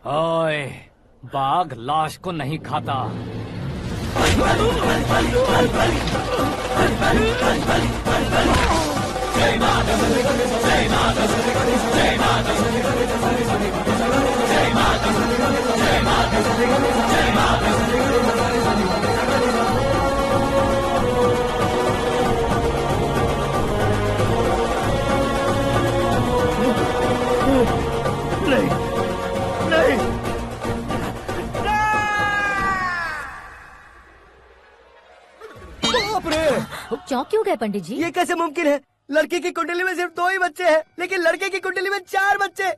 ओए, बाघ लाश को नहीं खाता। चौंक क्यों गए पंडित जी? ये कैसे मुमकिन है? लड़की की कुंडली में सिर्फ 2 ही बच्चे हैं, लेकिन लड़के की कुंडली में 4 बच्चे।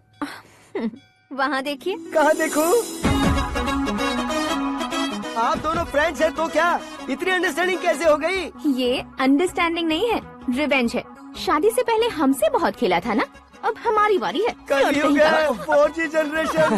वहाँ देखिए। कहाँ देखूं? आप दोनों फ्रेंड्स हैं तो क्या इतनी अंडरस्टैंडिंग कैसे हो गई? ये अंडरस्टैंडिंग नहीं है, रिवेंज है। शादी से पहले हमसे बहुत खेला था ना, अब हमारी बारी है। कलयुग है, 4G जनरेशन।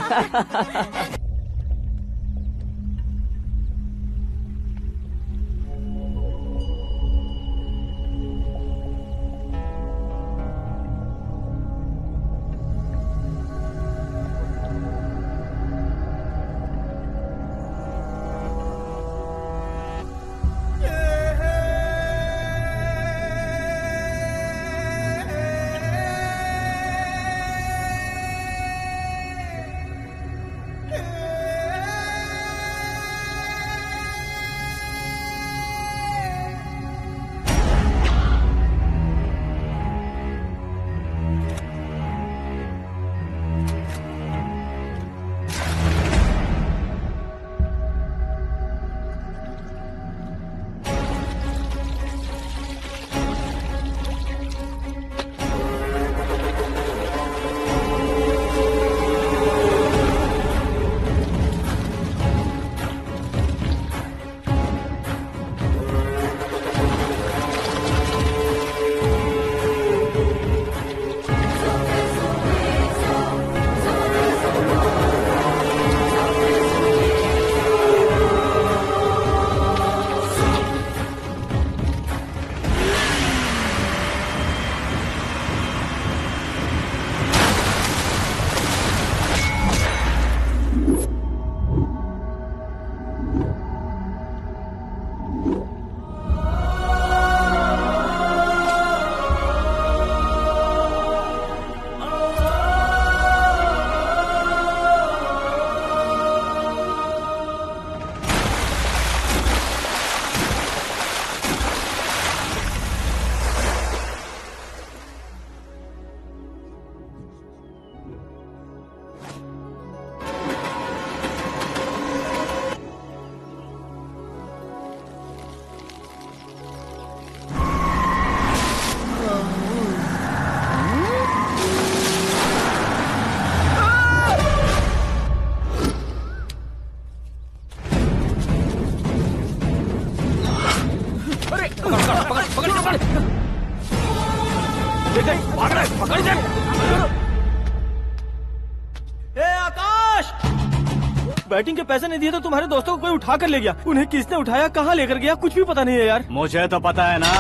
बैटिंग के पैसे नहीं दिए तो तुम्हारे दोस्तों को कोई उठा कर ले गया। उन्हें किसने उठाया, कहाँ लेकर गया, कुछ भी पता नहीं है यार। मुझे तो पता है ना।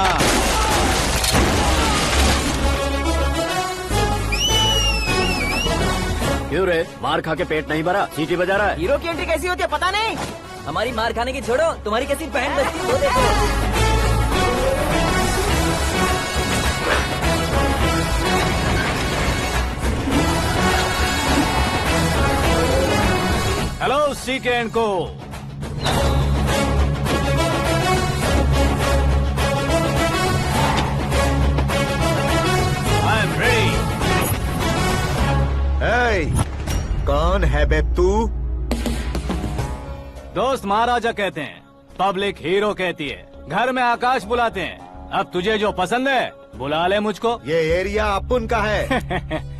क्यों रे, मार खा के पेट नहीं भरा, सीटी बजा रहा है? हीरो की एंट्री कैसी होती है पता नहीं। हमारी मार खाने की छोड़ो, तुम्हारी कैसी बहन बचती है वो देखो। हेलो सीके एंड को। कौन है बे तू? दोस्त महाराजा कहते हैं, पब्लिक हीरो कहती है, घर में आकाश बुलाते हैं। अब तुझे जो पसंद है बुला ले मुझको। ये एरिया अपुन का है।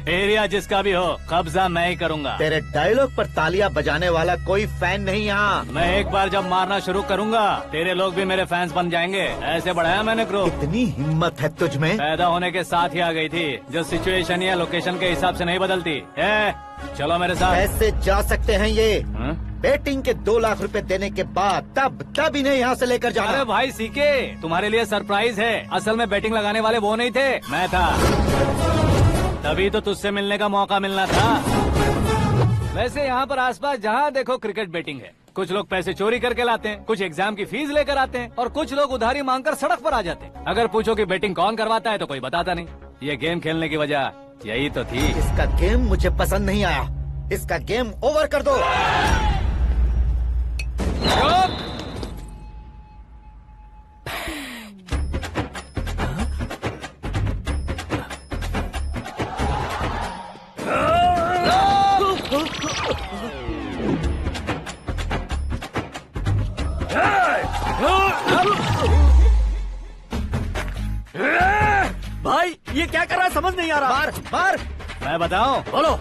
एरिया जिसका भी हो, कब्जा मैं ही करूंगा। तेरे डायलॉग पर तालियां बजाने वाला कोई फैन नहीं यहाँ। मैं एक बार जब मारना शुरू करूंगा, तेरे लोग भी मेरे फैंस बन जाएंगे। ऐसे बढ़ाया मैंने ग्रुप। इतनी हिम्मत है तुझ में? पैदा होने के साथ ही आ गई थी, जो सिचुएशन या लोकेशन के हिसाब से नहीं बदलती। चलो मेरे साथ। कैसे जा सकते हैं ये? हाँ? बेटिंग के 2 लाख रुपए देने के बाद तब इन्हें यहाँ से लेकर अरे जाना। भाई सीके, तुम्हारे लिए सरप्राइज है। असल में बैटिंग लगाने वाले वो नहीं थे, मैं था। तभी तो तुझसे मिलने का मौका मिलना था। वैसे यहाँ पर आसपास जहाँ देखो क्रिकेट बैटिंग है। कुछ लोग पैसे चोरी करके लाते हैं, कुछ एग्जाम की फीस लेकर आते हैं, और कुछ लोग उधारी मांगकर सड़क पर आ जाते हैं। अगर पूछो कि बैटिंग कौन करवाता है तो कोई बताता नहीं। ये गेम खेलने की वजह यही तो थी। इसका गेम मुझे पसंद नहीं आया। इसका गेम ओवर कर दो। भाई ये क्या कर रहा है समझ नहीं आ रहा। मार मार। मैं बताऊं? बोलो।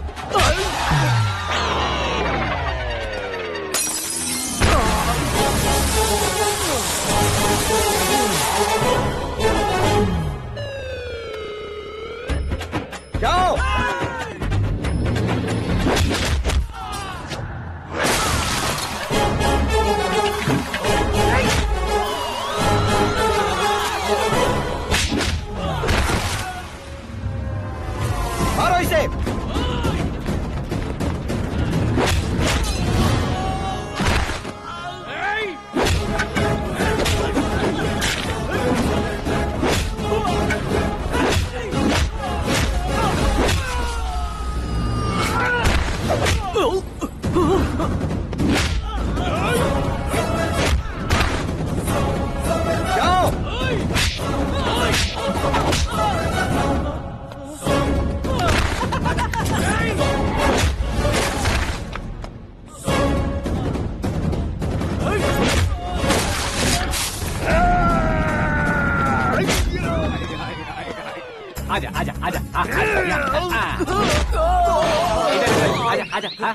जाओ। मारो इसे। जाओ। आजा आजा आजा आजा आजा आजा।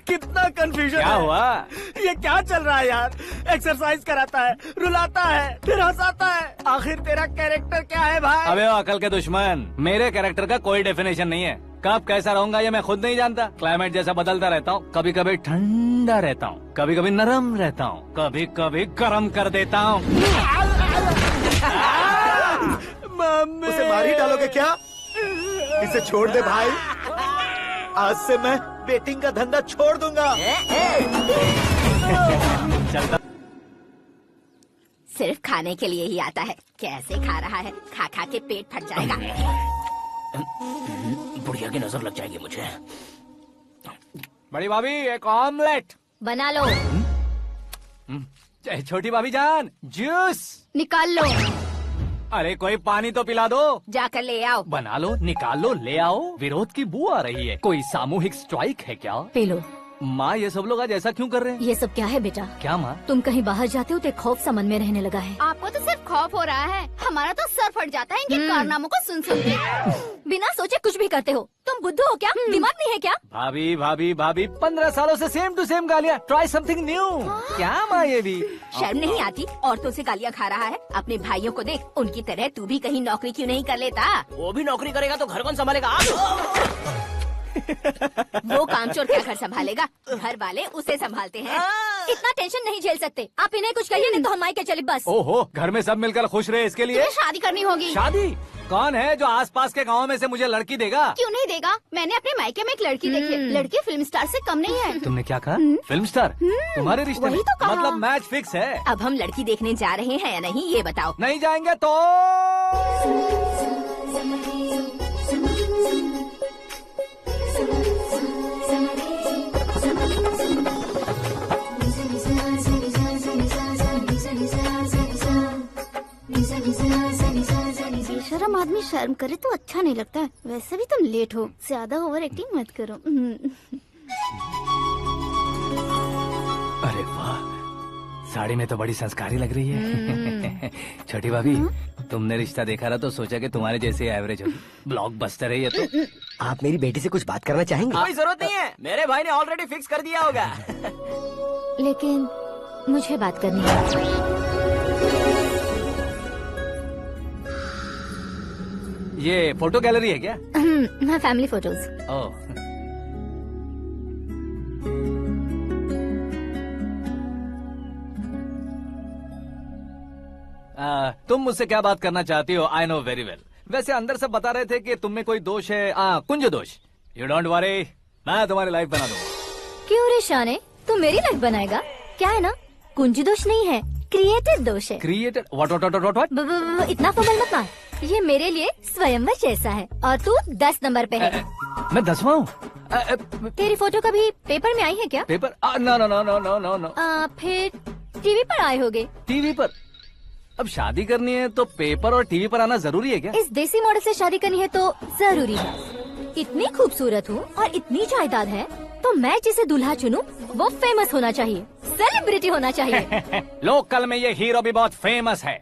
कितना कंफ्यूजन क्या हुआ? ये क्या चल रहा है यार? एक्सरसाइज कराता है, रुलाता है, फिर हंसाता है। आखिर तेरा कैरेक्टर क्या है भाई? अबे ओ अकल के दुश्मन, मेरे कैरेक्टर का कोई डेफिनेशन नहीं है। कब कैसा रहूंगा ये मैं खुद नहीं जानता। क्लाइमेट जैसा बदलता रहता हूँ। कभी कभी ठंडा रहता हूँ, कभी कभी नरम रहता हूँ, कभी कभी गर्म कर देता हूँ। मम्मी, उसे मार ही डालोगे क्या? इसे छोड़ दे भाई। आज से मैं बेटिंग का धंधा छोड़ दूंगा। चलता। सिर्फ खाने के लिए ही आता है। कैसे खा रहा है, खा खा के पेट फट जाएगा। बुढ़िया की नजर लग जाएगी मुझे। बड़ी भाभी एक ऑमलेट। बना लो। छोटी भाभी जान जूस। निकाल लो। अरे कोई पानी तो पिला दो। जाकर ले आओ। बना लो, निकाल लो, ले आओ। विरोध की बू आ रही है। कोई सामूहिक स्ट्राइक है क्या? P low. माँ ये सब लोग आज ऐसा क्यों कर रहे हैं? ये सब क्या है बेटा? क्या माँ? तुम कहीं बाहर जाते हो तो एक खौफ सा मन में रहने लगा है। आपको तो सिर्फ खौफ हो रहा है, हमारा तो सर फट जाता है इनके कारनामों को सुन सुन के। बिना सोचे कुछ भी करते हो। तुम बुद्धू हो क्या? दिमाग नहीं है क्या? भाभी भाभी भाभी 15 सालों से सेम टू सेम गालियाँ। Try something new. क्या माँ ये भी? शर्म नहीं आती? औरतों से गालियाँ खा रहा है। अपने भाइयों को देख, उनकी तरह तू भी कहीं नौकरी क्यों नहीं कर लेता? वो भी नौकरी करेगा तो घर कौन संभालेगा? वो कामचोर क्या घर संभालेगा? घर वाले उसे संभालते हैं। इतना टेंशन नहीं झेल सकते। आप इन्हें कुछ कहिए नहीं तो हम मायके चले बस। ओहो, घर में सब मिलकर खुश रहे इसके लिए। तुम्हें शादी करनी होगी। शादी? कौन है जो आसपास के गाँव में से मुझे लड़की देगा? क्यों नहीं देगा? मैंने अपने मायके में एक लड़की देखी है। लड़की फिल्म स्टार से कम नहीं है। तुमने क्या कहा? Film star? तुम्हारे रिश्ते में? वही तो कहा। मतलब मैच फिक्स है। अब हम लड़की देखने जा रहे हैं या नहीं ये बताओ। नहीं जाएंगे तो Lisa, Lisa, शर्म करे तो अच्छा नहीं लगता है। वैसे भी तुम लेट हो, ज्यादा ओवर एक्टिंग मत करो। अरे वाह, साड़ी में तो बड़ी संस्कारी लग रही है। छोटी भाभी, तुमने रिश्ता देखा ना तो सोचा कि तुम्हारे जैसे एवरेज होगी। ब्लॉकबस्टर है ये तो। आप मेरी बेटी से कुछ बात करना चाहेंगे? कोई जरूरत नहीं है, मेरे भाई ने ऑलरेडी फिक्स कर दिया होगा। लेकिन मुझे बात करनी है। ये फोटो गैलरी है क्या? मैं फैमिली फोटोज। ओह, तुम मुझसे क्या बात करना चाहती हो? I know very well. वैसे अंदर से बता रहे थे कि तुम में कोई दोष है, कुंज दोष। यू डोंट वरी, मैं तुम्हारी लाइफ बना दूंगा। क्यों रे शाने, तू मेरी लाइफ बनाएगा? क्या है ना, कुंज दोष नहीं है, क्रिएटेड दोष है। क्रिएटेड? व्हाट? इतना फमल मत मार, ये मेरे लिए स्वयंवर जैसा है और तू 10 नंबर पे है। मैं 10वां हूँ? तेरी फोटो कभी पेपर में आई है क्या? Paper? No no no no no no no. फिर टीवी पर आए होगे। टीवी पर? अब शादी करनी है तो पेपर और टीवी पर आना जरूरी है क्या? इस देसी मॉडल से शादी करनी है तो जरूरी है। इतनी खूबसूरत हूँ और इतनी जायदाद है तो मैं जिसे दूल्हा चुनूं वो फेमस होना चाहिए, सेलिब्रिटी होना चाहिए। लोकल में ये हीरो भी बहुत फेमस है।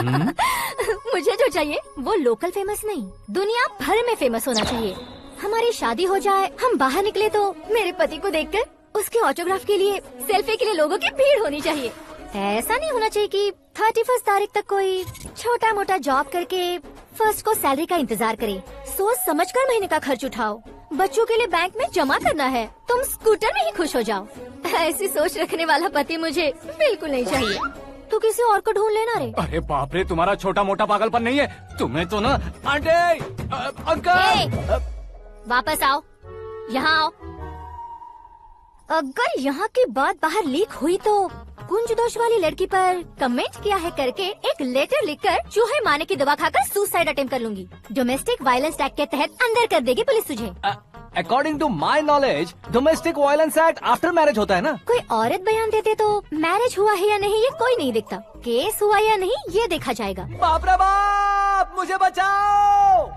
मुझे जो चाहिए वो लोकल फेमस नहीं, दुनिया भर में फेमस होना चाहिए। हमारी शादी हो जाए, हम बाहर निकले तो मेरे पति को देखकर उसके ऑटोग्राफ के लिए, सेल्फी के लिए लोगों की भीड़ होनी चाहिए। ऐसा नहीं होना चाहिए कि 31 तारीख तक कोई छोटा मोटा जॉब करके फर्स्ट को सैलरी का इंतजार करे। सोच समझकर महीने का खर्च उठाओ, बच्चों के लिए बैंक में जमा करना है, तुम स्कूटर में ही खुश हो जाओ। ऐसी सोच रखने वाला पति मुझे बिल्कुल नहीं चाहिए। तू किसी और को ढूंढ लेना रे। अरे बाप रे, तुम्हारा छोटा मोटा पागलपन नहीं है तुम्हें तो ना। आंटी, अंकल, वापस आओ, यहाँ आओ। अगर यहाँ की बात बाहर लीक हुई तो कुंज दोष वाली लड़की पर कमेंट किया है करके एक लेटर लिखकर चूहे मारने की दवा खाकर सुसाइड अटेम्प्ट कर लूंगी। डोमेस्टिक वायलेंस एक्ट के तहत अंदर कर देगी पुलिस तुझे। According to my knowledge domestic violence act after marriage होता है ना? कोई औरत बयान देते तो मैरिज हुआ है या नहीं ये कोई नहीं देखता, केस हुआ या नहीं ये देखा जाएगा। बाप रे बाप, मुझे बचाओ।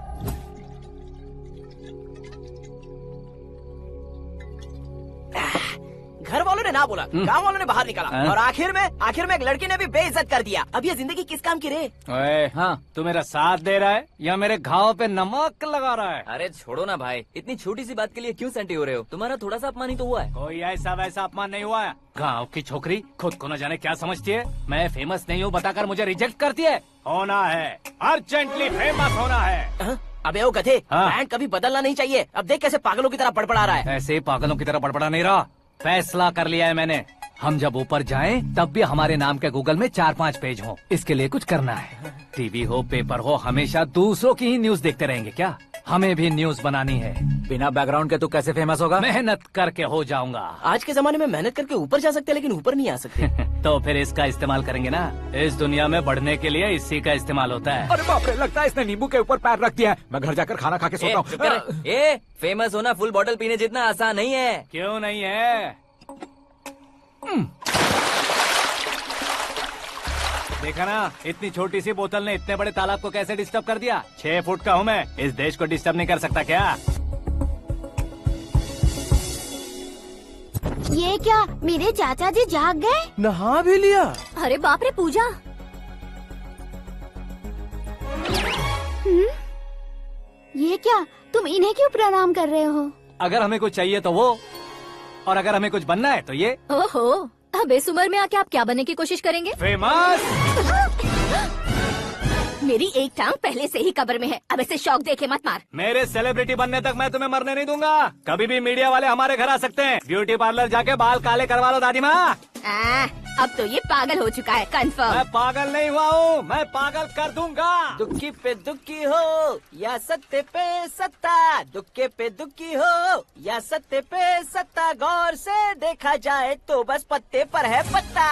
घर वालों ने ना बोला, गांव वालों ने बाहर निकाला और आखिर में एक लड़की ने भी बेइज्जत कर दिया। अब ये जिंदगी किस काम की रे? ओए, हाँ, तू मेरा साथ दे रहा है या मेरे घाव पे नमक लगा रहा है? अरे छोड़ो ना भाई, इतनी छोटी सी बात के लिए क्यों सेंटी हो रहे हो? तुम्हारा थोड़ा सा अपमान ही तो हुआ है। कोई ऐसा वैसा अपमान नहीं हुआ है। गाँव की छोकरी खुद को न जाने क्या समझती है। मैं फेमस नहीं हूँ बताकर मुझे रिजेक्ट करती है। होना है, अर्जेंटली फेमस होना है। अबे ओ गधे, हाँ। बैंड कभी बदलना नहीं चाहिए। अब देख कैसे पागलों की तरह बड़बड़ा रहा है। ऐसे पागलों की तरह बड़बड़ा नहीं रहा, फैसला कर लिया है मैंने। हम जब ऊपर जाएं तब भी हमारे नाम के गूगल में 4-5 पेज हो। इसके लिए कुछ करना है। टीवी हो, पेपर हो, हमेशा दूसरों की ही न्यूज देखते रहेंगे क्या? हमें भी न्यूज बनानी है। बिना बैकग्राउंड के तू कैसे फेमस होगा? मेहनत करके हो जाऊंगा। आज के जमाने में मेहनत करके ऊपर जा सकते हैं लेकिन ऊपर नहीं आ सकते। तो फिर इसका इस्तेमाल करेंगे ना। इस दुनिया में बढ़ने के लिए इसी का इस्तेमाल होता है। अरे बाप रे, लगता है इसने नींबू के ऊपर पैर रख दिया है। मैं घर जाकर खाना खा के सोता हूँ। ए, फेमस होना फुल बॉटल पीने जितना आसान नहीं है। क्यों नहीं है? देखा ना, इतनी छोटी सी बोतल ने इतने बड़े तालाब को कैसे डिस्टर्ब कर दिया। 6 फुट का हूँ मैं, इस देश को डिस्टर्ब नहीं कर सकता क्या? ये क्या, मेरे चाचा जी जाग गए? नहा भी लिया? अरे बाप रे पूजा, ये क्या, तुम इन्हें क्यों प्रणाम कर रहे हो? अगर हमें कुछ चाहिए तो वो, और अगर हमें कुछ बनना है तो ये। ओहो, अब इस उम्र में आके आप क्या बनने की कोशिश करेंगे? फेमस। मेरी एक टांग पहले से ही कब्र में है, अब ऐसे शौक देखे मत मार। मेरे सेलिब्रिटी बनने तक मैं तुम्हें मरने नहीं दूंगा। कभी भी मीडिया वाले हमारे घर आ सकते हैं। ब्यूटी पार्लर जाके बाल काले करवा लो दादी माँ। अब तो ये पागल हो चुका है, कंफर्म। मैं पागल नहीं हुआ हूँ, मैं पागल कर दूंगा। दुखी पे दुखी हो या सत्ते पे सत्ता, दुखे पे दुखी हो या सत्ते पे सत्ता, गौर से देखा जाए तो बस पत्ते पर है पत्ता।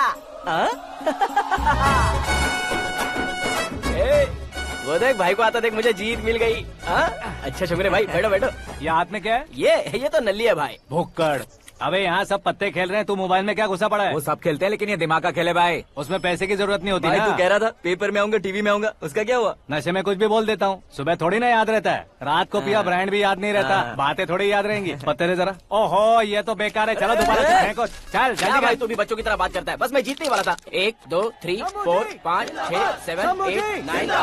वो देख भाई को आता देख, मुझे जीत मिल गई। अच्छा छोकरे भाई, बैठो बैठो। ये हाथ में क्या है? ये तो नल्ली है भाई। भुक्कड़, अबे यहाँ सब पत्ते खेल रहे हैं, तू मोबाइल में क्या घुसा पड़ा है? वो सब खेलते हैं लेकिन ये दिमाग का खेल है भाई। उसमें पैसे की जरूरत नहीं होती भाई ना। तू कह रहा था पेपर में आऊंगा, टीवी में आऊंगा, उसका क्या हुआ? नशे में कुछ भी बोल देता हूँ, सुबह थोड़ी ना याद रहता है, रात को पिया ब्रांड भी याद नहीं रहता, हाँ। बातें थोड़ी याद रहेंगी। पत्ते दे जरा। ओहो ये तो बेकार है, चलो दोबारा से फेंको। चल क्या जल्दी भाई कर। तू भी बच्चों की तरह बात करता है? बस मैं जीतने ही वाला था। 1 2 3 4 5 6 7 8 9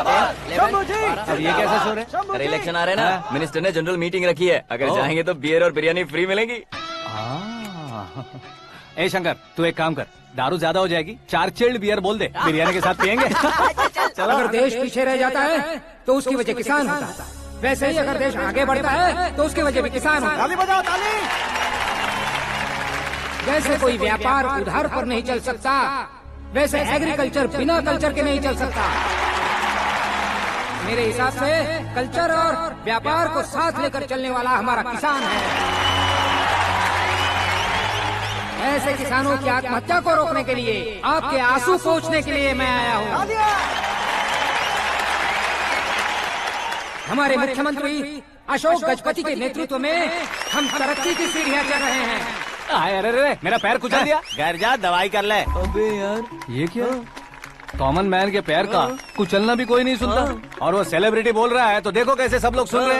10 11 अब ये कैसे शोर है? अरे इलेक्शन आ रहे हैं ना, मिनिस्टर ने जनरल मीटिंग रखी है, अगर जाएंगे तो बियर और बिरयानी फ्री मिलेगी। ए शंकर तू एक काम कर, दारू ज्यादा हो जाएगी, 4 चिल्ड बियर बोल दे, बिरयानी के साथ पियेंगे। चलो। अगर देश पीछे रह जाता है तो उसकी वजह किसान होता है, वैसे ही अगर देश आगे बढ़ता है तो उसकी वजह भी किसान होता है। ताली बजाओ ताली। जैसे कोई व्यापार उधार पर नहीं चल सकता, वैसे एग्रीकल्चर बिना कल्चर के नहीं चल सकता। मेरे हिसाब से कल्चर और व्यापार को साथ लेकर चलने वाला हमारा किसान है। ऐसे किसानों की आत्महत्या को रोकने के लिए, आपके आंसू पोंछने के लिए मैं आया हूँ। हमारे मुख्यमंत्री अशोक गजपति के नेतृत्व में हम तरक्की की सीढ़ियाँ चढ़ रहे हैं। अरे अरे मेरा पैर कुचल दिया। घर जा दवाई कर ले। अबे यार ये क्या? कॉमन मैन के पैर का कुचलना भी कोई नहीं सुनता, और वो सेलिब्रिटी बोल रहा है तो देखो कैसे सब लोग सुन रहे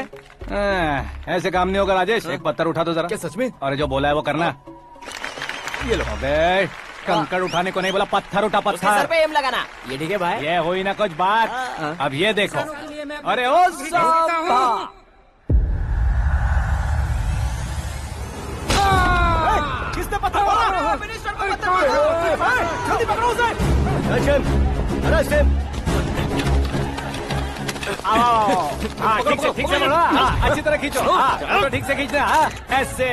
हैं। ऐसे काम नहीं होगा राजेश, एक पत्थर उठा दो जरा। क्या सच में? अरे जो बोला है वो करना। ये लो। अबे कंकड़ उठाने को नहीं बोला, पत्थर उठा सर पत्थर। पे एम लगाना। ये ठीक है भाई। ये हुई ना कुछ बात। अब ये देखो। अरे ओ साहब किसने पत्थर मारा? जल्दी पकड़ो उसे। हाँ ठीक से बढ़ो। हाँ अच्छी तरह खींचो। हाँ तो ठीक से खींचना। हाँ ऐसे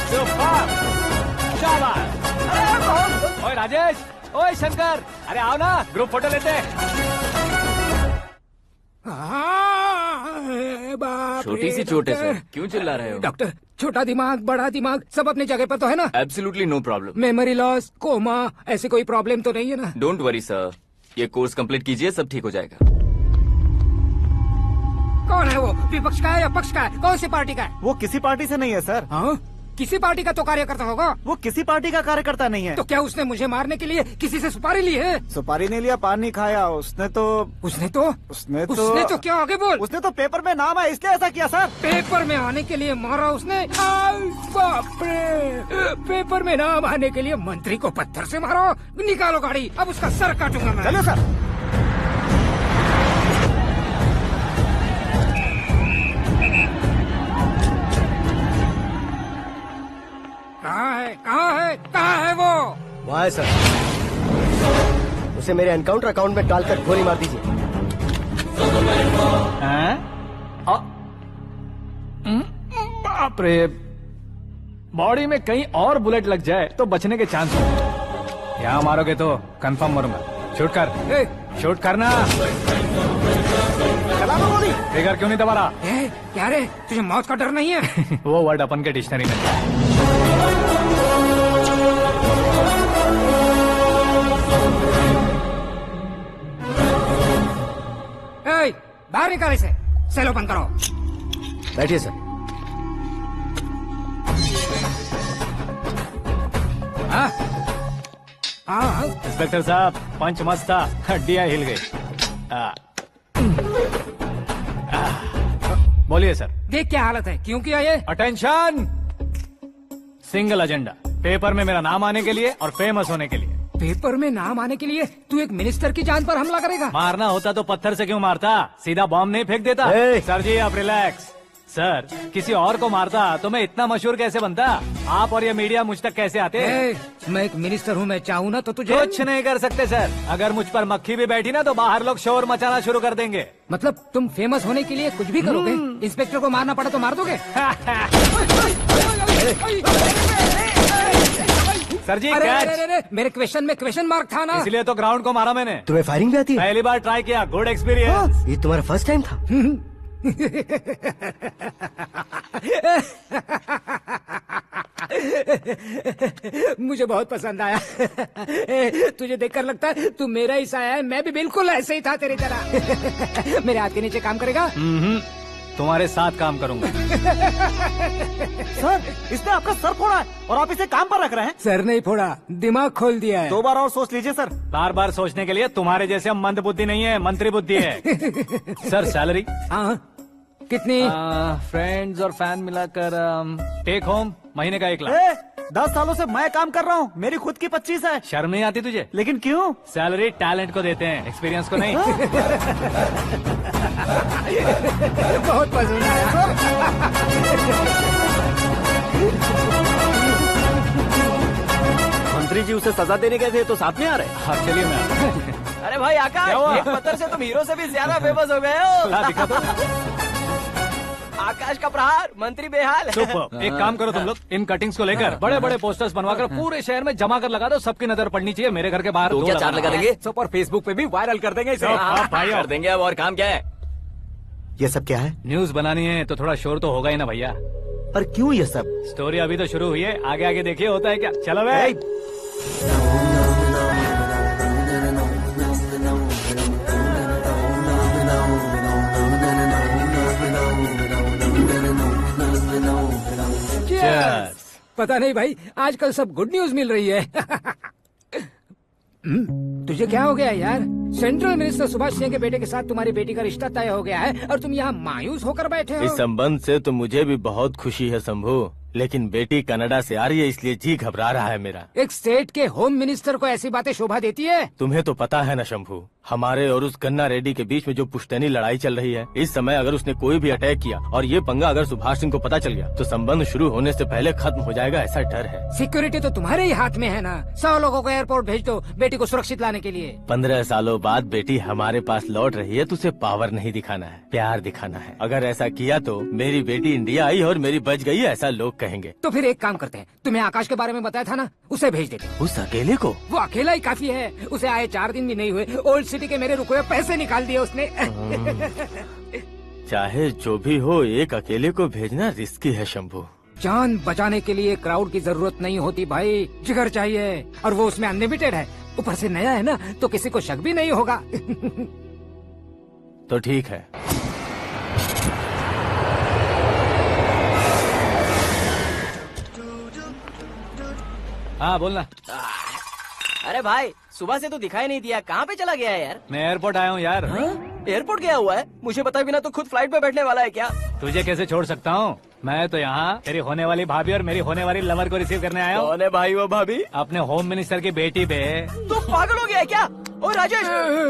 सुपर शाबाश। ओए राजेश, ओए शंकर, अरे आओ ना ग्रुप फोटो लेते हैं। छोटी सी चोट है सर, क्यों चिल्ला रहे हो? डॉक्टर, छोटा दिमाग बड़ा दिमाग सब अपनी जगह पर तो है ना? Absolutely no problem. Memory loss, coma, ऐसी कोई प्रॉब्लम तो नहीं है ना? डोंट वरी सर, ये कोर्स कंप्लीट कीजिए, सब ठीक हो जाएगा। कौन है वो? विपक्ष का है या पक्ष का है? कौन सी पार्टी का है? वो किसी पार्टी से नहीं है सर। हाँ? किसी पार्टी का तो कार्यकर्ता होगा। वो किसी पार्टी का कार्यकर्ता नहीं है। तो क्या उसने मुझे मारने के लिए किसी से सुपारी ली है? सुपारी नहीं लिया, पान नहीं खाया। उसने तो उसने तो क्या आगे बोल? उसने तो पेपर में नाम है इसलिए ऐसा किया सर। पेपर में आने के लिए मारा उसने? आय बाप रे! पेपर में नाम आने के लिए मंत्री को पत्थर से मारो? निकालो गाड़ी, अब उसका सर काटूंगा मैं। चलो सर। कहाँ है वो? वहाँ है सर, उसे मेरे एनकाउंटर अकाउंट में डालकर गोली मार दीजिए। बाप रे, बॉडी में कहीं और बुलेट लग जाए तो बचने के चांस हो। यहाँ मारोगे तो कंफर्म मरूंगा। शूट कर, शूट करना। फिगर क्यों नहीं दबा रहा? क्या रे, तुझे मौत का डर नहीं है? वो वर्ड अपन के डिक्शनरी में है। बाहर निकाल इसे, सेल ओपन करो। बैठिए सर। इंस्पेक्टर साहब, पंच मस्त था, हड्डियां हिल गई। बोलिए सर। देख क्या हालत है, क्यों किया ये? अटेंशन, सिंगल एजेंडा, पेपर में मेरा नाम आने के लिए और फेमस होने के लिए। पेपर में नाम आने के लिए तू एक मिनिस्टर की जान पर हमला करेगा? मारना होता तो पत्थर से क्यों मारता, सीधा बॉम्ब नहीं फेंक देता। सर जी आप रिलैक्स। सर किसी और को मारता तो मैं इतना मशहूर कैसे बनता? आप और ये मीडिया मुझ तक कैसे आते? मैं एक मिनिस्टर हूँ, मैं चाहूँ ना तो तुझे कुछ नहीं कर सकते सर। अगर मुझ पर मक्खी भी बैठी ना तो बाहर लोग शोर मचाना शुरू कर देंगे। मतलब तुम फेमस होने के लिए कुछ भी करोगे? इंस्पेक्टर को मारना पड़ा तो मार दोगे? सर जी अरे, मेरे क्वेश्चन में क्वेश्चन मार्क था ना, इसलिए तो ग्राउंड को मारा मैंने। तुम्हें फायरिंग भी आती है? पहली बार ट्राई किया, गुड एक्सपीरियंस। ये तुम्हारा फर्स्ट टाइम था? मुझे बहुत पसंद आया। तुझे देखकर लगता है तू मेरा ही साया है। मैं भी बिल्कुल ऐसे ही था तेरी तरह। मेरे हाथ के नीचे काम करेगा? तुम्हारे साथ काम करूंगा। सर, इसने आपका सर फोड़ा है और आप इसे काम पर रख रहे हैं। सर नहीं फोड़ा, दिमाग खोल दिया है। 2 बार और सोच लीजिए सर। बार बार सोचने के लिए तुम्हारे जैसे मंद बुद्धि नहीं है, मंत्री बुद्धि है। सर सैलरी हाँ, कितनी? फ्रेंड्स और फैन मिलाकर टेक होम महीने का 1 लाख। 10 सालों से मैं काम कर रहा हूँ, मेरी खुद की 25 है। शर्म नहीं आती तुझे? लेकिन क्यों? सैलरी टैलेंट को देते हैं, एक्सपीरियंस को नहीं। बहुत पसंद आया। मंत्री जी उसे सजा देने गए थे तो साथ में आ रहे। हाँ चलिए मैं अरे भाई आकाश, क्या हुआ? एक पत्थर से तुम हीरो से भी ज्यादा फेमस हो गए हो। हाँ, दिखा तो। आकाश का प्रहार, मंत्री बेहाल। सुपर। एक काम करो तुम लोग, इन कटिंग्स को लेकर बड़े बड़े पोस्टर्स बनवाकर पूरे शहर में जमा कर लगा दो। सबकी नजर पड़नी चाहिए। मेरे घर के बाहर तो 2 क्या 4 लगा देंगे? और फेसबुक पे भी वायरल कर देंगे इसे। हाँ, भाई कर देंगे। अब और काम क्या है? ये सब क्या है? न्यूज बनानी है तो थोड़ा शोर तो होगा ही ना भैया। पर क्यों ये सब? स्टोरी अभी तो शुरू हुई है, आगे आगे देखिए होता है क्या। चलो भाई। Cheers. पता नहीं भाई, आजकल सब गुड न्यूज मिल रही है। तुझे क्या हो गया यार? सेंट्रल मिनिस्टर सुभाष सिंह के बेटे के साथ तुम्हारी बेटी का रिश्ता तय हो गया है और तुम यहाँ मायूस होकर बैठे हो। इस संबंध से तो मुझे भी बहुत खुशी है शंभू, लेकिन बेटी कनाडा से आ रही है इसलिए जी घबरा रहा है मेरा। एक स्टेट के होम मिनिस्टर को ऐसी बातें शोभा देती है? तुम्हें तो पता है ना शंभू, हमारे और उस गन्ना रेड्डी के बीच में जो पुश्तैनी लड़ाई चल रही है। इस समय अगर उसने कोई भी अटैक किया और ये पंगा अगर सुभाष सिंह को पता चल गया तो संबंध शुरू होने से पहले खत्म हो जाएगा, ऐसा डर है। सिक्योरिटी तो तुम्हारे ही हाथ में है ना। 100 लोगों को एयरपोर्ट भेज दो बेटी को सुरक्षित लाने के लिए। 15 सालों बाद बेटी हमारे पास लौट रही है तो उसे पावर नहीं दिखाना है, प्यार दिखाना है। अगर ऐसा किया तो मेरी बेटी इंडिया आई और मेरी बच गई, ऐसा लोग कहेंगे। तो फिर एक काम करते हैं, तुम्हें आकाश के बारे में बताया था ना, उसे भेज देते हैं। उस अकेले को? वो अकेला ही काफी है। उसे आए 4 दिन भी नहीं हुए, ओल्ड सिटी के मेरे रुके हुए पैसे निकाल दिए उसने। चाहे जो भी हो, एक अकेले को भेजना रिस्की है शंभू। जान बचाने के लिए क्राउड की जरूरत नहीं होती भाई, जिगर चाहिए, और वो उसमें अनलिमिटेड है। ऊपर से नया है ना, तो किसी को शक भी नहीं होगा। तो ठीक है। हाँ बोलना। अरे भाई, सुबह से तो दिखाई नहीं दिया, कहाँ पे चला गया है यार? मैं एयरपोर्ट आया हूँ यार। एयरपोर्ट गया हुआ है? मुझे बताए बिना तो खुद फ्लाइट पे बैठने वाला है क्या? तुझे कैसे छोड़ सकता हूँ? मैं तो यहाँ तेरी होने वाली भाभी और मेरी होने वाली लवर को रिसीव करने आया हूँ। कौन है भाई वो भाभी? अपने होम मिनिस्टर की बेटी पे। तो पागल हो गया है क्या? ओए राजेश,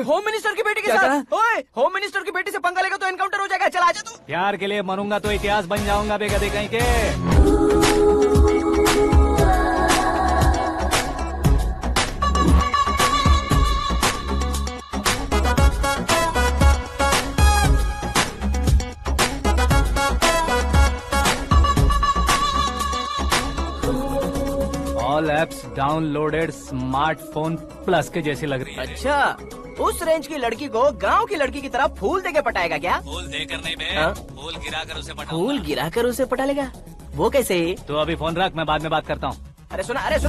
होम मिनिस्टर की बेटी के साथ? ओए, होम मिनिस्टर की बेटी से पंगा लेगा तो एनकाउंटर हो जाएगा। चल आजा तू। प्यार के लिए मरूंगा तो इतिहास बन जाऊंगा बेगदे कहीं के। All apps downloaded smartphone plus के जैसी लग रही है। अच्छा, उस रेंज की लड़की को गांव की लड़की की तरह फूल देके पटाएगा क्या? फूल देकर नहीं बे, हाँ? फूल गिराकर उसे पटाऊंगा। फूल गिराकर उसे पटा लेगा? वो कैसे? तो अभी फोन रख, मैं बाद में बात करता हूँ। अरे सुना है। अरे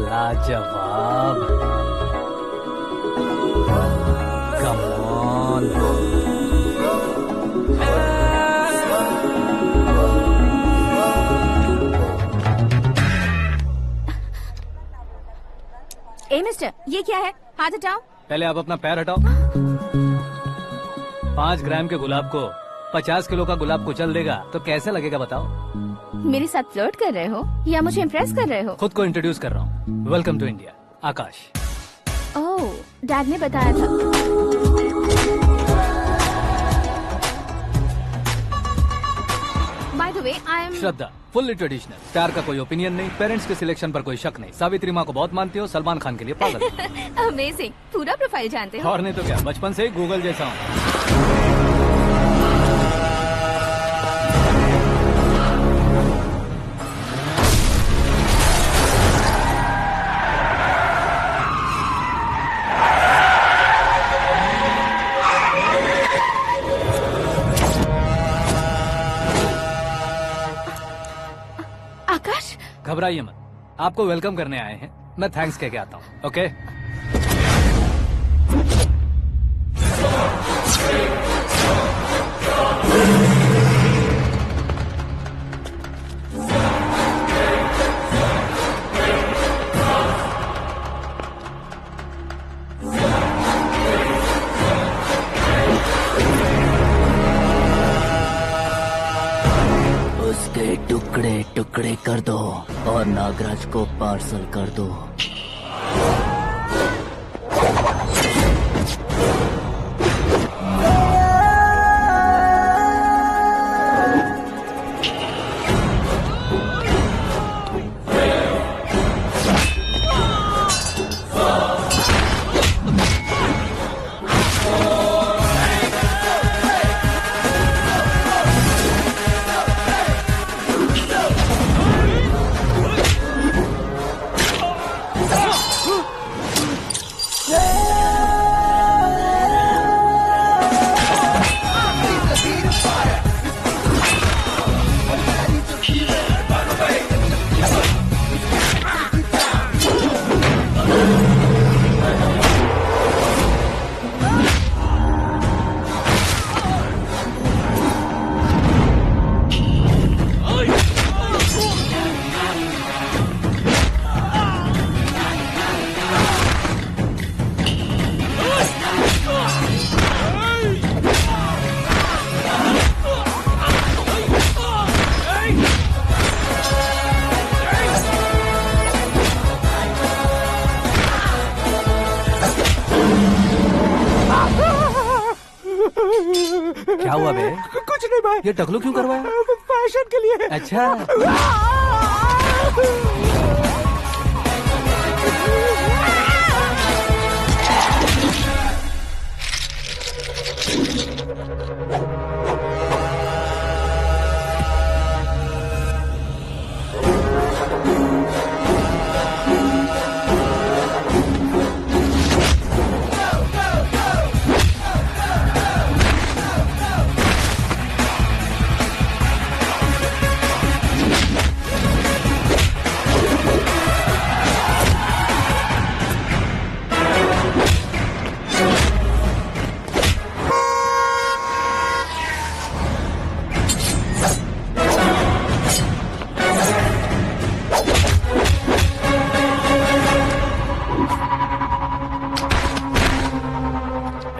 लाजवाब, कम ऑन। ए मिस्टर, ये क्या है? हाथ हटाओ। पहले आप अपना पैर हटाओ। 5 ग्राम के गुलाब को 50 किलो का गुलाब कुचल देगा तो कैसे लगेगा बताओ? मेरे साथ फ्लर्ट कर रहे हो या मुझे इम्प्रेस कर रहे हो? खुद को इंट्रोड्यूस कर रहा हूँ। Welcome to India, Akash. Oh, dad ने बताया था। By the way, I am Shraddha, fully traditional. प्यार का कोई ओपिनियन नहीं, पेरेंट्स के सिलेक्शन पर कोई शक नहीं। सावित्री माँ को बहुत मानती हो, सलमान खान के लिए पागल। अमेजिंग, पूरा प्रोफाइल जानते हो। और नहीं तो क्या, बचपन से ही गूगल जैसा हूँ। घबराइए मत, आपको वेलकम करने आए हैं। मैं थैंक्स कह के आता हूँ। ओके उसके टुकड़े टुकड़े कर दो और नागराज को पार्सल कर दो। क्या हुआ बे? कुछ नहीं भाई। ये टकलू क्यों करवाया? फैशन के लिए। अच्छा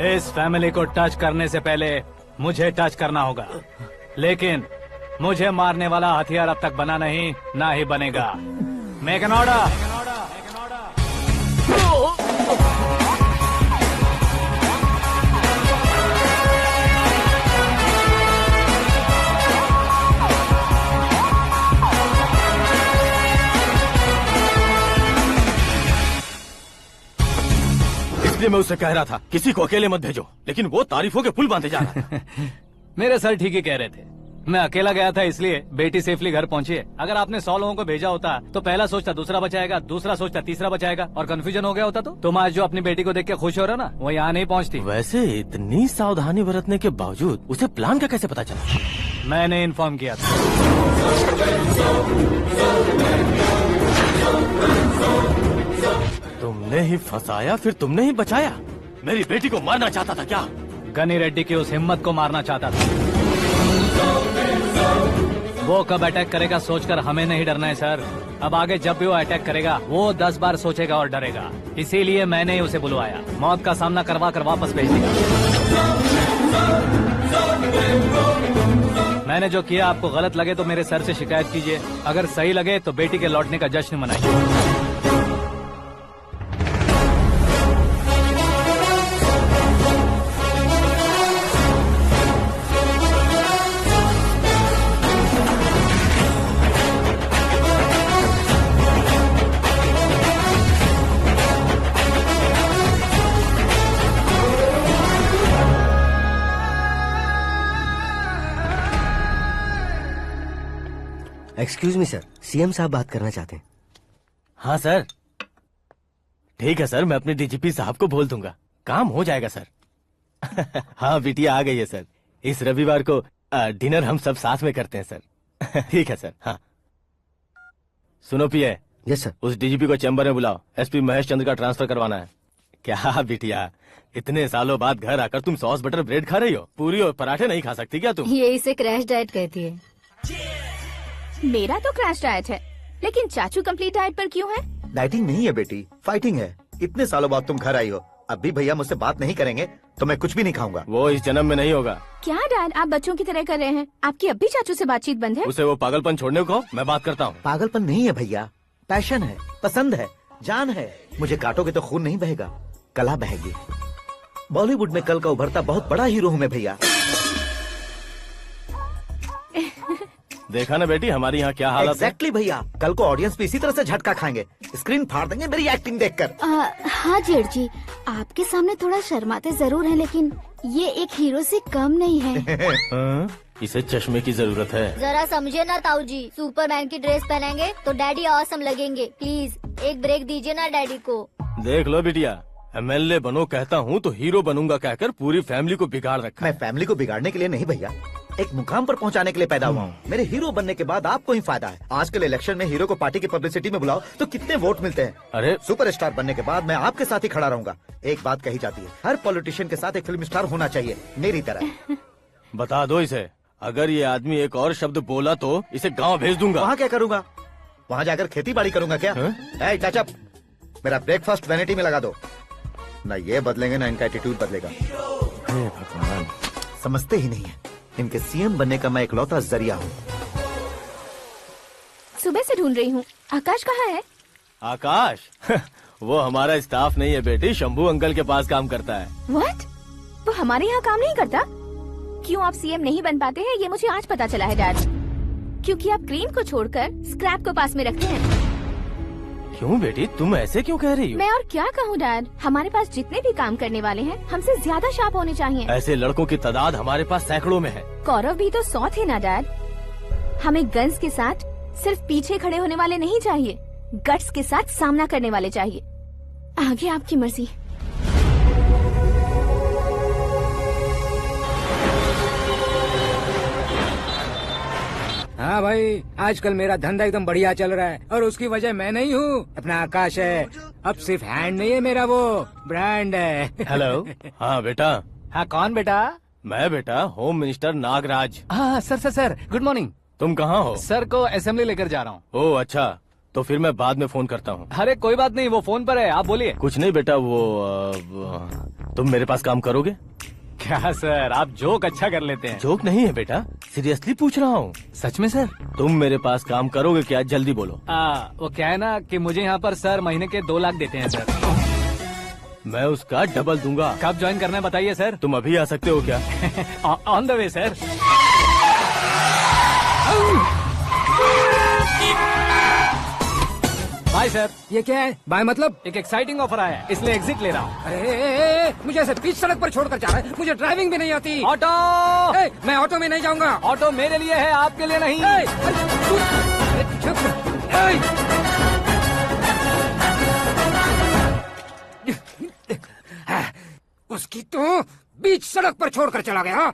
इस फैमिली को टच करने से पहले मुझे टच करना होगा, लेकिन मुझे मारने वाला हथियार अब तक बना नहीं, ना ही बनेगा। Make an order. इसलिए मैं उससे कह रहा था किसी को अकेले मत भेजो, लेकिन वो तारीफों के पुल बांधे जा रहा था। मेरे सर ठीक ही कह रहे थे। मैं अकेला गया था इसलिए बेटी सेफली घर पहुंची है। अगर आपने 100 लोगों को भेजा होता तो पहला सोचता दूसरा बचाएगा, दूसरा सोचता तीसरा बचाएगा, और कंफ्यूजन हो गया होता तो तुम आज जो अपनी बेटी को देख के खुश हो रहे हो ना, वो यहाँ नहीं पहुँचती। वैसे इतनी सावधानी बरतने के बावजूद उसे प्लान का कैसे पता चला? मैंने इन्फॉर्म किया था। तुमने ही फंसाया, फिर तुमने ही बचाया। मेरी बेटी को मारना चाहता था क्या? गनी रेड्डी की उस हिम्मत को मारना चाहता था। वो कब अटैक करेगा सोचकर हमें नहीं डरना है सर। अब आगे जब भी वो अटैक करेगा वो 10 बार सोचेगा और डरेगा। इसीलिए मैंने ही उसे बुलवाया। मौत का सामना करवा कर वापस भेज दिया। मैंने जो किया आपको गलत लगे तो मेरे सर से शिकायत कीजिए, अगर सही लगे तो बेटी के लौटने का जश्न मनाइए। एक्सक्यूज मी सर, सीएम साहब बात करना चाहते हैं। हाँ सर, ठीक है सर, मैं अपने डीजीपी साहब को बोल दूंगा, काम हो जाएगा सर। हाँ बिटिया आ गई है सर। इस रविवार को डिनर हम सब साथ में करते हैं सर। ठीक है सर। हाँ सुनो पिए, यस सर। उस डीजीपी को चैम्बर में बुलाओ, एसपी महेश चंद्र का ट्रांसफर करवाना है। क्या बिटिया, इतने सालों बाद घर आकर तुम सॉस बटर ब्रेड खा रही हो? पूरी और पराठे नहीं खा सकती क्या तुम? ये इसे क्रैश डाइट कहती है। मेरा तो क्रैश डाइट है, लेकिन चाचू कंप्लीट डाइट पर क्यों है? डाइटिंग नहीं है बेटी, फाइटिंग है। इतने सालों बाद तुम घर आई हो, अब भी भैया मुझसे बात नहीं करेंगे तो मैं कुछ भी नहीं खाऊंगा। वो इस जन्म में नहीं होगा। क्या डैड, आप बच्चों की तरह कर रहे हैं? आपकी अब भी चाचू से बातचीत बंद है? उसे वो पागलपन छोड़ने को मैं बात करता हूँ। पागलपन नहीं है भैया, पैशन है, पसंद है, जान है। मुझे काटोगे तो खून नहीं बहेगा, कला बहेगी। बॉलीवुड में कल का उभरता बहुत बड़ा हीरो हूँ मैं भैया। देखा ना बेटी हमारी यहाँ क्या हालत है। एग्जैक्टली भैया, कल को ऑडियंस भी इसी तरह से झटका खाएंगे, स्क्रीन फाड़ देंगे मेरी एक्टिंग देखकर। हाँ जेठ जी, आपके सामने थोड़ा शर्माते जरूर हैं, लेकिन ये एक हीरो से कम नहीं है। हाँ, इसे चश्मे की जरूरत है। जरा समझे ना ताऊ जी, सुपरमैन की ड्रेस पहनेंगे तो डैडी ऑसम लगेंगे। प्लीज एक ब्रेक दीजिए ना डैडी को। देख लो बिटिया, एमएलए बनो कहता हूँ तो हीरो बनूंगा कहकर पूरी फैमिली को बिगाड़ रखा। मैं फैमिली को बिगाड़ने के लिए नहीं भैया, एक मुकाम पर पहुंचाने के लिए पैदा हुआ हूँ। मेरे हीरो बनने के बाद आपको ही फायदा है। आजकल इलेक्शन में हीरो को पार्टी की पब्लिसिटी में बुलाओ तो कितने वोट मिलते हैं। अरे सुपरस्टार बनने के बाद मैं आपके साथ ही खड़ा रहूंगा। एक बात कही जाती है, हर पॉलिटिशियन के साथ एक फिल्म स्टार होना चाहिए, मेरी तरह। बता दो इसे, अगर ये आदमी एक और शब्द बोला तो इसे गांव भेज दूंगा। वहाँ क्या करूँगा? वहाँ जाकर खेती बाड़ी करूँगा क्या? ए चाचा, मेरा ब्रेकफास्ट वैनिटी में लगा दो। न ये बदलेंगे न इनका एटीट्यूड बदलेगा। हे भगवान, समझते ही नहीं है, इनके सीएम बनने का मैं इकलौता जरिया हूँ। सुबह से ढूंढ रही हूँ। आकाश कहाँ है? आकाश वो हमारा स्टाफ नहीं है बेटी, शंभू अंकल के पास काम करता है। व्हाट? वो हमारे यहाँ काम नहीं करता? क्यों आप सीएम नहीं बन पाते हैं, ये मुझे आज पता चला है डैड। क्योंकि आप क्रीम को छोड़कर स्क्रैप को पास में रखते हैं। क्यों बेटी, तुम ऐसे क्यों कह रही हो? मैं और क्या कहूँ डैड, हमारे पास जितने भी काम करने वाले हैं हमसे ज्यादा शार्प होने चाहिए। ऐसे लड़कों की तादाद हमारे पास सैकड़ों में है। कौरव भी तो 100 थे ना डैड। हमें गन्स के साथ सिर्फ पीछे खड़े होने वाले नहीं चाहिए, गट्स के साथ सामना करने वाले चाहिए। आगे आपकी मर्जी। हाँ भाई, आजकल मेरा धंधा एकदम बढ़िया चल रहा है और उसकी वजह मैं नहीं हूँ, अपना आकाश है। अब सिर्फ हैंड नहीं है मेरा, वो ब्रांड है। हेलो। हाँ बेटा। हाँ कौन बेटा? मैं बेटा, होम मिनिस्टर नागराज। हाँ सर गुड मॉर्निंग। तुम कहाँ हो? सर को असेंबली लेकर जा रहा हूँ। ओह अच्छा, तो फिर मैं बाद में फोन करता हूँ। अरे कोई बात नहीं, वो फोन पर है, आप बोलिए। कुछ नहीं बेटा, तुम मेरे पास काम करोगे? क्या सर, आप जोक अच्छा कर लेते हैं। जोक नहीं है बेटा, सीरियसली पूछ रहा हूँ। सच में सर? तुम मेरे पास काम करोगे क्या? जल्दी बोलो। वो क्या है ना कि मुझे यहाँ पर सर महीने के 2 लाख देते हैं सर। मैं उसका डबल दूंगा। कब ज्वाइन करना है बताइए सर। तुम अभी आ सकते हो क्या? On the way sir. Bye sir. ये क्या है? बाय मतलब? एक एक्साइटिंग ऑफर आया है, इसलिए एग्जिट ले रहा हूँ। अरे मुझे ऐसे बीच सड़क पर छोड़कर जा रहा है, मुझे ड्राइविंग भी नहीं आती। ऑटो। मैं ऑटो में नहीं जाऊंगा। ऑटो मेरे लिए है, आपके लिए नहीं। उसकी तो बीच सड़क पर छोड़कर चला गया।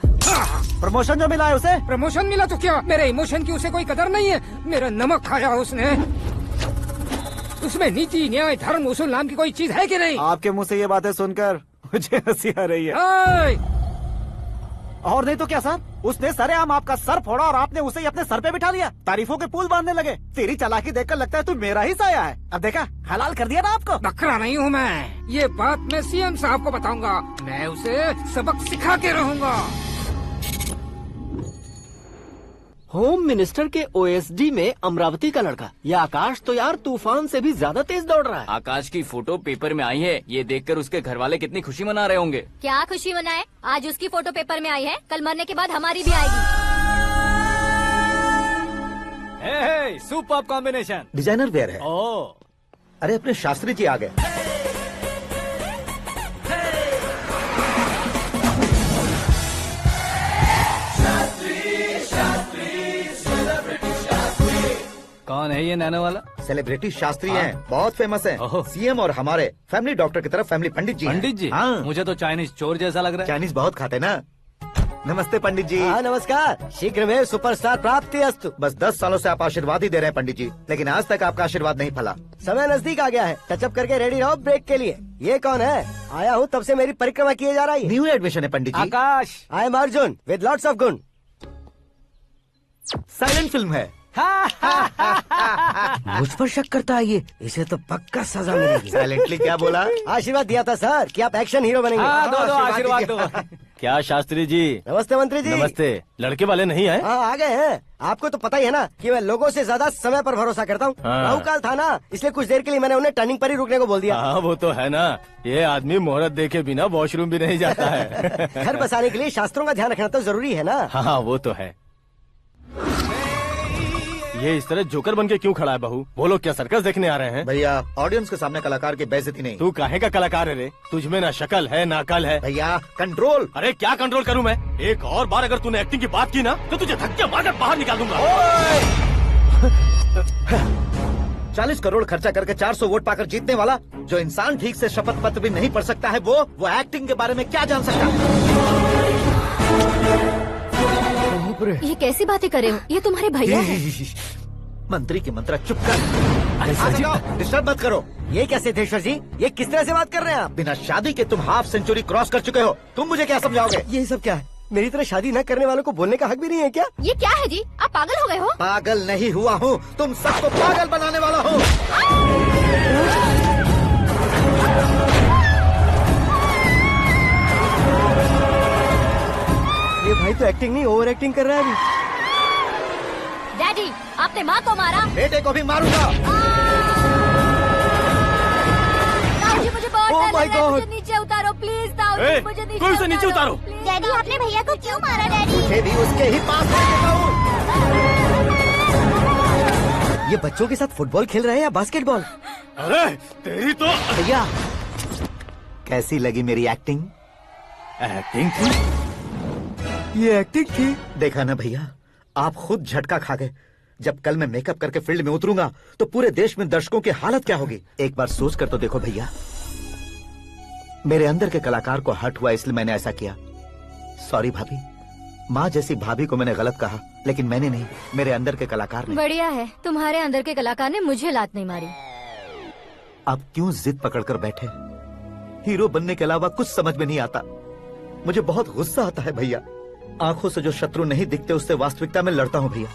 प्रमोशन जो मिला है उसे? प्रमोशन मिला तो क्या, मेरे इमोशन की उसे कोई कदर नहीं है। मेरा नमक खाया उसने। उसमें नीति न्याय धर्म उसूल नाम की कोई चीज है कि नहीं? आपके मुंह से ये बातें सुनकर मुझे हंसी आ रही है। और नहीं तो क्या सर, उसने सरेआम आपका सर फोड़ा और आपने उसे ही अपने सर पे बिठा लिया। तारीफों के पुल बांधने लगे। तेरी चालाकी देखकर लगता है तू मेरा ही साया है। अब देखा, हलाल कर दिया ना आपको। बकरा नहीं हूँ मैं, ये बात मैं सीएम साहब को बताऊंगा। मैं उसे सबक सिखा के रहूंगा। होम मिनिस्टर के ओएसडी में अमरावती का लड़का, ये आकाश तो यार तूफान से भी ज्यादा तेज दौड़ रहा है। आकाश की फोटो पेपर में आई है, ये देखकर उसके घर वाले कितनी खुशी मना रहे होंगे। क्या खुशी मनाए? आज उसकी फोटो पेपर में आई है, कल मरने के बाद हमारी भी आएगी। हे सुपर्ब कॉम्बिनेशन। डिजाइनर वेयर है। ओह, अरे अपने शास्त्री जी आ गए। कौन है ये नैनो वाला? सेलिब्रिटी शास्त्री हैं, बहुत फेमस हैं। ओह। सीएम और हमारे फैमिली डॉक्टर की तरफ फैमिली पंडित जी हैं। पंडित जी? हाँ, मुझे तो चाइनीज चोर जैसा लग रहा है। चाइनीज बहुत खाते ना। नमस्ते पंडित जी। हाँ नमस्कार, शीघ्र में सुपरस्टार प्राप्ति अस्तु। बस 10 सालों से आप आशीर्वाद ही दे रहे हैं पंडित जी, लेकिन आज तक आपका आशीर्वाद नहीं फला। समय नजदीक आ गया है, टचअप करके रेडी रहो ब्रेक के लिए। ये कौन है? आया हूँ तब से मेरी परिक्रमा किए जा रही है। न्यू एडमिशन है Pandit ji. Akash. I am Arjun with lots of गुण। साइलेंट फिल्म है। मुझ पर शक करता है ये, इसे तो पक्का सजा मिलेगी। साइलेंटली क्या बोला? आशीर्वाद दिया था सर कि आप एक्शन हीरो बनेंगे। हाँ, दो आशीर्वाद दो। क्या शास्त्री जी? नमस्ते मंत्री जी। नमस्ते। लड़के वाले नहीं आए? हाँ आ गए हैं। आपको तो पता ही है ना कि मैं लोगों से ज्यादा समय पर भरोसा करता हूँ। हाँ। राहुकाल था ना, इसलिए कुछ देर के लिए मैंने उन्हें टर्निंग पर ही रुकने को बोल दिया। हाँ वो तो है ना, ये आदमी मुहूर्त देखे बिना वॉशरूम भी नहीं जाता है। घर बसाने के लिए शास्त्रों का ध्यान रखना तो जरूरी है ना। हाँ वो तो है। ये इस तरह जोकर बन के क्यों खड़ा है बहू? वो लोग क्या सर्कस देखने आ रहे हैं? भैया ऑडियंस के सामने कलाकार की बेइज्जती नहीं। तू काहे का कलाकार है रे? तुझमें ना शक्ल है ना अकल है। भैया कंट्रोल। अरे क्या कंट्रोल करूं मैं? एक और बार अगर तूने एक्टिंग की बात की ना तो तुझे धक्के मारकर बाहर निकाल दूंगा। 40 करोड़ खर्चा करके 400 वोट पाकर जीतने वाला, जो इंसान ठीक से शपथ पत्र भी नहीं पढ़ सकता है, वो एक्टिंग के बारे में क्या जान सकता है? ये कैसी बातें करे हो? ये तुम्हारे भैया हैं। मंत्री की मंत्रा चुप कर। डिस्टर्ब मत करो। ये क्या सिद्धेश्वर जी, ये किस तरह से बात कर रहे हैं आप? बिना शादी के तुम हाफ सेंचुरी क्रॉस कर चुके हो, तुम मुझे क्या समझाओगे? ये सब क्या है? मेरी तरह शादी न करने वालों को बोलने का हक भी नहीं है क्या? ये क्या है जी? आप पागल हो गए हो? पागल नहीं हुआ हूँ, तुम सबको पागल बनाने वाला हूँ। ये भाई तो एक्टिंग नहीं ओवर एक्टिंग कर रहा है अभी। डैडी, आपने माँ को मारा। बेटे को भी मारूंगा। ताऊजी मुझे बहुत Oh डर my लग रहा है, God! मुझे नीचे उतारो प्लीज। ताऊजी ए, मुझे नीचे कोई उसे नीचे उतारो। प्लीज। डैडी आपने भैया को क्यों मारा डैडी? मुझे भी उसके ही पास ले देता हूँ। ये बच्चों के साथ फुटबॉल खेल रहे हैं या बास्केटबॉल? अरे तेरी तो भैया कैसी लगी मेरी एक्टिंग? एक्टिंग थी। ये एक्टिंग थी। देखा ना भैया, आप खुद झटका खा गए। जब कल मैं मेकअप करके फील्ड में उतरूंगा तो पूरे देश में दर्शकों की हालत क्या होगी? एक बार सोच कर तो देखो भैया। मेरे अंदर के कलाकार को हर्ट हुआ इसलिए मैंने ऐसा किया। सॉरी भाभी। माँ जैसी भाभी को मैंने गलत कहा, लेकिन मैंने नहीं, मेरे अंदर के कलाकार ने। बढ़िया है, तुम्हारे अंदर के कलाकार ने मुझे लात नहीं मारी। आप क्यों जिद पकड़कर बैठे? हीरो बनने के अलावा कुछ समझ में नहीं आता। मुझे बहुत गुस्सा आता है भैया। आंखों से जो शत्रु नहीं दिखते उससे वास्तविकता में लड़ता हूँ भैया।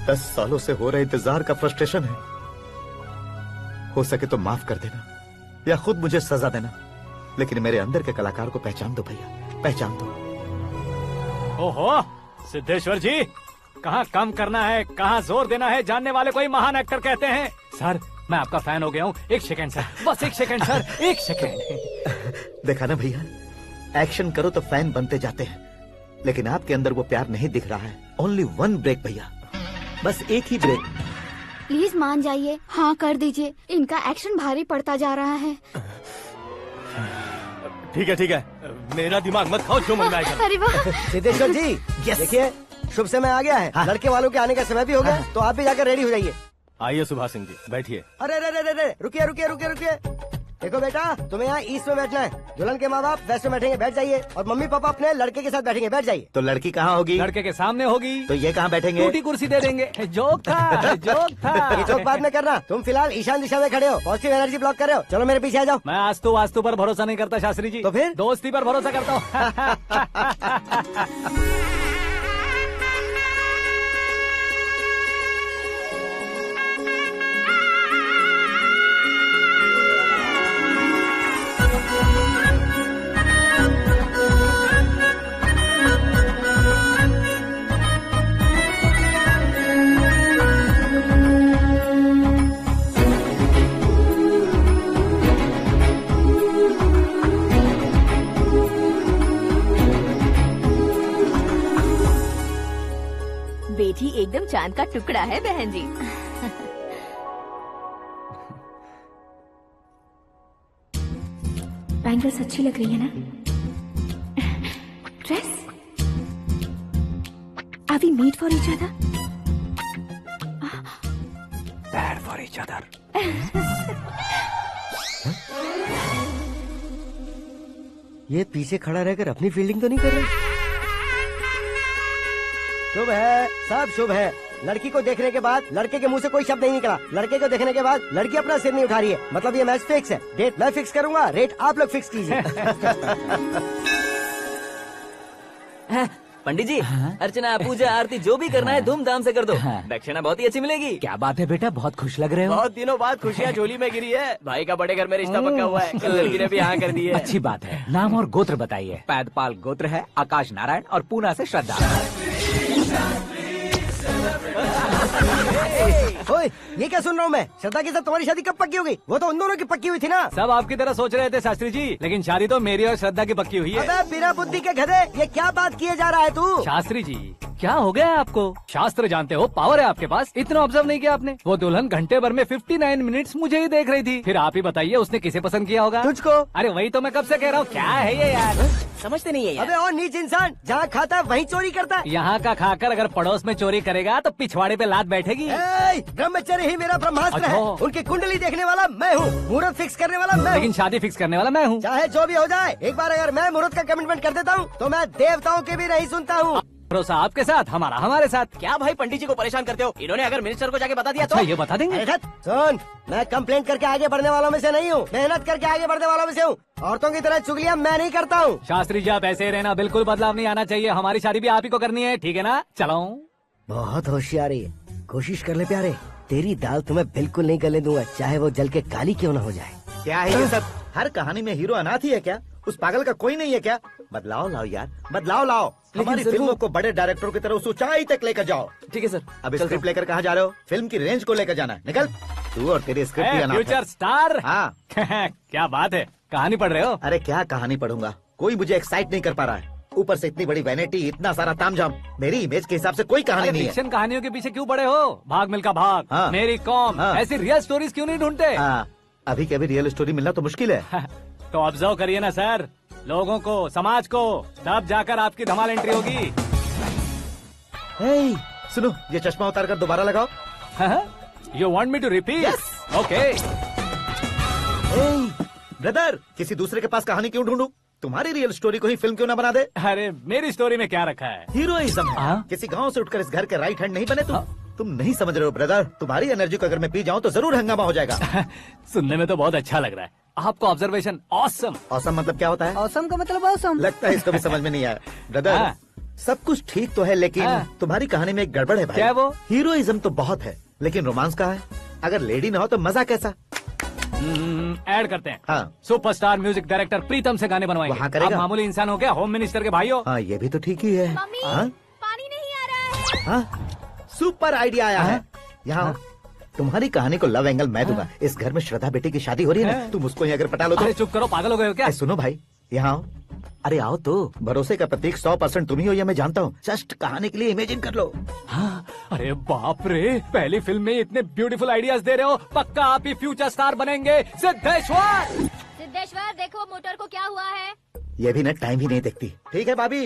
10 सालों से हो रहे इंतजार का फ्रस्ट्रेशन है। हो सके तो माफ कर देना या खुद मुझे सजा देना, लेकिन मेरे अंदर के कलाकार को पहचान दो भैया, पहचान दो। ओहो सिद्धेश्वर जी, कहाँ कम करना है कहाँ जोर देना है, जानने वाले को ही महान एक्टर कहते हैं। सर मैं आपका फैन हो गया हूँ। एक सेकंड सर, बस एक सेकंड सर, एक सेकंड। देखा ना भैया, एक्शन करो तो फैन बनते जाते हैं, लेकिन आपके अंदर वो प्यार नहीं दिख रहा है। ओनली 1 ब्रेक भैया, बस एक ही ब्रेक। प्लीज मान जाइए, हाँ कर दीजिए। इनका एक्शन भारी पड़ता जा रहा है। ठीक है, मेरा दिमाग मत खाओ, जो मन में आएगा। अरे वाह। सिद्धेश्वर जी देखिए, शुभ समय आ गया है। हाँ। लड़के वालों के आने का समय भी हो गया, तो आप भी जाकर रेडी हो जाइए। आइए सुभाष सिंह जी, बैठिए। अरे रे रे रे रे, रुकिए। देखो बेटा, तुम्हें यहाँ ईस्ट में बैठना है। दुल्हन के माँ बाप वेस्ट में बैठेंगे, बैठ जाइए। और मम्मी पापा अपने लड़के के साथ बैठेंगे, बैठ जाइए। तो लड़की कहाँ होगी? लड़के के सामने होगी। तो ये कहाँ बैठेंगे? टूटी कुर्सी दे देंगे। जोक था, जोक था। ये जोक बाद में करना। तुम फिलहाल ईशान दिशा में खड़े हो, पॉजिटिव एनर्जी ब्लॉक कर रहे हो। चलो मेरे पीछे आ जाओ। मैं वास्तु पर भरोसा नहीं करता शास्त्री जी। तो फिर? दोस्ती पर भरोसा करता हूँ। बेटी एकदम चांद का टुकड़ा है बहन जी। बैंगल्स अच्छी लग रही है ना? Dress? Are we made for each other? Bad for each other. ये पीछे खड़ा रहकर अपनी फील्डिंग तो नहीं कर रहा? शुभ है, सब शुभ है। लड़की को देखने के बाद लड़के के मुंह से कोई शब्द नहीं निकला। लड़के को देखने के बाद लड़की अपना सिर नहीं उठा रही है, मतलब ये मैच फिक्स है। डेट मैं फिक्स करूंगा, रेट आप लोग फिक्स कीजिए। पंडित जी, अर्चना, पूजा, आरती जो भी करना है धूमधाम से कर दो। दक्षिणा बहुत ही अच्छी मिलेगी। क्या बात है बेटा, बहुत खुश लग रहे हो। बहुत दिनों बाद खुशियाँ झोली में गिरी है। भाई का बड़े घर में रिश्ता पक्का हुआ है, कल लड़की ने भी हाँ कर दी है। अच्छी बात है। नाम और गोत्र बताइए। पैदपाल गोत्र है, आकाश नारायण और पूना से श्रद्धा। ओए, ये क्या सुन रहा हूँ मैं? श्रद्धा के साथ तुम्हारी शादी कब पक्की हो गई? वो तो उन दोनों की पक्की हुई थी ना। सब आपकी तरह सोच रहे थे शास्त्री जी, लेकिन शादी तो मेरी और श्रद्धा की पक्की हुई है। अबे बिना बुद्धि के गधे, ये क्या बात किए जा रहा है तू? शास्त्री जी, क्या हो गया है आपको? शास्त्र जानते हो, पावर है आपके पास। इतना ऑब्जर्व नहीं किया आपने? वो दुल्हन घंटे भर में 59 मिनट्स मुझे ही देख रही थी। फिर आप ही बताइए उसने किसे पसंद किया होगा? तुझको। अरे वही तो मैं कब से कह रहा हूँ, क्या है ये यार? समझते नहीं है यार। अबे और नीच इंसान, जहाँ खाता है वहीं चोरी करता है। यहाँ का खाकर अगर पड़ोस में चोरी करेगा तो पिछवाड़े पे लात बैठेगी। ब्रह्मचर्य ही मेरा ब्रह्मास्त्र है। उनकी कुंडली देखने वाला मैं हूँ, मुहूर्त फिक्स करने वाला मैं हूँ, लेकिन शादी फिक्स करने वाला मैं हूँ। चाहे जो भी हो जाए, एक बार अगर मैं मुहूर्त का कमिटमेंट कर देता हूँ तो मैं देवताओं के भी नहीं सुनता हूँ। भरोसा आपके साथ, हमारा हमारे साथ। क्या भाई पंडित जी को परेशान करते हो? इन्होंने अगर मिनिस्टर को जाके बता दिया अच्छा, ये बता देंगे? सुन, मैं कंप्लेंट करके आगे बढ़ने वालों में से नहीं हूँ, मेहनत करके आगे बढ़ने वालों में से हूँ। औरतों की तरह चुगलियाँ मैं नहीं करता हूँ। शास्त्री जी आप ऐसे ही रहना, बिल्कुल बदलाव नहीं आना चाहिए। हमारी शादी भी आप ही को करनी है, ठीक है ना? चलो। बहुत होशियारी है, कोशिश कर ले प्यारे। तेरी दाल तुम्हें बिल्कुल नहीं गले दूंगा, चाहे वो जल के काली क्यों न हो जाए। क्या है ये सब? हर कहानी में हीरो अनाथ ही है क्या? उस पागल का कोई नहीं है क्या? बदलाव लाओ यार, बदलाव लाओ। हमारी फिल्मों को बड़े डायरेक्टरों की तरह उस ऊंचाई तक लेकर जाओ। ठीक है सर। अब स्क्रिप्ट लेकर कहाँ जा रहे हो? फिल्म की रेंज को लेकर जाना है। निकल तू और तेरी स्क्रिप्ट ही अनाथ है। Future star. हाँ। क्या बात है, कहानी पढ़ रहे हो? अरे क्या कहानी पढ़ूंगा, कोई मुझे एक्साइट नहीं कर पा रहा है। ऊपर से इतनी बड़ी वैनिटी, इतना सारा तामझाम। मेरी इमेज के हिसाब से कोई कहानी नहीं है। फिक्शन कहानियों के पीछे क्यों पड़े हो? भाग मिल्खा भाग, हाँ। मेरी कॉम, हाँ। ऐसी रियल स्टोरीज क्यों नहीं ढूंढते? हाँ, अभी के अभी रियल स्टोरी मिलना तो मुश्किल है। तो ऑब्जर्व करिए ना सर, लोगों को, समाज को, तब जाकर आपकी धमाल एंट्री होगी। सुनो, ये चश्मा उतार कर दोबारा लगाओ। You want me to repeat? Okay. Brother, किसी दूसरे के पास कहानी क्यों ढूंढूं? तुम्हारी रियल स्टोरी को ही फिल्म क्यों ना बना दे? अरे मेरी स्टोरी में क्या रखा है? हीरोइज्म है। किसी गांव से उठकर इस घर के राइट हैंड नहीं बने तुम। तुम नहीं समझ रहे हो ब्रदर, तुम्हारी एनर्जी को अगर मैं पी जाऊं तो जरूर हंगामा हो जाएगा। सुनने में तो बहुत अच्छा लग रहा है आपको। Observation awesome. ऑसम मतलब क्या होता है? औसम का मतलब औसम। लगता है इसको भी समझ में नहीं आया। ब्रदर, सब कुछ ठीक तो है, लेकिन तुम्हारी कहानी में एक गड़बड़ है भाई। क्या वो? हीरोइज्म तो बहुत है, लेकिन रोमांस कहाँ है? अगर लेडी ना हो तो मजा कैसा? ऐड करते हैं। हाँ। सुपरस्टार म्यूजिक डायरेक्टर प्रीतम से गाने बनवाएंगे। वहाँ करेगा? आप मामूली इंसान हो क्या? होम मिनिस्टर के भाई हो। हाँ, ये भी तो ठीक ही है। मम्मी, हाँ? पानी नहीं आ रहा है। हाँ? सुपर आइडिया आया है। यहाँ तुम्हारी कहानी को लव एंगल मैं दूंगा। इस घर में श्रद्धा बेटी की शादी हो रही है ना, तुम उसको ही अगर पटा लो तो। अरे चुप करो, पागल हो गए हो क्या? सुनो भाई, यहाँ आओ। अरे आओ तो, भरोसे का प्रतीक 100% तुम ही हो, ये मैं जानता हूँ। जस्ट कहानी के लिए इमेजिन कर लो। हाँ, अरे बाप रे, पहली फिल्म में इतने ब्यूटीफुल आइडियाज दे रहे हो। पक्का आप ही फ्यूचर स्टार बनेंगे। सिद्धेश्वर, सिद्धेश्वर देखो मोटर को क्या हुआ है। ये भी ना टाइम ही नहीं देखती। ठीक है भाभी।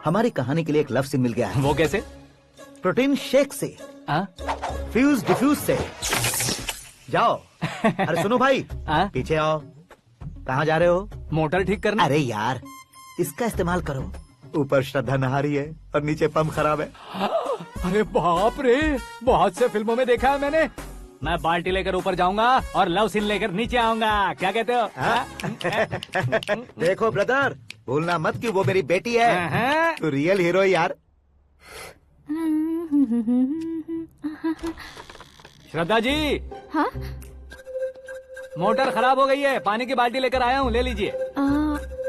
हमारी कहानी के लिए एक लव सीन मिल गया है। वो कैसे? प्रोटीन शेक से, फ्यूज डिफ्यूज से। जाओ। अरे सुनो भाई, पीछे आओ। कहाँ जा रहे हो? मोटर ठीक करना। अरे यार, इसका इस्तेमाल करो। ऊपर श्रद्धा नहा रही है और नीचे पंप खराब है। अरे बाप रे, बहुत से फिल्मों में देखा है मैंने। मैं बाल्टी लेकर ऊपर जाऊंगा और लव सीन लेकर नीचे आऊंगा। क्या कहते हो? देखो ब्रदर, भूलना मत कि वो मेरी बेटी है। तू रियल हीरो यार। श्रद्धा जी। हाँ? मोटर खराब हो गई है, पानी की बाल्टी लेकर आया हूँ, ले लीजिए।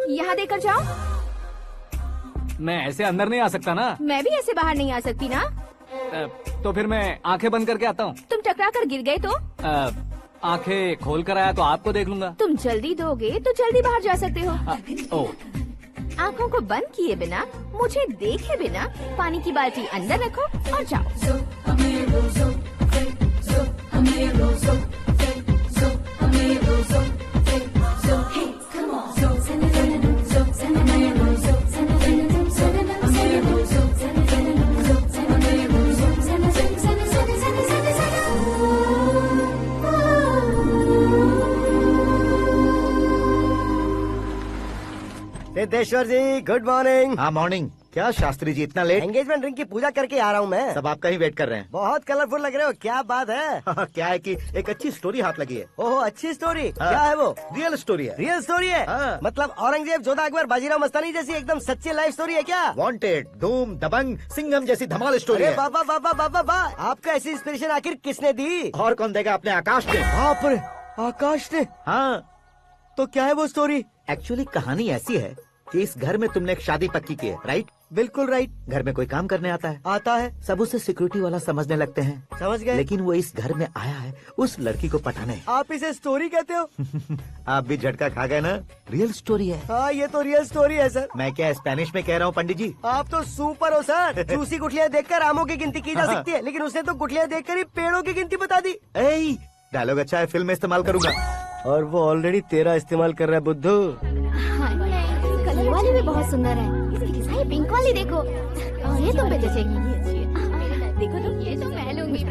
यहाँ देकर जाओ। मैं ऐसे अंदर नहीं आ सकता ना। मैं भी ऐसे बाहर नहीं आ सकती ना। तो फिर मैं आंखें बंद करके आता हूँ। तुम टकरा कर गिर गए तो? आंखें खोल कर आया तो आपको देख लूंगा। तुम जल्दी दोगे तो जल्दी बाहर जा सकते हो। आंखों को बंद किए बिना, मुझे देखे बिना पानी की बाल्टी अंदर रखो और जाओ। सिद्धेश्वर जी, गुड मॉर्निंग। हाँ मॉर्निंग। क्या शास्त्री जी इतना लेट? एंगेजमेंट रिंग की पूजा करके आ रहा हूँ मैं। सब आपका ही वेट कर रहे हैं। बहुत कलरफुल लग रहे हो, क्या बात है? क्या है कि एक अच्छी स्टोरी हाथ लगी है। ओह अच्छी स्टोरी, हाँ। क्या है वो? रियल स्टोरी है। रियल स्टोरी है? हाँ। मतलब औरंगजेब, जोधा अकबर, बाजीराव मस्तानी जैसी एकदम सच्ची लाइफ स्टोरी है क्या? वांटेड, धूम, दबंग, सिंघम जैसी धमाल स्टोरी अरे है। बाबा बाबा बाबा बा, आपका ऐसी इंस्पिरेशन आखिर किसने दी? और कौन देगा? अपने आकाश ने। बाप रे, आकाश ने? हाँ, तो क्या है वो स्टोरी? एक्चुअली कहानी ऐसी है कि इस घर में तुमने एक शादी पक्की की है, राइट? बिल्कुल राइट। घर में कोई काम करने आता है, आता है, सब उसे सिक्योरिटी वाला समझने लगते हैं। समझ गए। लेकिन वो इस घर में आया है उस लड़की को पटाने। आप इसे स्टोरी कहते हो? आप भी झटका खा गए ना? रियल स्टोरी है। हाँ ये तो रियल स्टोरी है सर। मैं क्या स्पेनिश में कह रहा हूँ पंडित जी? आप तो सुपर हो सर। चूसी गुठलियाँ देखकर आमों की गिनती की जा सकती है, लेकिन उसने तो गुठलियाँ देखकर ही पेड़ों की गिनती बता दी। डायलॉग अच्छा है, फिल्म में इस्तेमाल करूंगा। और वो ऑलरेडी तेरा इस्तेमाल कर रहा है बुद्धू। कलर वाली भी बहुत सुंदर है। ये पिंक वाली देखो, और ये तुम पे जचेगी। देखो तो ये तो मैं लूंगी।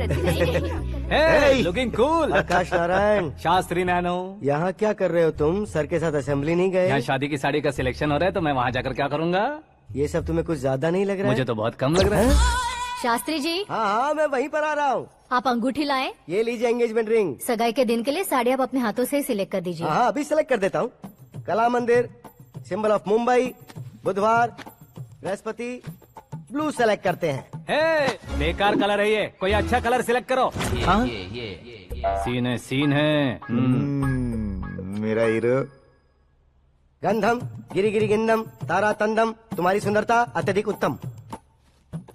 Hey, looking cool. आकाश नारायण, शास्त्री नैनो, यहाँ क्या कर रहे हो तुम? सर के साथ असेंबली नहीं यहाँ गए? शादी की साड़ी का सिलेक्शन हो रहा है तो मैं वहाँ जाकर क्या करूँगा? ये सब तुम्हें कुछ ज्यादा नहीं लग रहा मुझे है? तो बहुत कम लग रहा है। शास्त्री जी, हाँ हाँ मैं वहीं पर आ रहा हूँ। आप अंगूठी लाएं। ये लीजिए एंगेजमेंट रिंग। सगाई के दिन के लिए साड़ी आप अपने हाथों से ही सिलेक्ट कर दीजिए। हाँ अभी सेलेक्ट कर देता हूँ। कला मंदिर, सिंबल ऑफ मुंबई, बुधवार, बृहस्पति, ब्लू सेलेक्ट करते हैं। हे, बेकार कलर है ये, कोई अच्छा कलर सिलेक्ट करो। हाँ? सीन है, सीन है। मेरा हीरो। गंधम, गिरी गिरी गिंदम, तारा तंदम, तुम्हारी सुंदरता अत्यधिक उत्तम।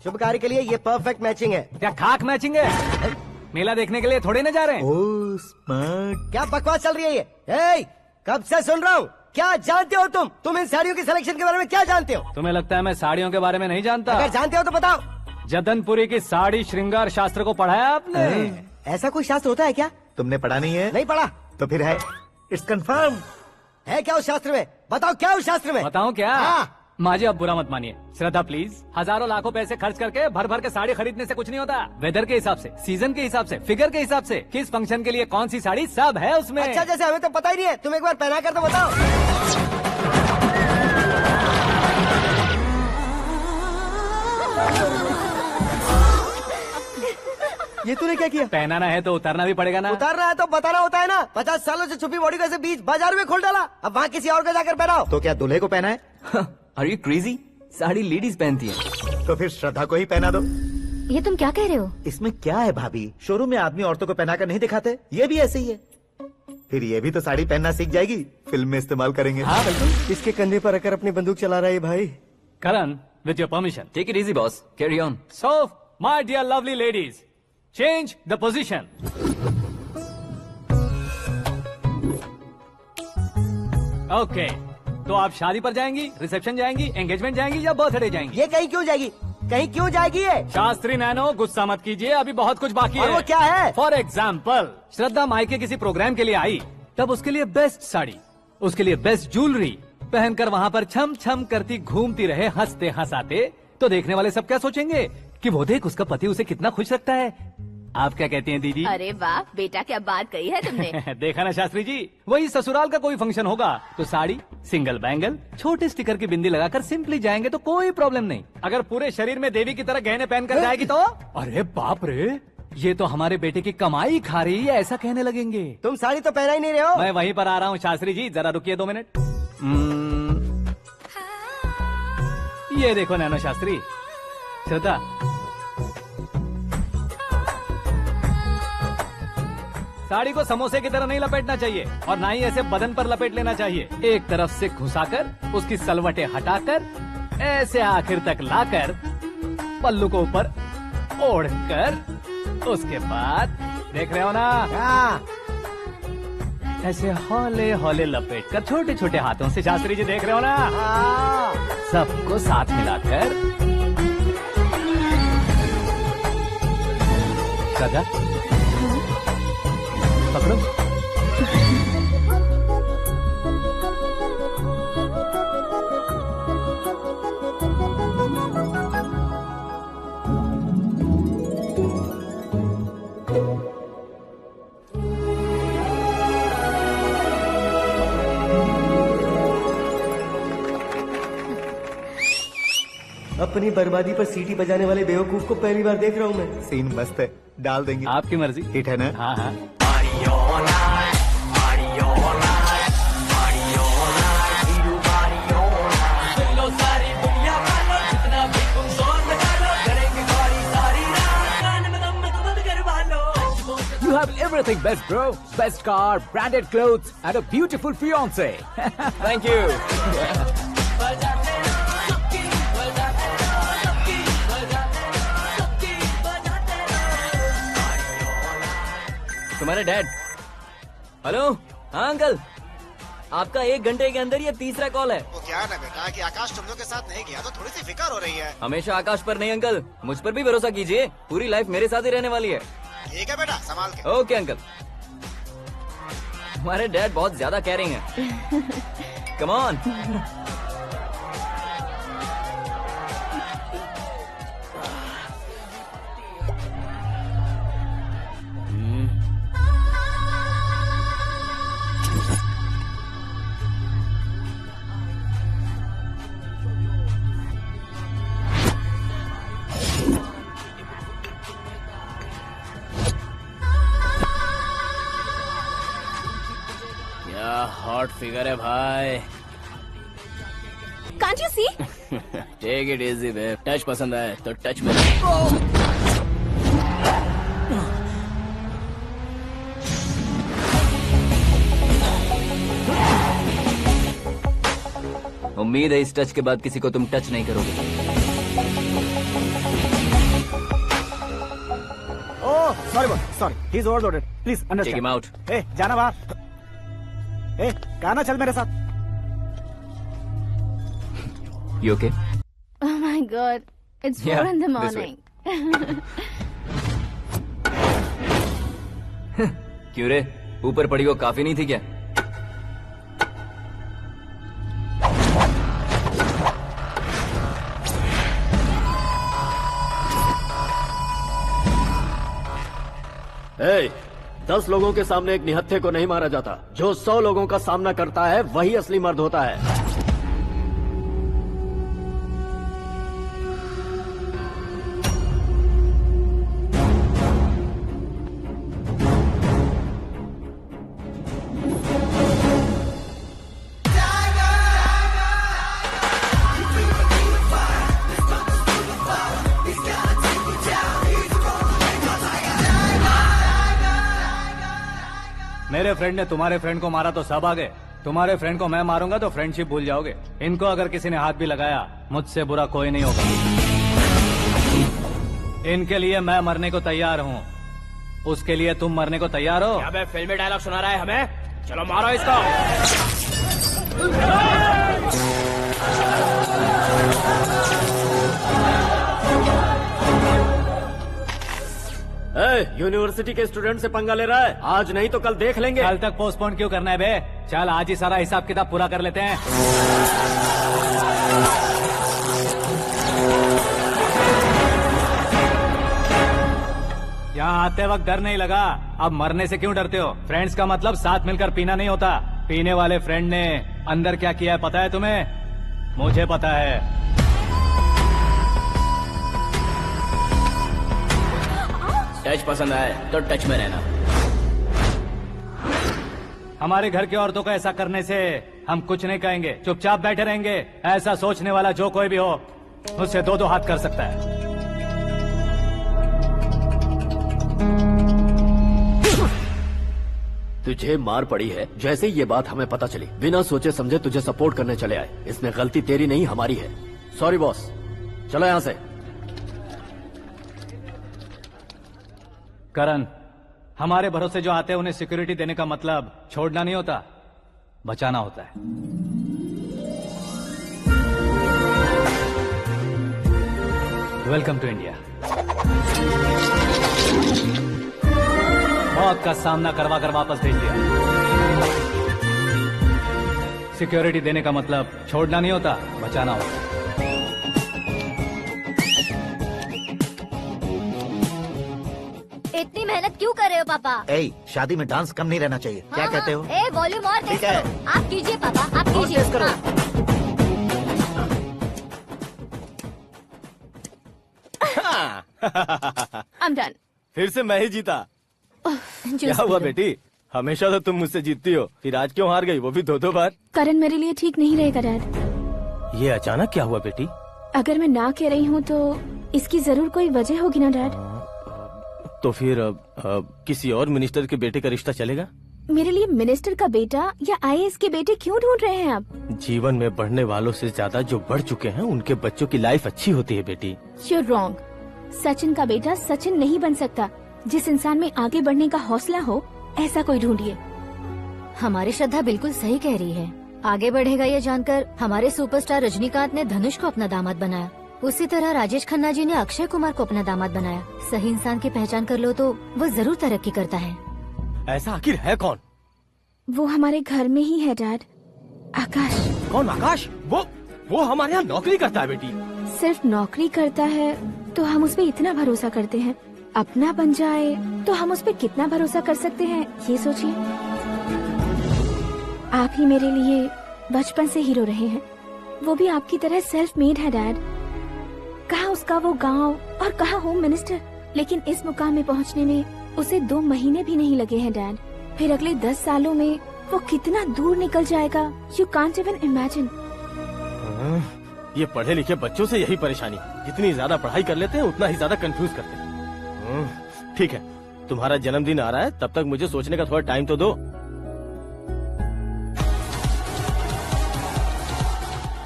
शुभ कार्य के लिए ये परफेक्ट मैचिंग है। क्या खाक मैचिंग है? मेला देखने के लिए थोड़े न जा रहे हैं। Oh smart. क्या बकवास चल रही है ये? ए, कब से सुन रहा हूँ। क्या जानते हो तुम? तुम इन साड़ियों की सिलेक्शन के बारे में क्या जानते हो? तुम्हें लगता है मैं साड़ियों के बारे में नहीं जानता? अगर जानते हो तो बताओ। जदनपुरी की साड़ी श्रृंगार शास्त्र को पढ़ा है आपने? ऐसा कोई शास्त्र होता है क्या? तुमने पढ़ा नहीं है? नहीं पढ़ा। तो फिर है, इट्स कंफर्म। है क्या उस शास्त्र में? बताओ क्या उस शास्त्र में? बताऊं क्या? हाँ। माजी अब बुरा मत मानिए, श्रद्धा प्लीज। हजारों लाखों पैसे खर्च करके भर भर के साड़ी खरीदने से कुछ नहीं होता। वेदर के हिसाब से, सीजन के हिसाब से, फिगर के हिसाब से, किस फंक्शन के लिए कौन सी साड़ी, सब है उसमें। अच्छा जैसे हमें तो पता ही नहीं है, तुम एक बार पहना कर तो बताओ। ये तूने क्या किया? पहनाना है तो उतारना भी पड़ेगा ना। उतारना है तो बताना होता है ना। 50 सालों से छुपी बॉडी को ऐसे बीच बाजार में खोल डाला, अब वहाँ किसी और को जाकर पहनाओ। तो क्या दूल्हे को पहना है? Are you crazy? Sari ladies पहनती है। तो फिर श्रद्धा को ही पहना दो। ये तुम क्या कह रहे हो? इसमें क्या है भाभी? शोरूम में आदमी औरतों को पहनाकर नहीं दिखाते, ये भी ऐसे ही है। फिर ये भी तो साड़ी पहनना सीख जाएगी, फिल्म में इस्तेमाल करेंगे। हाँ बिल्कुल। इसके कंधे पर रखकर अपनी बंदूक चला रहा है भाई। Karan, with your permission. Take it easy boss, carry on. So my dear lovely ladies, change the position. Okay, तो आप शादी पर जाएंगी, रिसेप्शन जाएंगी, एंगेजमेंट जाएंगी या बर्थडे जाएंगी? ये कहीं क्यों जाएगी? कहीं क्यों जाएगी ये? शास्त्री नैनो, गुस्सा मत कीजिए, अभी बहुत कुछ बाकी और है। वो क्या है? फॉर एग्जाम्पल, श्रद्धा मायके किसी प्रोग्राम के लिए आई, तब उसके लिए बेस्ट साड़ी, उसके लिए बेस्ट ज्वेलरी पहनकर वहाँ पर छम छम करती घूमती रहे हंसते हंसाते, तो देखने वाले सब क्या सोचेंगे कि वो देख उसका पति उसे कितना खुश रखता है। आप क्या कहती हैं दीदी? अरे वाह बेटा, क्या बात कही है तुमने। देखा ना शास्त्री जी, वही ससुराल का कोई फंक्शन होगा तो साड़ी, सिंगल बैंगल, छोटे स्टिकर की बिंदी लगाकर सिंपली जाएंगे तो कोई प्रॉब्लम नहीं। अगर पूरे शरीर में देवी की तरह गहने पहनकर जाएगी तो अरे बाप रे, ये तो हमारे बेटे की कमाई खा रही है, ऐसा कहने लगेंगे। तुम साड़ी तो पहना ही नहीं रहे हो। मैं वहीं पर आ रहा हूँ शास्त्री जी, जरा रुकिए 2 मिनट। ये देखो नैनो शास्त्री, श्रद्धा, साड़ी को समोसे की तरह नहीं लपेटना चाहिए और ना ही ऐसे बदन पर लपेट लेना चाहिए। एक तरफ से घुसाकर, उसकी सलवटें हटाकर, ऐसे आखिर तक लाकर, पल्लू को ऊपर ओढ़कर, उसके बाद देख रहे हो ना, ऐसे हौले हौले लपेट कर छोटे छोटे हाथों से, शास्त्री जी देख रहे हो ना, सबको साथ मिलाकर, श्रद्धा पकड़ो। अब अपनी बर्बादी पर सीटी बजाने वाले बेवकूफ को पहली बार देख रहा हूँ मैं। सीन मस्त है, डाल देंगे। आपकी मर्जी। हिट है ना? हाँ हाँ। You have everything best, bro. Best car, branded clothes, and a beautiful fiance. Thank you. तुम्हारे डैड। हेलो। हाँ अंकल, आपका 1 घंटे के अंदर ये तीसरा कॉल है। वो क्या है ना बेटा कि आकाश तुम लोग के साथ नहीं गया तो थोड़ी सी फिक्र हो रही है। हमेशा आकाश पर नहीं अंकल, मुझ पर भी भरोसा कीजिए, पूरी लाइफ मेरे साथ ही रहने वाली है। ठीक है बेटा, संभाल के। Okay uncle. हमारे डैड बहुत ज्यादा केयरिंग है। Come on. हॉट फिगर है भाई। Can't you see? Take it easy babe. Touch पसंद आए तो टच में। उम्मीद है इस टच के बाद किसी को तुम टच नहीं करोगे। Oh sorry boss, sorry, he is overloaded, please take understand. Him out. ए जाना बाहर। ए गाना चल मेरे साथ। You okay? Oh my God, it's 4 Yeah, in the this way. morning. क्यों रे, ऊपर पड़ी वो काफी नहीं थी क्या? Hey, 10 लोगों के सामने एक निहत्थे को नहीं मारा जाता। जो 100 लोगों का सामना करता है वही असली मर्द होता है। मेरे फ्रेंड ने तुम्हारे फ्रेंड को मारा तो सब आ गए, तुम्हारे फ्रेंड को मैं मारूंगा तो फ्रेंडशिप भूल जाओगे। इनको अगर किसी ने हाथ भी लगाया, मुझसे बुरा कोई नहीं होगा। इनके लिए मैं मरने को तैयार हूँ, उसके लिए तुम मरने को तैयार हो? क्या बे फिल्मी डायलॉग सुना रहा है हमें? चलो मारो इसको। यूनिवर्सिटी के स्टूडेंट से पंगा ले रहा है, आज नहीं तो कल देख लेंगे। कल तक पोस्टपोन क्यों करना है बे? चल आज ही सारा हिसाब किताब पूरा कर लेते हैं। यहाँ आते वक्त डर नहीं लगा, अब मरने से क्यों डरते हो? फ्रेंड्स का मतलब साथ मिलकर पीना नहीं होता। पीने वाले फ्रेंड ने अंदर क्या किया है पता है तुम्हें? मुझे पता है। टच पसंद आए तो टच में रहना। हमारे घर की औरतों को ऐसा करने से हम कुछ नहीं कहेंगे, चुपचाप बैठे रहेंगे। ऐसा सोचने वाला जो कोई भी हो, उससे 2-2 हाथ कर सकता है। तुझे मार पड़ी है। जैसे ही ये बात हमें पता चली, बिना सोचे समझे तुझे सपोर्ट करने चले आए। इसमें गलती तेरी नहीं हमारी है। सॉरी बॉस, चलो यहाँ से। करण, हमारे भरोसे जो आते हैं उन्हें सिक्योरिटी देने का मतलब छोड़ना नहीं होता, बचाना होता है। Welcome to India. मौत का सामना करवा कर वापस भेज दिया। सिक्योरिटी देने का मतलब छोड़ना नहीं होता, बचाना होता है। इतनी मेहनत क्यों कर रहे हो पापा? ए, शादी में डांस कम नहीं रहना चाहिए। क्या कहते हो? ए वॉल्यूम और तेज ठीक है। करो। आप कीजिए पापा, आप कीजिए। तेज करो। हाँ। I'm done. फिर से मैं ही जीता। क्या हुआ बेटी, हमेशा तो तुम मुझसे जीतती हो, फिर आज क्यों हार गई, वो भी 2-2 बार? करण मेरे लिए ठीक नहीं रहेगा डैड। ये अचानक क्या हुआ बेटी? अगर मैं ना कह रही हूँ तो इसकी जरूर कोई वजह होगी ना डैड। तो फिर किसी और मिनिस्टर के बेटे का रिश्ता चलेगा? मेरे लिए मिनिस्टर का बेटा या IAS के बेटे क्यों ढूंढ रहे हैं आप? जीवन में बढ़ने वालों से ज्यादा जो बढ़ चुके हैं उनके बच्चों की लाइफ अच्छी होती है बेटी। You're wrong. सचिन का बेटा सचिन नहीं बन सकता। जिस इंसान में आगे बढ़ने का हौसला हो ऐसा कोई ढूंढिए। हमारी श्रद्धा बिल्कुल सही कह रही है। आगे बढ़ेगा ये जानकर हमारे सुपरस्टार रजनीकांत ने धनुष को अपना दामाद बनाया, उसी तरह राजेश खन्ना जी ने अक्षय कुमार को अपना दामाद बनाया। सही इंसान की पहचान कर लो तो वो जरूर तरक्की करता है। ऐसा आखिर है कौन? वो हमारे घर में ही है डैड, आकाश। कौन आकाश? वो हमारे यहाँ नौकरी करता है बेटी। सिर्फ नौकरी करता है तो हम उस पर इतना भरोसा करते हैं, अपना बन जाए तो हम उस पर कितना भरोसा कर सकते हैं ये सोचिए। आप ही मेरे लिए बचपन से हीरो रहे हैं, वो भी आपकी तरह सेल्फ मेड है डैड। कहाँ उसका वो गांव और कहाँ होम मिनिस्टर, लेकिन इस मुकाम में पहुँचने में उसे 2 महीने भी नहीं लगे हैं डैड। फिर अगले 10 सालों में वो कितना दूर निकल जाएगा, यू कांट इवन इमेजिन। ये पढ़े लिखे बच्चों से यही परेशानी, जितनी ज्यादा पढ़ाई कर लेते हैं उतना ही ज्यादा कंफ्यूज करते हैं। ठीक है, तुम्हारा जन्मदिन आ रहा है, तब तक मुझे सोचने का थोड़ा टाइम तो दो।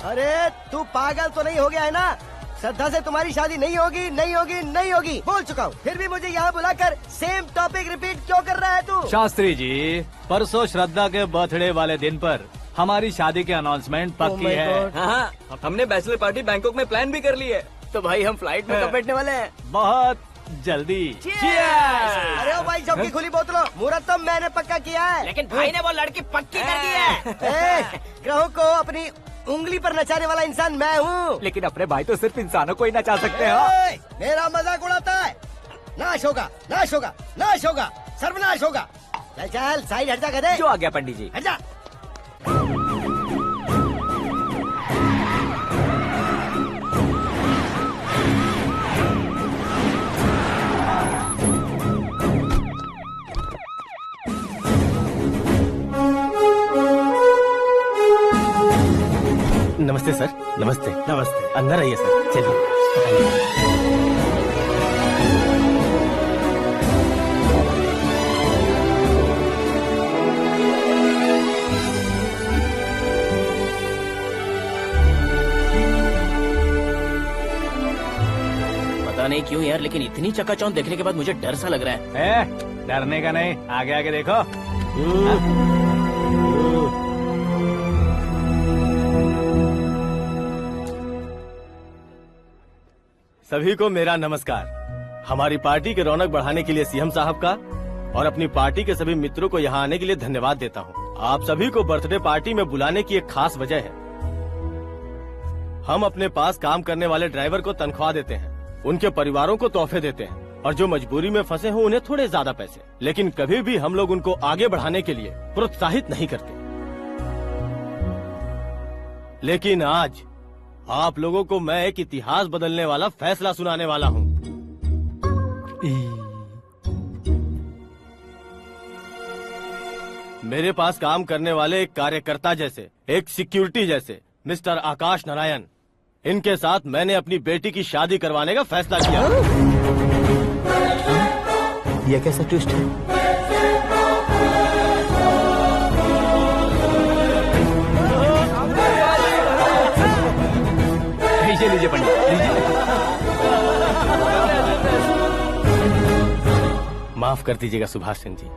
अरे तू पागल तो नहीं हो गया है ना? श्रद्धा से तुम्हारी शादी नहीं होगी, नहीं होगी, नहीं होगी, बोल चुका हूँ। फिर भी मुझे यहाँ बुलाकर सेम टॉपिक रिपीट क्यों कर रहा है तू? शास्त्री जी, परसों श्रद्धा के बर्थडे वाले दिन पर हमारी शादी की अनाउंसमेंट पक्की है। हाँ, हमने बैचलर पार्टी बैंकॉक में प्लान भी कर ली है, तो भाई हम फ्लाइट में कब बैठने वाले हैं? बहुत जल्दी। अरे ओ भाई, सबकी खुली बोतलों, मुहूर्त तो मैंने पक्का किया है, लेकिन भाई ने वो लड़की पक्की कर दी है। ग्रहों को अपनी उंगली पर नचाने वाला इंसान मैं हूँ। लेकिन अपने भाई तो सिर्फ इंसानों को ही नचा सकते हैं। मेरा मजाक उड़ाता है, नाश होगा, नाश होगा, नाश होगा, सर्वनाश होगा। चल चल साइड हट जा गधे। जो आ गया पंडित जी। हट जा। नमस्ते सर। नमस्ते। नमस्ते। अंदर आइए सर, चलिए। पता नहीं क्यों यार, लेकिन इतनी चकाचौंध देखने के बाद मुझे डर सा लग रहा है। डरने का नहीं, आगे आगे देखो। सभी को मेरा नमस्कार। हमारी पार्टी के रौनक बढ़ाने के लिए सीएम साहब का और अपनी पार्टी के सभी मित्रों को यहाँ आने के लिए धन्यवाद देता हूँ। आप सभी को बर्थडे पार्टी में बुलाने की एक खास वजह है। हम अपने पास काम करने वाले ड्राइवर को तनख्वाह देते हैं, उनके परिवारों को तोहफे देते हैं और जो मजबूरी में फंसे हो उन्हें थोड़े ज्यादा पैसे, लेकिन कभी भी हम लोग उनको आगे बढ़ाने के लिए प्रोत्साहित नहीं करते। लेकिन आज आप लोगों को मैं एक इतिहास बदलने वाला फैसला सुनाने वाला हूँ। मेरे पास काम करने वाले एक कार्यकर्ता जैसे, एक सिक्योरिटी जैसे मिस्टर आकाश नारायण, इनके साथ मैंने अपनी बेटी की शादी करवाने का फैसला किया। यह कैसा ट्विस्ट है? लीजिए पंडित, लीजिए। माफ कर दीजिएगा सुभाष सिंह जी।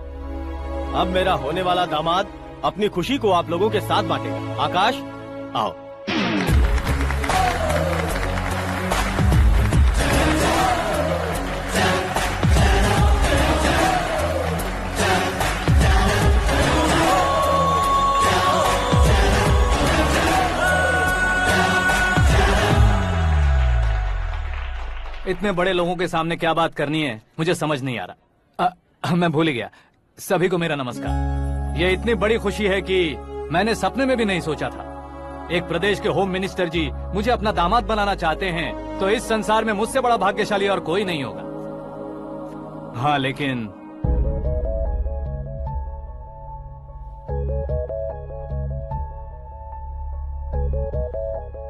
अब मेरा होने वाला दामाद अपनी खुशी को आप लोगों के साथ बांटेगा। आकाश, आओ। इतने बड़े लोगों के सामने क्या बात करनी है मुझे समझ नहीं आ रहा। मैं भूल ही गया। सभी को मेरा नमस्कार। ये इतनी बड़ी खुशी है कि मैंने सपने में भी नहीं सोचा था। एक प्रदेश के होम मिनिस्टर जी मुझे अपना दामाद बनाना चाहते हैं तो इस संसार में मुझसे बड़ा भाग्यशाली और कोई नहीं होगा। हाँ लेकिन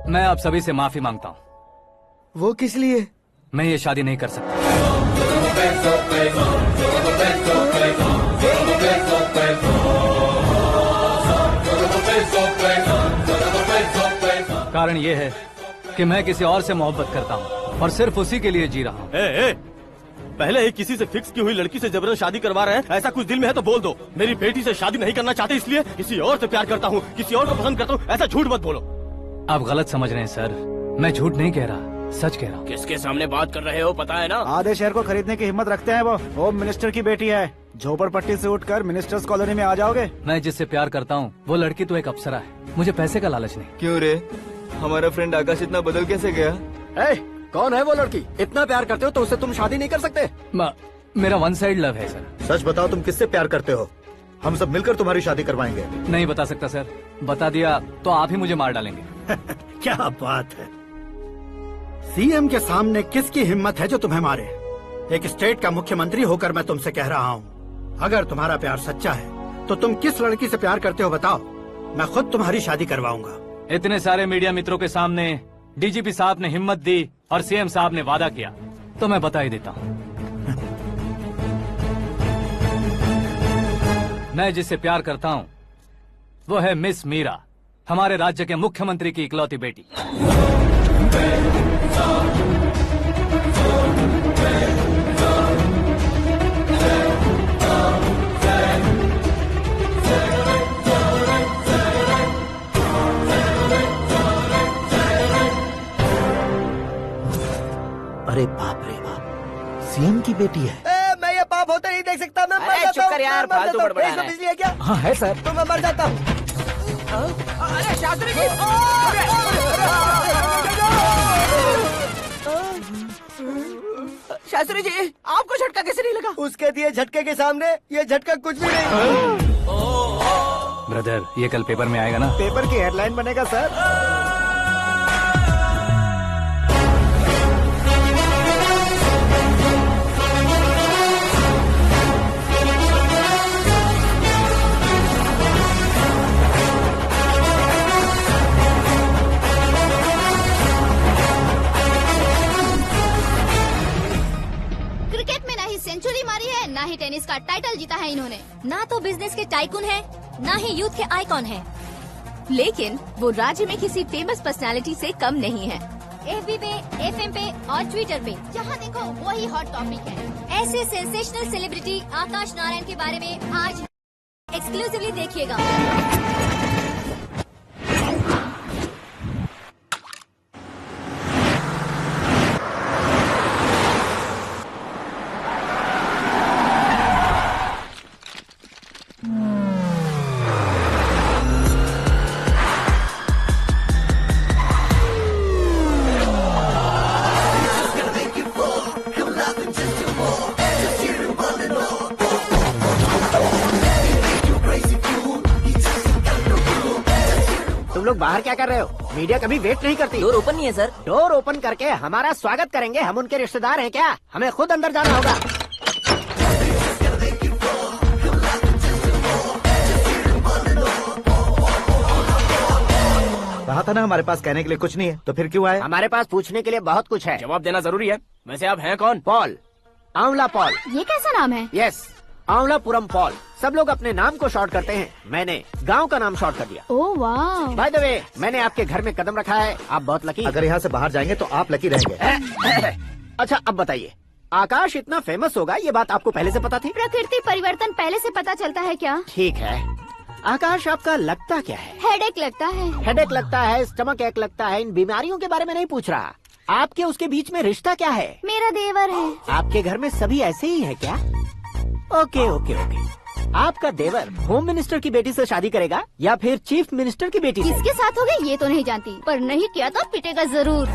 मैं आप सभी से माफी मांगता हूँ। वो किस लिए? मैं ये शादी नहीं कर सकता। कारण ये है कि मैं किसी और से मोहब्बत करता हूँ और सिर्फ उसी के लिए जी रहा हूँ। पहले ही किसी से फिक्स की हुई लड़की से जबरन शादी करवा रहे हैं, ऐसा कुछ दिल में है तो बोल दो। मेरी बेटी से शादी नहीं करना चाहते इसलिए किसी और से प्यार करता हूँ, किसी और को पसंद करता हूँ, ऐसा झूठ मत बोलो। आप गलत समझ रहे हैं सर, मैं झूठ नहीं कह रहा, सच कह रहा हूँ। किसके सामने बात कर रहे हो पता है ना? आधे शहर को खरीदने की हिम्मत रखते हैं वो। होम मिनिस्टर की बेटी है, झोपड़पट्टी से उठकर मिनिस्टर्स कॉलोनी में आ जाओगे। मैं जिससे प्यार करता हूँ वो लड़की तो एक अप्सरा है, मुझे पैसे का लालच नहीं। क्यों रे, हमारा फ्रेंड आकाश इतना बदल कैसे गया? कौन है वो लड़की? इतना प्यार करते हो तो उससे तुम शादी नहीं कर सकते? मेरा वन साइड लव है सर। सच बताओ तुम किससे प्यार करते हो? हम सब मिलकर तुम्हारी शादी करवाएंगे। नहीं बता सकता सर, बता दिया तो आप ही मुझे मार डालेंगे। क्या बात है, सीएम के सामने किसकी हिम्मत है जो तुम्हें मारे? एक स्टेट का मुख्यमंत्री होकर मैं तुमसे कह रहा हूँ, अगर तुम्हारा प्यार सच्चा है तो तुम किस लड़की से प्यार करते हो बताओ, मैं खुद तुम्हारी शादी करवाऊंगा। इतने सारे मीडिया मित्रों के सामने डीजीपी साहब ने हिम्मत दी और सीएम साहब ने वादा किया तो मैं बता ही देता हूँ। मैं जिससे प्यार करता हूँ वो है मिस मीरा, हमारे राज्य के मुख्यमंत्री की इकलौती बेटी। अरे बाप रे बाप, सीएम की बेटी है। मैं ये पाप होते नहीं देख सकता। मैं मर जाता हूँ। यार, फालतू बड़बड़ा रहा है। बिजली है क्या? हाँ है सर। तो मैं मर जाता हूँ। अरे शास्त्री जी, शास्त्री जी आपको झटका कैसे नहीं लगा? उसके दिए झटके के सामने ये झटका कुछ भी नहीं। ब्रदर ये कल पेपर में आएगा ना? पेपर की हेडलाइन बनेगा सर। क्रिकेट में ना ही सेंचुरी मारी है, ना ही टेनिस का टाइटल जीता है इन्होंने। ना तो बिजनेस के टाइकून है, ना ही यूथ के आइकॉन है। लेकिन वो राज्य में किसी फेमस पर्सनालिटी से कम नहीं है। FB पे, FM पे और ट्विटर पे जहाँ देखो वही हॉट टॉपिक है। ऐसे सेंसेशनल सेलिब्रिटी आकाश नारायण के बारे में आज एक्सक्लूसिवली देखिएगा। तुम लोग बाहर क्या कर रहे हो? मीडिया कभी वेट नहीं करती। डोर ओपन नहीं है सर। डोर ओपन करके हमारा स्वागत करेंगे? हम उनके रिश्तेदार हैं क्या? हमें खुद अंदर जाना होगा। कहा था ना हमारे पास कहने के लिए कुछ नहीं है, तो फिर क्यों आए? हमारे पास पूछने के लिए बहुत कुछ है। जवाब देना जरूरी है। वैसे आप हैं कौन? पॉल, आंवला पॉल। ये कैसा नाम है? Yes, Anwalapuram Paul. सब लोग अपने नाम को शॉर्ट करते हैं, मैंने गांव का नाम शॉर्ट कर दिया। ओह वाह। बाय द वे, मैंने आपके घर में कदम रखा है, आप बहुत लकी। अगर यहाँ से बाहर जाएंगे तो आप लकी रहेंगे। अच्छा अब बताइए, आकाश इतना फेमस होगा ये बात आपको पहले से पता थी? प्रकृति परिवर्तन पहले से पता चलता है क्या? ठीक है, आकाश आपका लगता क्या है? हेडेक लगता है। हेडेक लगता है, स्टमक एक लगता है, इन बीमारियों के बारे में नहीं पूछ रहा। आपके उसके बीच में रिश्ता क्या है? मेरा देवर है। आपके घर में सभी ऐसे ही है क्या? Okay okay okay. आपका देवर होम मिनिस्टर की बेटी से शादी करेगा या फिर चीफ मिनिस्टर की बेटी से? किसके साथ होगा ये तो नहीं जानती, पर नहीं किया तो पिटेगा जरूर।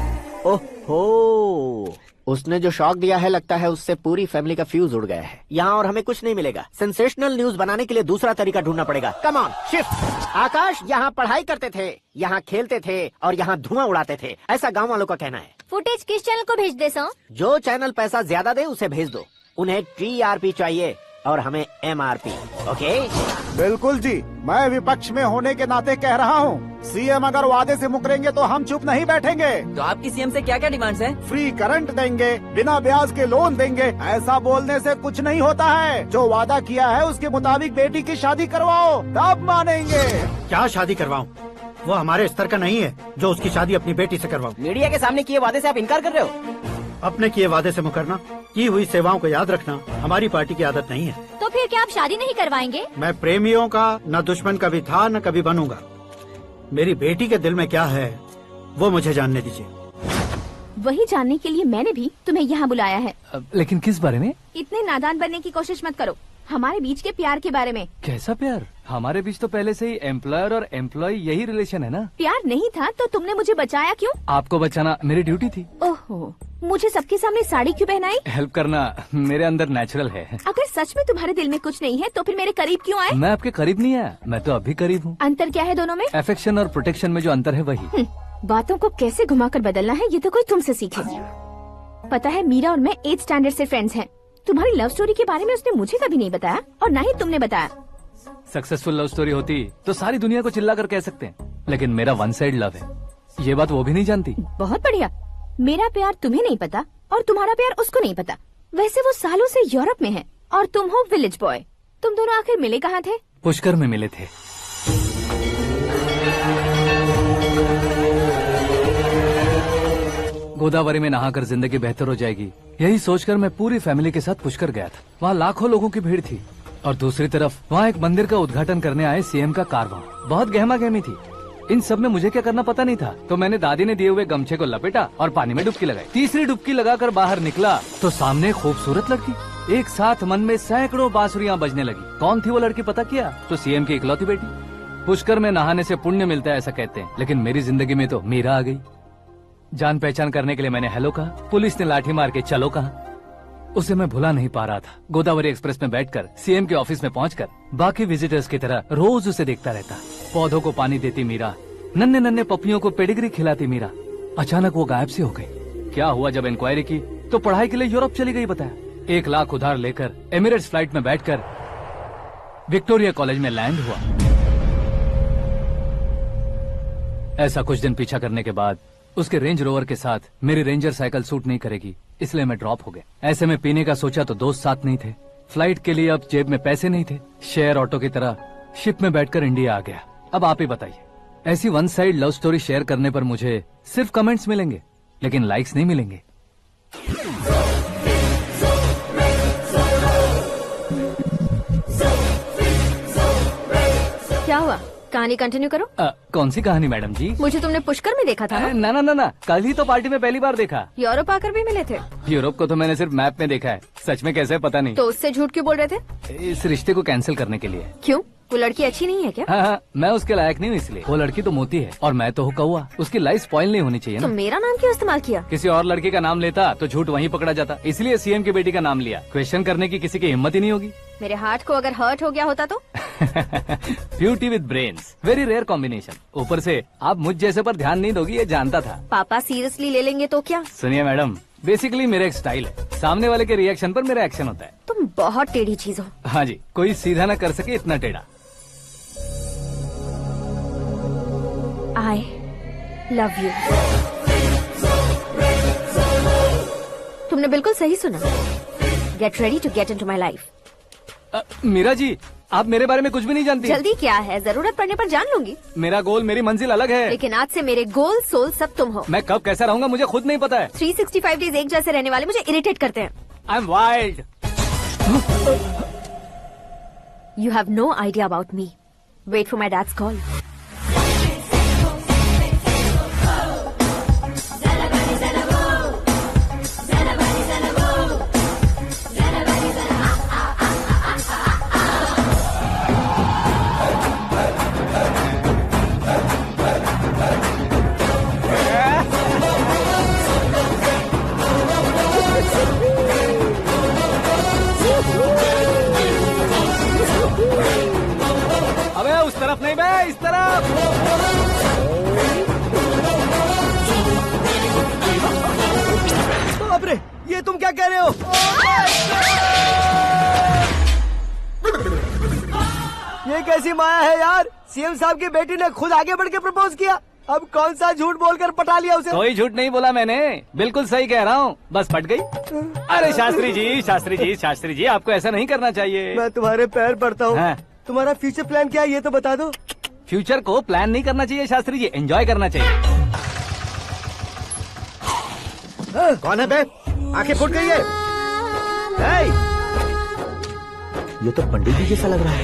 ओहो, उसने जो शॉक दिया है लगता है उससे पूरी फैमिली का फ्यूज उड़ गया है। यहाँ और हमें कुछ नहीं मिलेगा। सेंसेशनल न्यूज बनाने के लिए दूसरा तरीका ढूंढना पड़ेगा। Come on shift. आकाश यहाँ पढ़ाई करते थे, यहाँ खेलते थे और यहाँ धुआं उड़ाते थे, ऐसा गाँव वालों का कहना है। फुटेज किस चैनल को भेज दे सो? जो चैनल पैसा ज्यादा दे उसे भेज दो। उन्हें TRP चाहिए और हमें MRP। ओके? बिल्कुल जी, मैं विपक्ष में होने के नाते कह रहा हूँ, सीएम अगर वादे से मुकरेंगे तो हम चुप नहीं बैठेंगे। तो आपकी सीएम से क्या क्या डिमांड्स हैं? फ्री करंट देंगे, बिना ब्याज के लोन देंगे। ऐसा बोलने से कुछ नहीं होता है। जो वादा किया है उसके मुताबिक बेटी की शादी करवाओ, तब मानेंगे। क्या शादी करवाऊं? वो हमारे स्तर का नहीं है जो उसकी शादी अपनी बेटी से करवाऊं। मीडिया के सामने किए वादे से आप इनकार कर रहे हो? अपने किए वादे से मुकरना, की हुई सेवाओं को याद रखना हमारी पार्टी की आदत नहीं है। तो फिर क्या आप शादी नहीं करवाएंगे? मैं प्रेमियों का न दुश्मन कभी था न कभी बनूंगा। मेरी बेटी के दिल में क्या है वो मुझे जानने दीजिए। वही जानने के लिए मैंने भी तुम्हें यहाँ बुलाया है। लेकिन किस बारे में? इतने नादान बनने की कोशिश मत करो। हमारे बीच के प्यार के बारे में। कैसा प्यार? हमारे बीच तो पहले से ही एम्प्लॉयर और एम्प्लॉय यही रिलेशन है ना। प्यार नहीं था तो तुमने मुझे बचाया क्यों? आपको बचाना मेरी ड्यूटी थी। ओहो, मुझे सबके सामने साड़ी क्यों पहनाई? हेल्प करना मेरे अंदर नेचुरल है। अगर सच में तुम्हारे दिल में कुछ नहीं है तो फिर मेरे करीब क्यों आए? मैं आपके करीब नहीं आया, मैं तो अभी करीब हूँ। अंतर क्या है दोनों में? अफेक्शन और प्रोटेक्शन में जो अंतर है वही। बातों को कैसे घुमाकर बदलना है ये तो कोई तुमसे सीखे। पता है मीरा और मैं 8th स्टैंडर्ड से फ्रेंड्स हैं। तुम्हारी लव स्टोरी के बारे में उसने मुझे कभी नहीं बताया और ना ही तुमने बताया। सक्सेसफुल लव स्टोरी होती तो सारी दुनिया को चिल्ला कर कह सकते हैं, लेकिन मेरा वन साइड लव है, ये बात वो भी नहीं जानती। बहुत बढ़िया। मेरा प्यार तुम्हें नहीं पता और तुम्हारा प्यार उसको नहीं पता। वैसे वो सालों से यूरोप में है और तुम हो विलेज बॉय। तुम दोनों आखिर मिले कहाँ थे? पुष्कर में मिले थे। गोदावरी में नहाकर जिंदगी बेहतर हो जाएगी, यही सोचकर मैं पूरी फैमिली के साथ पुष्कर गया था। वहाँ लाखों लोगों की भीड़ थी और दूसरी तरफ वहाँ एक मंदिर का उद्घाटन करने आए सीएम का कारवां। बहुत गहमा गहमी थी। इन सब में मुझे क्या करना पता नहीं था, तो मैंने दादी ने दिए हुए गमछे को लपेटा और पानी में डुबकी लगाई। तीसरी डुबकी लगाकर बाहर निकला तो सामने खूबसूरत लड़की। एक साथ मन में सैकड़ों बांसुरियां बजने लगी। कौन थी वो लड़की पता किया? तो सीएम की इकलौती बेटी। पुष्कर में नहाने से पुण्य मिलता है ऐसा कहते हैं, लेकिन मेरी जिंदगी में तो मीरा आ गई। जान पहचान करने के लिए मैंने हेलो कहा, पुलिस ने लाठी मार के चलो कहा। उसे मैं भुला नहीं पा रहा था। गोदावरी एक्सप्रेस में बैठकर सीएम के ऑफिस में पहुंचकर बाकी विजिटर्स की तरह रोज उसे देखता रहता। पौधों को पानी देती मीरा, नन्हे नन्हे पपियों को पेडिग्री खिलाती मीरा। अचानक वो गायब सी हो गई। क्या हुआ? जब इंक्वायरी की तो पढ़ाई के लिए यूरोप चली गई बताया। 1 लाख उधार लेकर एमिरेट्स फ्लाइट में बैठकर विक्टोरिया कॉलेज में लैंड हुआ। ऐसा कुछ दिन पीछा करने के बाद उसके रेंज रोवर के साथ मेरी रेंजर साइकिल सूट नहीं करेगी, इसलिए मैं ड्रॉप हो गया। ऐसे में पीने का सोचा तो दोस्त साथ नहीं थे। फ्लाइट के लिए अब जेब में पैसे नहीं थे। शेयर ऑटो की तरह शिप में बैठकर इंडिया आ गया। अब आप ही बताइए, ऐसी one side love story share करने पर मुझे सिर्फ कमेंट्स मिलेंगे, लेकिन लाइक्स नहीं मिलेंगे। क्या हुआ? कहानी कंटिन्यू करो। कौन सी कहानी मैडम जी? मुझे तुमने पुष्कर में देखा था ना? ना, कल ही तो पार्टी में पहली बार देखा। यूरोप आकर भी मिले थे? यूरोप को तो मैंने सिर्फ मैप में देखा है, सच में कैसे पता नहीं। तो उससे झूठ क्यों बोल रहे थे? इस रिश्ते को कैंसिल करने के लिए। क्यों? वो लड़की अच्छी नहीं है क्या? हाँ, मैं उसके लायक नहीं हूँ इसलिए। वो लड़की तो मोती है और मैं तो हूँ कौवा। उसकी लाइफ स्पॉइल नहीं होनी चाहिए ना। तो मेरा नाम क्यों इस्तेमाल किया? किसी और लड़की का नाम लेता तो झूठ वहीं पकड़ा जाता, इसलिए सीएम की बेटी का नाम लिया। क्वेश्चन करने की किसी की हिम्मत ही नहीं होगी। मेरे हार्ट को अगर हर्ट हो गया होता तो? Beauty with brains, very rare combination. ऊपर से आप मुझ जैसे पर ध्यान नहीं दोगी ये जानता था। पापा सीरियसली ले लेंगे तो क्या? सुनिए मैडम, बेसिकली मेरा एक स्टाइल है, सामने वाले के रिएक्शन पर मेरा एक्शन होता है। तुम बहुत टेढ़ी चीज हो। हाँ जी, कोई सीधा न कर सके इतना टेढ़ा। I love you। तुमने बिल्कुल सही सुना। Get ready to get into my life। Meera ji, आप मेरे बारे में कुछ भी नहीं जानती। जल्दी क्या है, जरूरत पड़ने पर जान लूंगी। मेरा गोल, मेरी मंजिल अलग है। लेकिन आज से मेरे गोल सोल सब तुम हो। मैं कब कैसा रहूंगा मुझे खुद नहीं पता है। 365 डेज एक जैसे रहने वाले मुझे इरिटेट करते हैं। I am wild. You have no idea about me। Wait for my dad's call। इस तरफ। बाप रे, ये तुम क्या कह रहे हो? ये कैसी माया है यार? सीएम साहब की बेटी ने खुद आगे बढ़ के प्रपोज किया। अब कौन सा झूठ बोलकर पटा लिया उसे? कोई झूठ नहीं बोला मैंने, बिल्कुल सही कह रहा हूँ, बस पट गई। अरे शास्त्री जी, शास्त्री जी, शास्त्री जी, आपको ऐसा नहीं करना चाहिए। मैं तुम्हारे पैर पड़ता हूँ। हाँ। तुम्हारा फ्यूचर प्लान क्या है ये तो बता दो। फ्यूचर को प्लान नहीं करना चाहिए शास्त्री जी, एंजॉय करना चाहिए। कौन है बे? आंखें फूट गई है। हे! ये तो पंडित जी जैसा लग रहा है।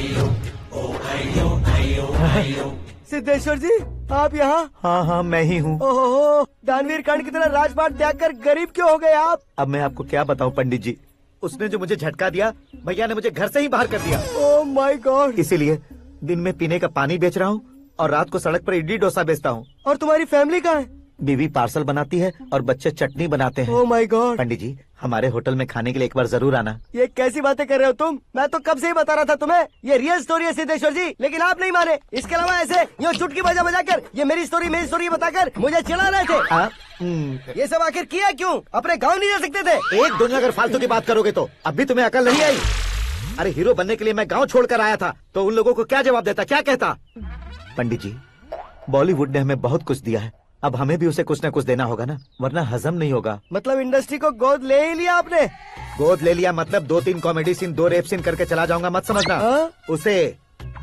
सिद्धेश्वर जी, आप यहाँ? हाँ हाँ, मैं ही हूँ। ओहो, दानवीर कर्ण की तरह राजपाट त्याग कर गरीब क्यों हो गए आप? अब मैं आपको क्या बताऊँ पंडित जी, उसने जो मुझे झटका दिया, भैया ने मुझे घर से ही बाहर कर दिया। ओह माय गॉड। इसीलिए दिन में पीने का पानी बेच रहा हूँ और रात को सड़क पर इडली डोसा बेचता हूँ। और तुम्हारी फैमिली कहाँ है? बीवी पार्सल बनाती है और बच्चे चटनी बनाते हैं। ओह माय गॉड। पंडित जी, हमारे होटल में खाने के लिए एक बार जरूर आना। ये कैसी बातें कर रहे हो तुम? मैं तो कब से ही बता रहा था तुम्हें, ये रियल स्टोरी है सिद्धेश्वर जी, लेकिन आप नहीं माने। इसके अलावा ऐसे यूँ चुटकी बजा बजा कर ये मेरी स्टोरी बताकर मुझे चिढ़ा रहे थे। ये सब आखिर किया क्यों? अपने गाँव नहीं जा सकते थे? एक दिन अगर फालतू की बात करोगे तो अब भी तुम्हें अकल नहीं आई। अरे हीरो बनने के लिए मैं गाँव छोड़कर आया था, तो उन लोगों को क्या जवाब देता, क्या कहता? पंडित जी, बॉलीवुड ने हमें बहुत कुछ दिया है, अब हमें भी उसे कुछ न कुछ देना होगा ना, वरना हजम नहीं होगा। मतलब इंडस्ट्री को गोद ले ही लिया आपने? गोद ले लिया मतलब 2-3 कॉमेडी सीन, 2 रेप सीन करके चला जाऊंगा मत समझना। उसे,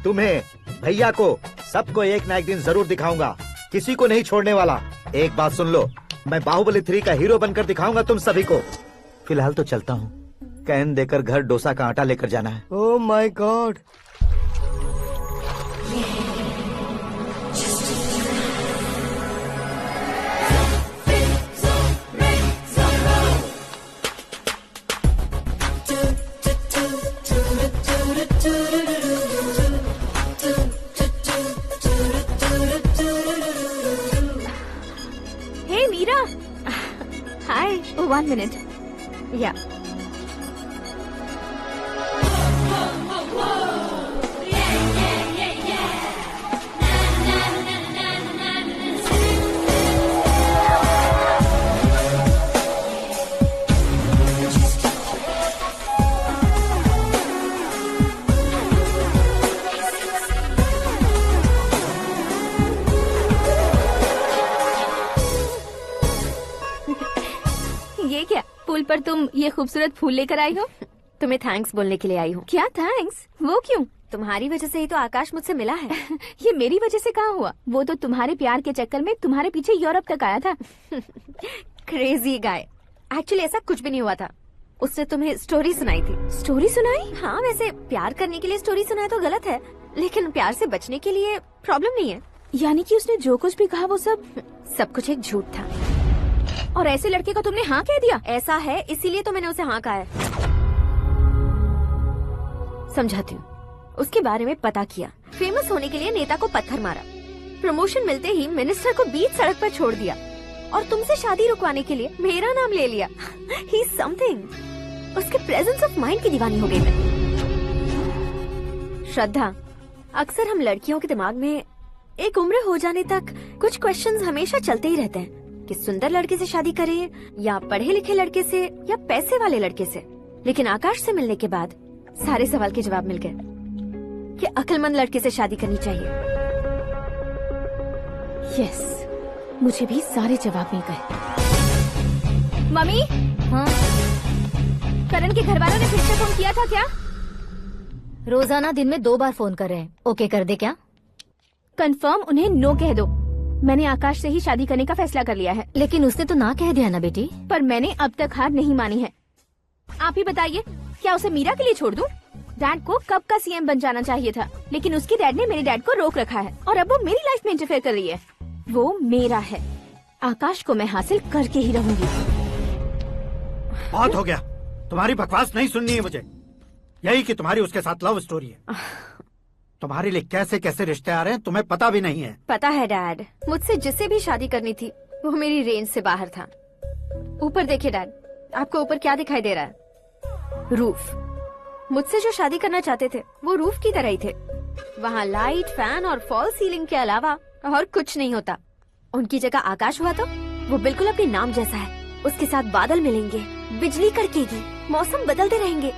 तुम्हें, भैया को, सबको एक ना एक दिन जरूर दिखाऊंगा, किसी को नहीं छोड़ने वाला। एक बात सुन लो, मैं बाहुबली 3 का हीरो बनकर दिखाऊंगा तुम सभी को। फिलहाल तो चलता हूँ, कैन देकर घर डोसा का आटा लेकर जाना है। Oh my god. Hey Meera, hi. 1 minute. या ये क्या, पुल पर तुम ये खूबसूरत फूल लेकर आई हो? तुम्हें थैंक्स बोलने के लिए आई हूँ। क्या थैंक्स? वो क्यों? तुम्हारी वजह से ही तो आकाश मुझसे मिला है। ये मेरी वजह से कहाँ हुआ? वो तो तुम्हारे प्यार के चक्कर में तुम्हारे पीछे यूरोप तक आया था। Crazy guy. एक्चुअली ऐसा कुछ भी नहीं हुआ था, उसने तुम्हें स्टोरी सुनाई थी। स्टोरी सुनाई? हाँ, वैसे प्यार करने के लिए स्टोरी सुनाए तो गलत है, लेकिन प्यार से बचने के लिए प्रॉब्लम नहीं है। यानी कि उसने जो कुछ भी कहा वो सब कुछ एक झूठ था। और ऐसे लड़के को तुमने हाँ कह दिया? ऐसा है, इसीलिए तो मैंने उसे हाँ कहा है। समझाती हूँ। उसके बारे में पता किया, फेमस होने के लिए नेता को पत्थर मारा, प्रमोशन मिलते ही मिनिस्टर को बीच सड़क पर छोड़ दिया, और तुमसे शादी रुकवाने के लिए मेरा नाम ले लिया। ही समथिंग। उसके प्रेजेंस ऑफ माइंड की दीवानी हो गई मैं। श्रद्धा, अक्सर हम लड़कियों के दिमाग में एक उम्र हो जाने तक कुछ क्वेश्चंस हमेशा चलते ही रहते हैं कि सुंदर लड़के से शादी करें या पढ़े लिखे लड़के से या पैसे वाले लड़के से। लेकिन आकाश से मिलने के बाद सारे सवाल के जवाब मिल गए कि अक्लमंद लड़के से शादी करनी चाहिए। यस, मुझे भी सारे जवाब मिल गए। मम्मी, हाँ? करण के घर वालों ने फिर से फोन किया था क्या? रोजाना दिन में 2 बार फोन कर रहे हैं। ओके कर दे क्या? कंफर्म उन्हें नो कह दो। मैंने आकाश से ही शादी करने का फैसला कर लिया है। लेकिन उसने तो ना कह दिया ना बेटी। पर मैंने अब तक हार नहीं मानी है। आप ही बताइए, क्या उसे मीरा के लिए छोड़ दूं? डैड को कब का सीएम बन जाना चाहिए था, लेकिन उसके डैड ने मेरे डैड को रोक रखा है और अब वो मेरी लाइफ में इंटरफेयर कर रही है। वो मेरा है, आकाश को मैं हासिल करके ही रहूंगी। बहुत हो गया, तुम्हारी बकवास नहीं सुननी है मुझे। यही कि तुम्हारी उसके साथ लव स्टोरी है। तुम्हारे लिए कैसे कैसे रिश्ते आ रहे हैं तुम्हें पता भी नहीं है। पता है डैड, मुझसे जिसे भी शादी करनी थी वो मेरी रेंज से बाहर था। ऊपर देखिए डैड, आपको ऊपर क्या दिखाई दे रहा है? रूफ। मुझसे जो शादी करना चाहते थे वो रूफ की तरह ही थे, वहाँ लाइट, फैन और फॉल सीलिंग के अलावा और कुछ नहीं होता। उनकी जगह आकाश हुआ तो वो बिल्कुल अपने नाम जैसा है। उसके साथ बादल मिलेंगे, बिजली कड़केगी, मौसम बदलते रहेंगे,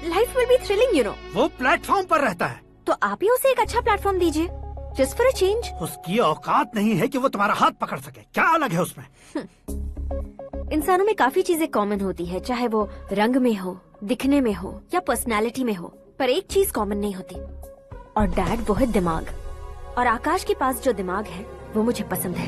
life will be thrilling, you know. वो प्लेटफॉर्म पर रहता है तो आप ही उसे एक अच्छा प्लेटफॉर्म दीजिए, जस्ट फॉर अ चेंज। उसकी औकात नहीं है कि वो तुम्हारा हाथ पकड़ सके। क्या अलग है उसमें? इंसानों में काफी चीजें कॉमन होती है, चाहे वो रंग में हो, दिखने में हो या पर्सनालिटी में हो, पर एक चीज कॉमन नहीं होती, और डैड वो है दिमाग। और आकाश के पास जो दिमाग है वो मुझे पसंद है।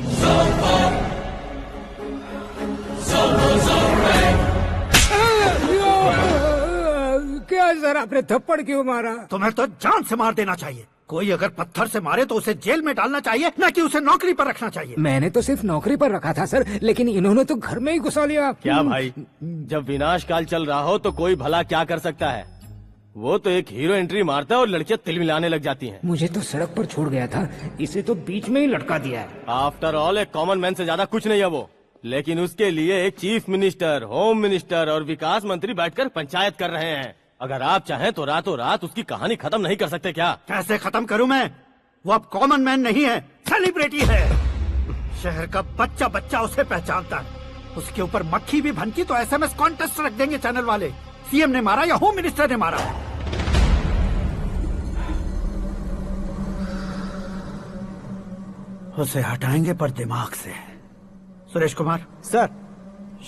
क्या सर, आपने थप्पड़ क्यों मारा? तुम्हें तो जान से मार देना चाहिए। कोई अगर पत्थर से मारे तो उसे जेल में डालना चाहिए, न कि उसे नौकरी पर रखना चाहिए। मैंने तो सिर्फ नौकरी पर रखा था सर, लेकिन इन्होंने तो घर में ही घुसा लिया। क्या भाई, जब विनाश काल चल रहा हो तो कोई भला क्या कर सकता है? वो तो एक हीरो एंट्री मारता है और लड़कियां तिल मिलाने लग जाती हैं। मुझे तो सड़क पर छोड़ गया था, इसे तो बीच में ही लटका दिया है। आफ्टर ऑल एक कॉमन मैन से ज्यादा कुछ नहीं है वो, लेकिन उसके लिए एक चीफ मिनिस्टर, होम मिनिस्टर और विकास मंत्री बैठकर पंचायत कर रहे हैं। अगर आप चाहें तो रातों रात उसकी कहानी खत्म नहीं कर सकते क्या? कैसे खत्म करूं मैं? वो अब कॉमन मैन नहीं है, सेलिब्रिटी है। शहर का बच्चा बच्चा उसे पहचानता है। उसके ऊपर मक्खी भी भनकी तो SMS कॉन्टेस्ट रख देंगे चैनल वाले। सीएम ने मारा या होम मिनिस्टर ने मारा? उसे हटाएंगे पर दिमाग से। सुरेश कुमार सर,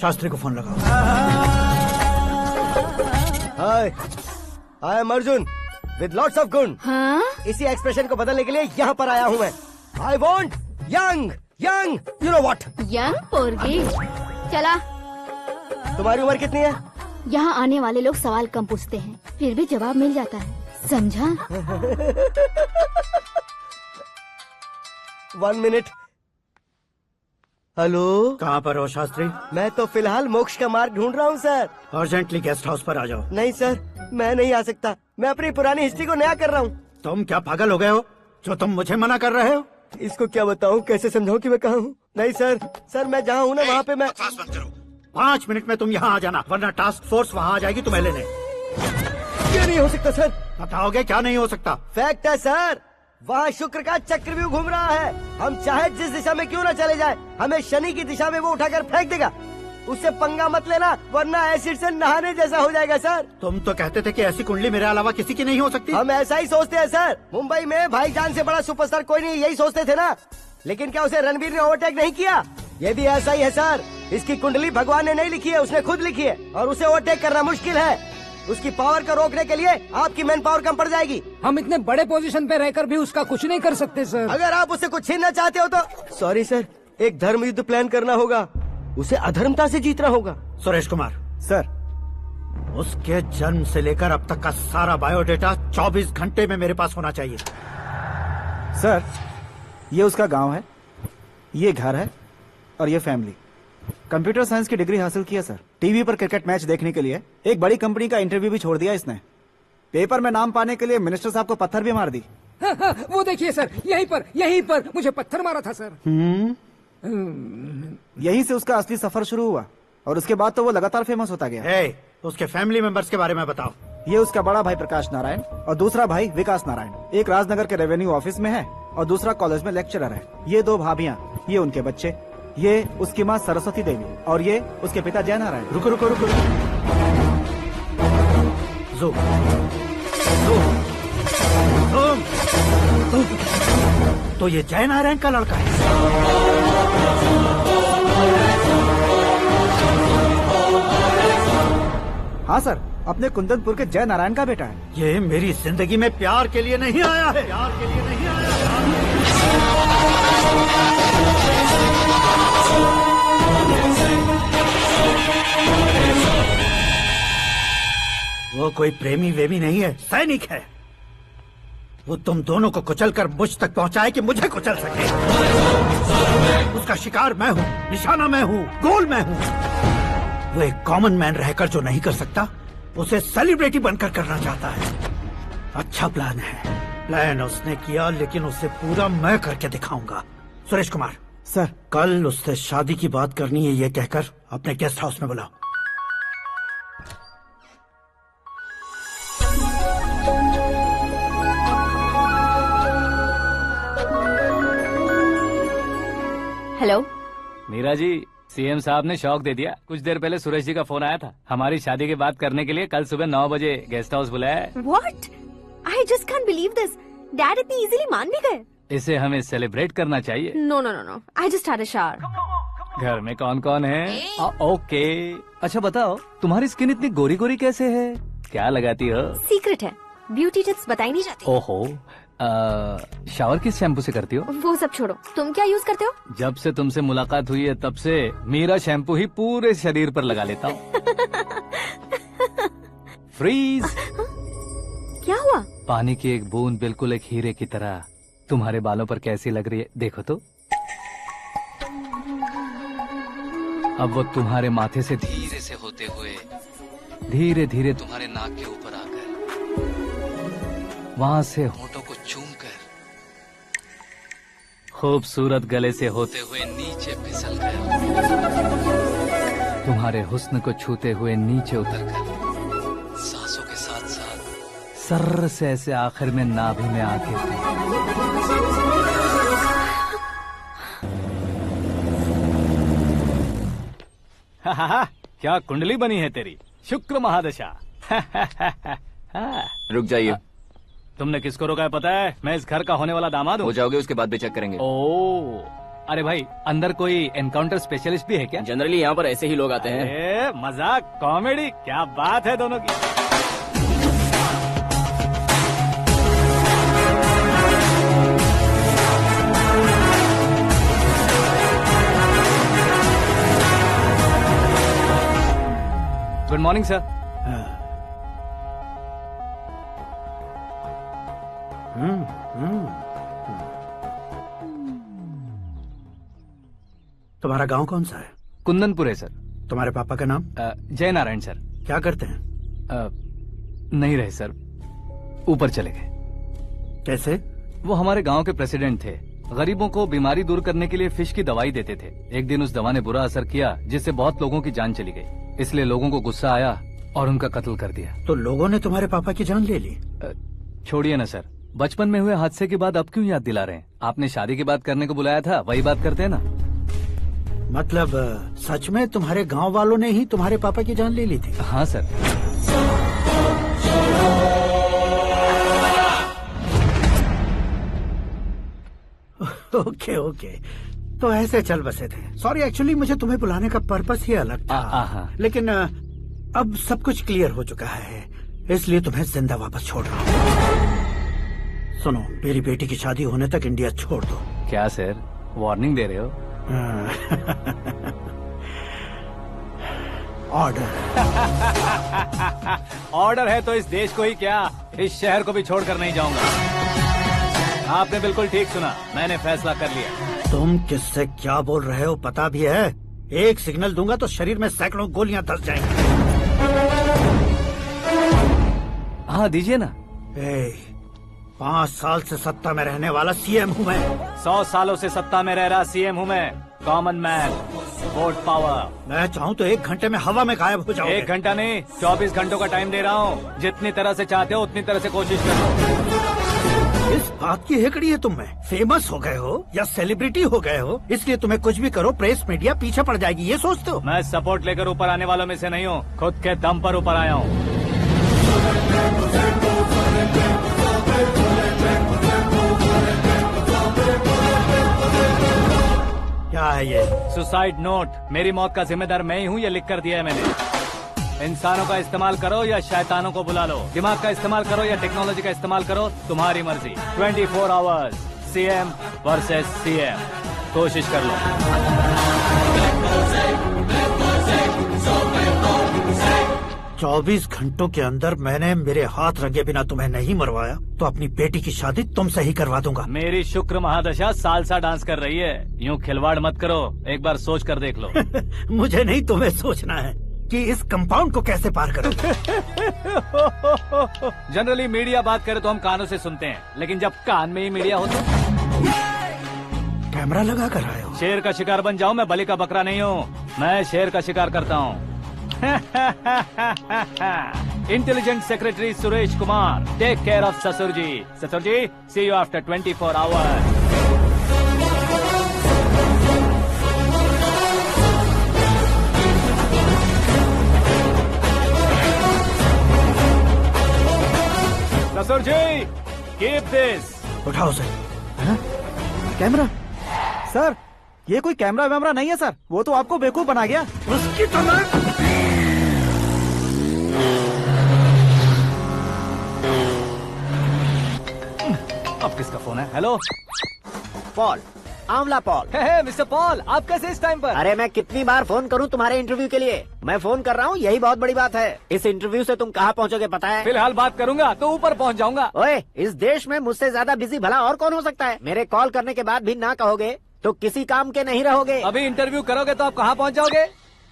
शास्त्री को फोन लगाओ। Hi, I am Arjun with lots of गुण। हाँ? इसी एक्सप्रेशन को बदलने के लिए यहाँ पर आया हूँ मैं। I want young young, you know what? Young पोरगी। चला। तुम्हारी उम्र कितनी है? यहाँ आने वाले लोग सवाल कम पूछते हैं, फिर भी जवाब मिल जाता है, समझा? 1 मिनट। हेलो, कहाँ पर हो शास्त्री? मैं तो फिलहाल मोक्ष का मार्ग ढूंढ रहा हूँ सर। अर्जेंटली गेस्ट हाउस पर आ जाओ। नहीं सर, मैं नहीं आ सकता। मैं अपनी पुरानी हिस्ट्री को नया कर रहा हूँ। तुम क्या पागल हो गए हो जो तुम मुझे मना कर रहे हो? इसको क्या बताऊँ, कैसे समझाऊँ कि मैं कहाँ हूँ? नहीं सर, सर मैं जहाँ हूँ ना वहाँ पे मैं। 5 मिनट में तुम यहाँ आ जाना, वरना टास्क फोर्स वहाँ आ जाएगी तुम्हें लेने। ये नहीं हो सकता सर। बताओगे क्या नहीं हो सकता? फैक्ट है सर, वहाँ शुक्र का चक्रव्यूह घूम रहा है। हम चाहे जिस दिशा में क्यों न चले जाए, हमें शनि की दिशा में वो उठाकर फेंक देगा। उससे पंगा मत लेना, वरना एसिड से नहाने जैसा हो जाएगा सर। तुम तो कहते थे कि ऐसी कुंडली मेरे अलावा किसी की नहीं हो सकती। हम ऐसा ही सोचते हैं सर। मुंबई में भाईजान से बड़ा सुपरस्टार कोई नहीं, यही सोचते थे ना। लेकिन क्या उसे रणवीर ने ओवरटेक नहीं किया? ये भी ऐसा ही है सर। इसकी कुंडली भगवान ने नहीं लिखी है, उसने खुद लिखी है, और उसे ओवरटेक करना मुश्किल है। उसकी पावर को रोकने के लिए आपकी मैन पावर कम पड़ जाएगी। हम इतने बड़े पोजीशन पे रहकर भी उसका कुछ नहीं कर सकते सर। अगर आप उससे कुछ छीनना चाहते हो तो सॉरी सर, एक धर्म युद्ध प्लान करना होगा। उसे अधर्मता से जीतना होगा। सुरेश कुमार सर, उसके जन्म से लेकर अब तक का सारा बायोडेटा 24 घंटे में मेरे पास होना चाहिए। सर, ये उसका गांव है, ये घर है और ये फैमिली। कंप्यूटर साइंस की डिग्री हासिल किया सर। टीवी पर क्रिकेट मैच देखने के लिए एक बड़ी कंपनी का इंटरव्यू भी छोड़ दिया इसने। पेपर में नाम पाने के लिए मिनिस्टर साहब को पत्थर भी मार दी। वो देखिए सर, यहीं पर मुझे पत्थर मारा था सर। यहीं से उसका असली सफर शुरू हुआ और उसके बाद तो वो लगातार फेमस होता गया। उसके फैमिली मेंबर्स के बारे में बताओ। ये उसका बड़ा भाई प्रकाश नारायण और दूसरा भाई विकास नारायण। एक राजनगर के रेवेन्यू ऑफिस में है और दूसरा कॉलेज में लेक्चरर है। ये 2 भाभियां, ये उनके बच्चे, ये उसकी माँ सरस्वती देवी और ये उसके पिता जय नारायण। रुको रुको रुको, तो ये जय नारायण का लड़का है। हाँ सर, अपने कुंदनपुर के जय नारायण का बेटा है। ये मेरी जिंदगी में प्यार के लिए नहीं आया है। प्यार के लिए नहीं आया वो कोई प्रेमी वेमी नहीं है, सैनिक है। वो तुम दोनों को कुचलकर मुझ तक पहुंचाए कि मुझे कुचल सके। उसका शिकार मैं हूँ, निशाना मैं हूँ, गोल मैं हूँ। वो एक कॉमन मैन रहकर जो नहीं कर सकता, उसे सेलिब्रिटी बनकर करना चाहता है। अच्छा प्लान है। प्लान उसने किया, लेकिन उसे पूरा मैं करके दिखाऊंगा। सुरेश कुमार सर, कल उससे शादी की बात करनी है, ये कहकर अपने गेस्ट हाउस में बुलाओ। हेलो। मीरा जी, सीएम साहब ने शौक दे दिया। कुछ देर पहले सुरेश जी का फोन आया था, हमारी शादी की बात करने के लिए कल सुबह 9 बजे गेस्ट हाउस बुलाया है। What? I just can't believe this. Dad इतनी इजीली मान भी गए? इसे हमें सेलिब्रेट करना चाहिए। No. I just had a shower. घर में कौन कौन है? ओके। अच्छा बताओ, तुम्हारी स्किन इतनी गोरी गोरी कैसे है? क्या लगाती हो? सीक्रेट है, ब्यूटी टिप्स बताई नहीं जाती। ओहो, शावर किस शैम्पू से करती हो? वो सब छोड़ो, तुम क्या यूज करते हो? जब से तुमसे मुलाकात हुई है तब से मीरा शैम्पू ही पूरे शरीर पर लगा लेता हूँ। फ्रीज। क्या हुआ? पानी की एक बूंद बिल्कुल एक हीरे की तरह तुम्हारे बालों पर कैसी लग रही है, देखो तो। अब वो तुम्हारे माथे से धीरे से होते हुए धीरे धीरे तुम्हारे नाक के ऊपर आकर वहां से होठों को चूमकर खूबसूरत गले से होते हुए नीचे फिसलकर तुम्हारे हुस्न को छूते हुए नीचे उतरकर सांसों के साथ साथ सर्र से ऐसे आखिर में नाभि में आके क्या कुंडली बनी है तेरी, शुक्र महादशा। रुक जाइए। तुमने किसको रोका है पता है? मैं इस घर का होने वाला दामाद हूँ। हो जाओगे उसके बाद भी चेक करेंगे। ओ, अरे भाई, अंदर कोई एनकाउंटर स्पेशलिस्ट भी है क्या? जनरली यहाँ पर ऐसे ही लोग आते हैं। मजाक, कॉमेडी, क्या बात है दोनों की। Good morning sir. तुम्हारा गांव कौन सा है? कुंदनपुर है सर। तुम्हारे पापा का नाम? जय नारायण सर। क्या करते हैं? नहीं रहे सर, ऊपर चले गए। कैसे? वो हमारे गांव के प्रेसिडेंट थे। गरीबों को बीमारी दूर करने के लिए फिश की दवाई देते थे। एक दिन उस दवा ने बुरा असर किया जिससे बहुत लोगों की जान चली गई। इसलिए लोगों को गुस्सा आया और उनका कत्ल कर दिया। तो लोगों ने तुम्हारे पापा की जान ले ली? छोड़िए ना सर, बचपन में हुए हादसे के बाद अब क्यों याद दिला रहे हैं? आपने शादी की बात करने को बुलाया था, वही बात करते हैं ना। मतलब सच में तुम्हारे गांव वालों ने ही तुम्हारे पापा की जान ले ली थी? हाँ सर। ओके, तो ऐसे चल बसे थे। सॉरी, एक्चुअली मुझे तुम्हें बुलाने का पर्पस ही अलग था। लेकिन अब सब कुछ क्लियर हो चुका है, इसलिए तुम्हें जिंदा वापस छोड़ रहा हूँ। सुनो, मेरी बेटी की शादी होने तक इंडिया छोड़ दो। क्या सर, वार्निंग दे रहे हो? ऑर्डर। ऑर्डर है तो इस देश को ही क्या, इस शहर को भी छोड़कर नहीं जाऊंगा। आपने बिल्कुल ठीक सुना, मैंने फैसला कर लिया। तुम किससे क्या बोल रहे हो पता भी है? एक सिग्नल दूंगा तो शरीर में सैकड़ों गोलियां धस जाएंगी। हाँ दीजिए ना। 5 साल से सत्ता में रहने वाला सीएम हूँ मैं। 100 सालों से सत्ता में रह रहा सीएम हूँ मैं। Common man, vote power. मैं चाहूँ तो 1 घंटे में हवा में गायब हो जाऊँ। 1 घंटा नहीं, 24 घंटों का टाइम दे रहा हूँ। जितनी तरह से चाहते हो उतनी तरह से कोशिश करो। इस बात की हेकड़ी है तुम में। फेमस हो गए हो या सेलिब्रिटी हो गए हो, इसलिए तुम्हें कुछ भी करो प्रेस मीडिया पीछे पड़ जाएगी, ये सोचते हो? मैं सपोर्ट लेकर ऊपर आने वालों में से नहीं हूँ, खुद के दम पर ऊपर आया हूँ। क्या है ये? Suicide note. मेरी मौत का जिम्मेदार मैं ही हूँ, ये लिख कर दिया है मैंने। इंसानों का इस्तेमाल करो या शैतानों को बुला लो, दिमाग का इस्तेमाल करो या टेक्नोलॉजी का इस्तेमाल करो, तुम्हारी मर्जी। 24 आवर्स, सीएम वर्सेस सीएम, कोशिश कर लो। 24 घंटों के अंदर मैंने मेरे हाथ रंगे बिना तुम्हें नहीं मरवाया तो अपनी बेटी की शादी तुमसे ही करवा दूंगा। मेरी शुक्र महादशा सालसा डांस कर रही है, यूँ खिलवाड़ मत करो, एक बार सोच कर देख लो। मुझे नहीं, तुम्हें सोचना है कि इस कंपाउंड को कैसे पार करो। जनरली मीडिया बात करे तो हम कानों से सुनते हैं, लेकिन जब कान में ही मीडिया हो तो कैमरा लगा कर आए हो। शेर का शिकार बन जाऊं, मैं बलि का बकरा नहीं हूँ, मैं शेर का शिकार करता हूँ। Intelligent secretary Suresh Kumar, take care of ससुर जी। ससुर जी, see you after 24 hours. This. उठाओ उसे। कैमरा? सर ये कोई कैमरा वैमरा नहीं है सर, वो तो आपको बेवकूफ बना गया। उसकी तो मैं अब किसका फोन है? हेलो पॉल, आंवला पॉल। मिस्टर पॉल, आप कैसे इस टाइम पर? अरे मैं कितनी बार फोन करूं तुम्हारे इंटरव्यू के लिए? मैं फोन कर रहा हूं, यही बहुत बड़ी बात है। इस इंटरव्यू से तुम कहां पहुंचोगे पता है? फिलहाल बात करूंगा तो ऊपर पहुंच जाऊंगा। ओए, इस देश में मुझसे ज्यादा बिजी भला और कौन हो सकता है? मेरे कॉल करने के बाद भी ना कहोगे तो किसी काम के नहीं रहोगे। अभी इंटरव्यू करोगे तो आप कहाँ पहुँच जाओगे?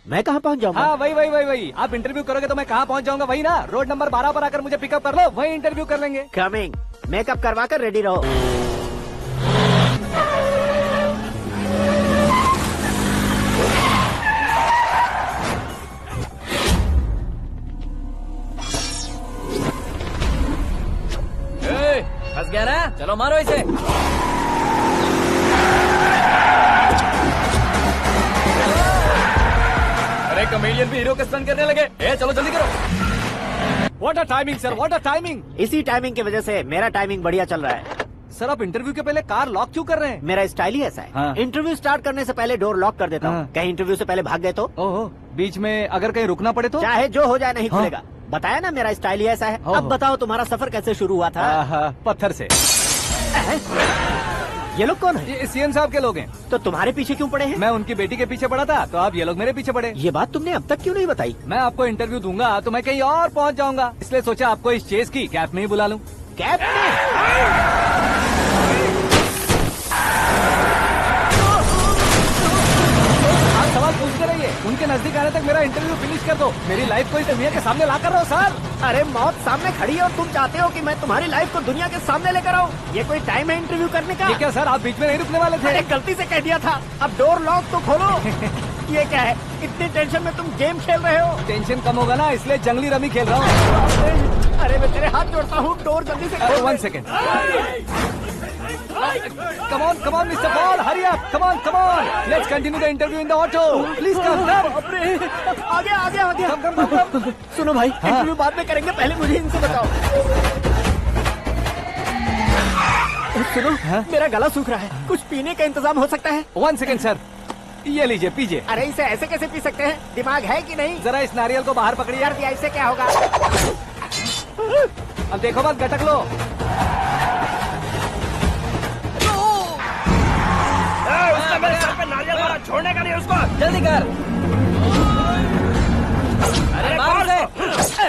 मैं कहाँ पहुँच जाऊंगा? हाँ वही। आप इंटरव्यू करोगे तो मैं कहाँ पहुँच जाऊंगा? वही ना, रोड नंबर 12 पर आकर मुझे पिकअप कर लो, वही इंटरव्यू कर लेंगे। कमिंग। मेकअप करवा कर रेडी रहो। फंस गया ना, चलो मारो इसे। अरे कमेडियन भी हीरो के स्टंट करने लगे। चलो जल्दी करो। What a timing sir, what a timing. इसी टाइमिंग की वजह से मेरा टाइमिंग बढ़िया चल रहा है। सर आप इंटरव्यू के पहले कार लॉक क्यों कर रहे हैं? मेरा स्टाइल ही ऐसा है। हाँ। इंटरव्यू स्टार्ट करने से पहले डोर लॉक कर देता हूँ। कहीं इंटरव्यू से पहले भाग गए तो? ओहो, बीच में अगर कहीं रुकना पड़े तो? चाहे जो हो जाए नहीं खुलेगा। बताया ना मेरा स्टाइल ही ऐसा है। अब बताओ तुम्हारा सफर कैसे शुरू हुआ था? पत्थर से। ये लोग कौन है? ये सीएम साहब के लोग हैं। तो तुम्हारे पीछे क्यों पड़े हैं? मैं उनकी बेटी के पीछे पड़ा था, तो आप ये लोग मेरे पीछे पड़े। ये बात तुमने अब तक क्यों नहीं बताई? मैं आपको इंटरव्यू दूंगा तो मैं कहीं और पहुंच जाऊंगा, इसलिए सोचा आपको इस चेस की कैप में ही बुला लूं। कैप में? आप सवाल पूछते रहिए, उनके नजदीक आने तक मेरा इंटरव्यू फिनिश कर दो। मेरी लाइफ को इस दुनिया के सामने ला कर रहो सर। अरे मौत सामने खड़ी है और तुम चाहते हो कि मैं तुम्हारी लाइफ को दुनिया के सामने लेकर आऊं? ये कोई टाइम है इंटरव्यू करने का? ये क्या सर, आप बीच में नहीं रुकने वाले थे? अरे गलती से कह दिया था। अब डोर लॉक तो खोलो। ये क्या है? इतनी टेंशन में तुम गेम खेल रहे हो? टेंशन कम होगा ना, इसलिए जंगली रमी खेल रहा हूँ। अरे मैं तेरे हाथ जोड़ता हूँ, डोर जल्दी से खोलो। 1 second. Come on, Mr. Paul, hurry up. Come on. Let's continue the interview in the auto. Please come. आगे। Come. सुनो भाई, इंटरव्यू बाद में करेंगे, पहले मुझे इनसे बताओ। सुनो, मेरा गला सूख रहा है, कुछ पीने का इंतजाम हो सकता है? 1 सेकेंड सर, ये लीजिए पीजिए। अरे इसे ऐसे कैसे पी सकते हैं? दिमाग है कि नहीं? जरा इस नारियल को बाहर पकड़िए। यार इससे क्या होगा? अब देखो मत, गटक लो। मेरे सर पे नारियल मारा, छोड़ने का नहीं उसको। जल्दी कर। अरे मार से।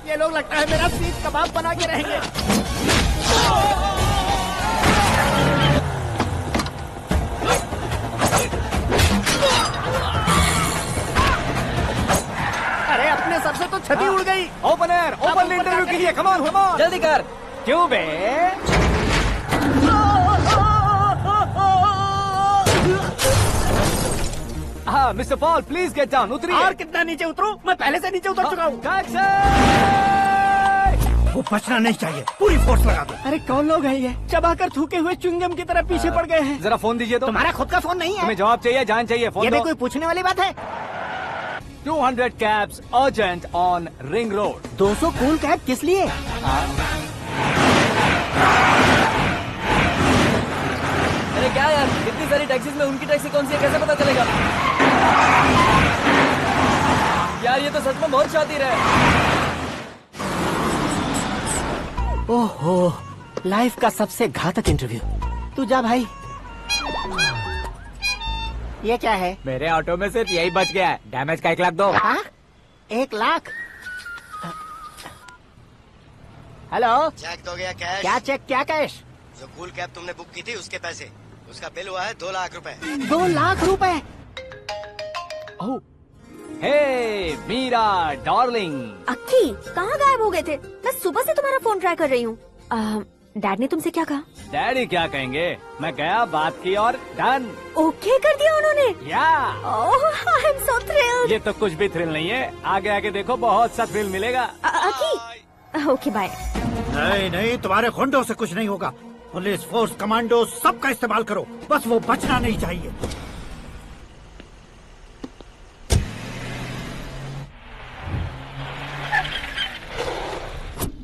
ये लोग लगता है मेरा सीख कबाब बना के रहेंगे। अरे अपने सर से तो छती उड़ गई। ओपन इंटरव्यू के लिए। कम ऑन जल्दी कर। क्यों बे? हाँ mister Paul, please get down. उतरिए। और कितना नीचे उतरूं? मैं पहले से नीचे उतर चुका हूँ। वो बचना नहीं चाहिए, पूरी फोर्स लगा दो। अरे कौन लोग हैं ये? चबाकर थूके हुए च्युइंगम की तरह पीछे पड़ गए हैं। जरा फोन दीजिए तो। तुम्हारा खुद का फोन नहीं है? तुम्हें जवाब चाहिए, जान चाहिए, फोन ये दो। भी कोई पूछने वाली बात है? 200 cabs urgent on Ring Road. 200 cool cab किस लिए? अरे क्या यार, इतनी सारी टैक्सीज में उनकी टैक्सी कौन सी है, कैसे पता चलेगा? यार ये तो सच में बहुत शातिर है। ओहो, लाइफ का सबसे घातक इंटरव्यू। तू जा भाई। ये क्या है? मेरे ऑटो में सिर्फ यही बच गया है, डैमेज का 1 लाख दो। 1 लाख? हेलो, चेक तो गया कैश? क्या चेक, क्या कैश? जो कूल कैब तुमने बुक की थी उसके पैसे, उसका बिल हुआ है 2 लाख रुपए। 2 लाख रुपए? हे मीरा डार्लिंग। अक्की, कहाँ गायब हो गए थे? मैं सुबह से तुम्हारा फोन ट्राई कर रही हूँ। डैड ने तुमसे क्या कहा? डैडी क्या कहेंगे, मैं गया, बात की और डन। ओके कर दिया उन्होंने? या। ओह, आई एम सो थ्रिल्ड। ये तो कुछ भी थ्रिल नहीं है, आगे आगे देखो बहुत सा थ्रिल मिलेगा। अक्की, ओके बाय। नहीं, तुम्हारे गुंडों से कुछ नहीं होगा। पुलिस फोर्स, कमांडो, सबका इस्तेमाल करो, बस वो बचना नहीं चाहिए।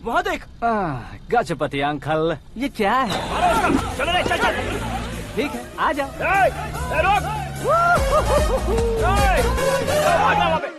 वहाँ देख, गजपति अंकल, ये क्या है? चलो रे, चल चल। ठीक है, आ जाओ। रोक। आ जाओ वहाँ पे।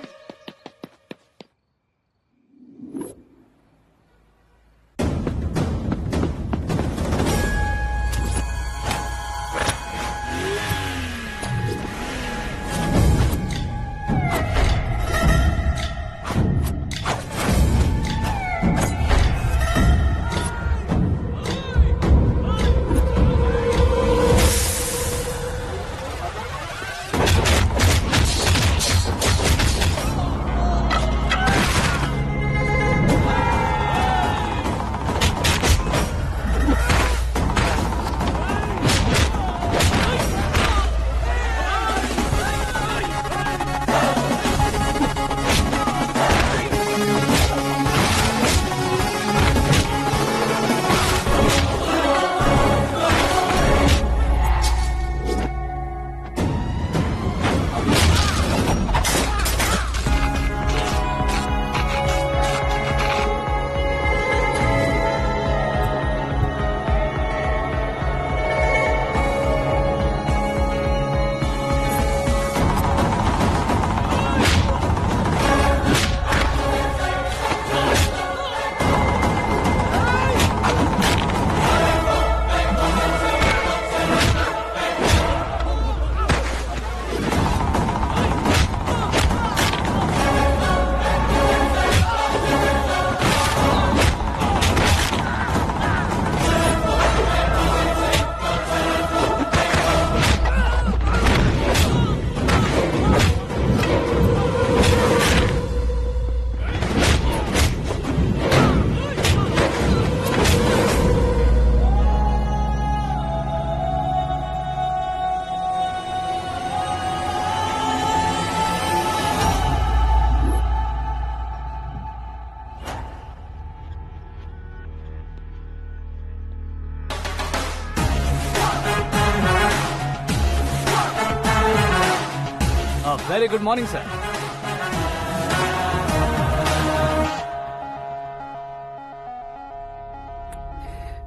Very good morning sir.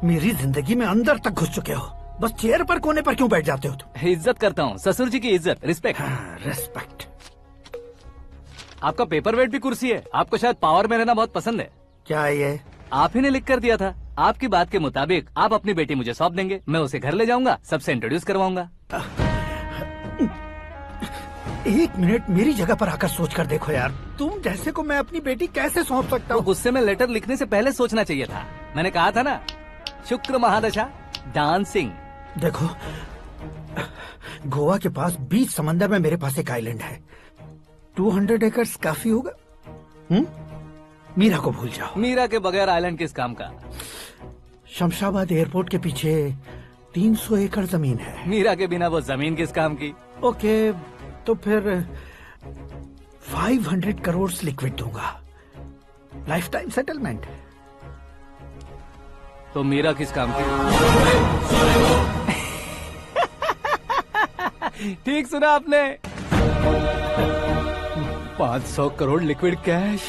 मेरी जिंदगी में अंदर तक घुस चुके हो, बस चेयर पर कोने पर क्यों बैठ जाते हो तुम? इज्जत करता हूँ, ससुर जी की इज्जत, रिस्पेक्ट। रिस्पेक्ट। आपका पेपर वेट भी कुर्सी है। आपको शायद पावर में रहना बहुत पसंद है। क्या ये? आप ही ने लिख कर दिया था। आपकी बात के मुताबिक आप अपनी बेटी मुझे सौंप देंगे, मैं उसे घर ले जाऊंगा, सबसे इंट्रोड्यूस करवाऊंगा। एक मिनट मेरी जगह पर आकर सोच कर देखो यार, तुम जैसे को मैं अपनी बेटी कैसे सौंप सकता हूँ? गुस्से में लेटर लिखने से पहले सोचना चाहिए था। मैंने कहा था ना, शुक्र महादशा डांसिंग। देखो, गोवा के पास बीच समंदर में मेरे पास एक आइलैंड है, 200 एकर्स काफी होगा। मीरा को भूल जाओ। मीरा के बगैर आइलैंड किस काम का? शमशाबाद एयरपोर्ट के पीछे 300 एकड़ जमीन है। मीरा के बिना वो जमीन किस काम की? ओके, तो फिर 500 करोड़ लिक्विड दूंगा, लाइफ टाइम सेटलमेंट। तो मीरा किस काम की? ठीक सुना आपने, 500 करोड़ लिक्विड कैश।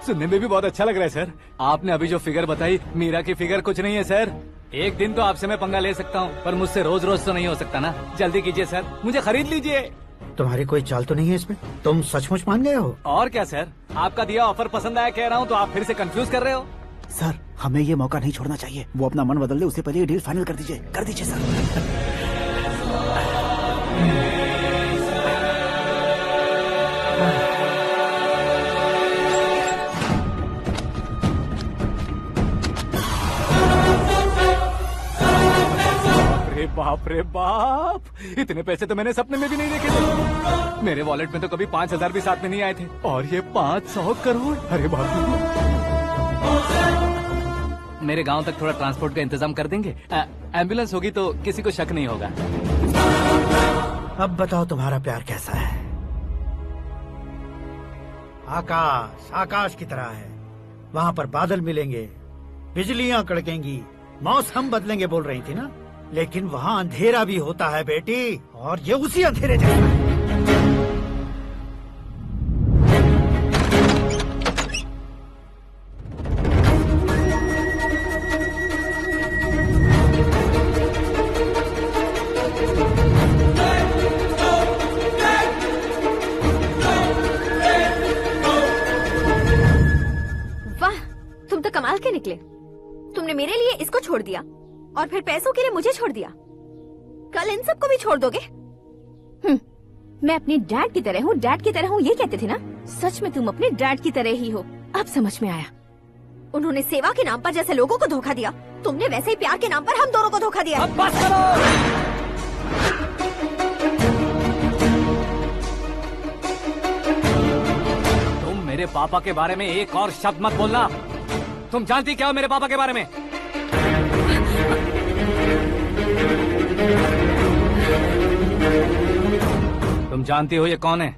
सुनने में भी बहुत अच्छा लग रहा है सर। आपने अभी जो फिगर बताई, मीरा की फिगर कुछ नहीं है सर। एक दिन तो आपसे मैं पंगा ले सकता हूँ, पर मुझसे रोज रोज तो नहीं हो सकता ना। जल्दी कीजिए सर, मुझे खरीद लीजिए। तुम्हारी कोई चाल तो नहीं है इसमें? तुम सचमुच मान गए हो? और क्या सर, आपका दिया ऑफर पसंद आया कह रहा हूँ, तो आप फिर से कंफ्यूज कर रहे हो। सर, हमें ये मौका नहीं छोड़ना चाहिए। वो अपना मन बदल दे, उससे पहले ये डील फाइनल कर दीजिए। कर दीजिए सर। बाप रे बाप, इतने पैसे तो मैंने सपने में भी नहीं देखे थे। मेरे वॉलेट में तो कभी 5,000 भी साथ में नहीं आए थे, और ये 500 करोड़। अरे बाप रे। मेरे गांव तक थोड़ा ट्रांसपोर्ट का इंतजाम कर देंगे? एम्बुलेंस होगी तो किसी को शक नहीं होगा। अब बताओ तुम्हारा प्यार कैसा है? आकाश आकाश की तरह है, वहाँ पर बादल मिलेंगे, बिजलियाँ कड़केंगी, मौसम बदलेंगे बोल रही थी ना, लेकिन वहाँ अंधेरा भी होता है बेटी, और ये उसी अंधेरे जैसा है। निकले। तुमने मेरे लिए इसको छोड़ दिया और फिर पैसों के लिए मुझे छोड़ दिया। कल इन सबको भी छोड़ दोगे? मैं अपने डैड की तरह हूँ, डैड की तरह हूँ, ये कहते थे ना। सच में तुम अपने डैड की तरह ही हो। अब समझ में आया। उन्होंने सेवा के नाम पर जैसे लोगों को धोखा दिया, तुमने वैसे ही प्यार के नाम पर हम दोनों को धोखा दिया। अब बस करो। तुम मेरे पापा के बारे में एक और शब्द मत बोलना। तुम जानती क्या हो मेरे पापा के बारे में? तुम जानती हो ये कौन है?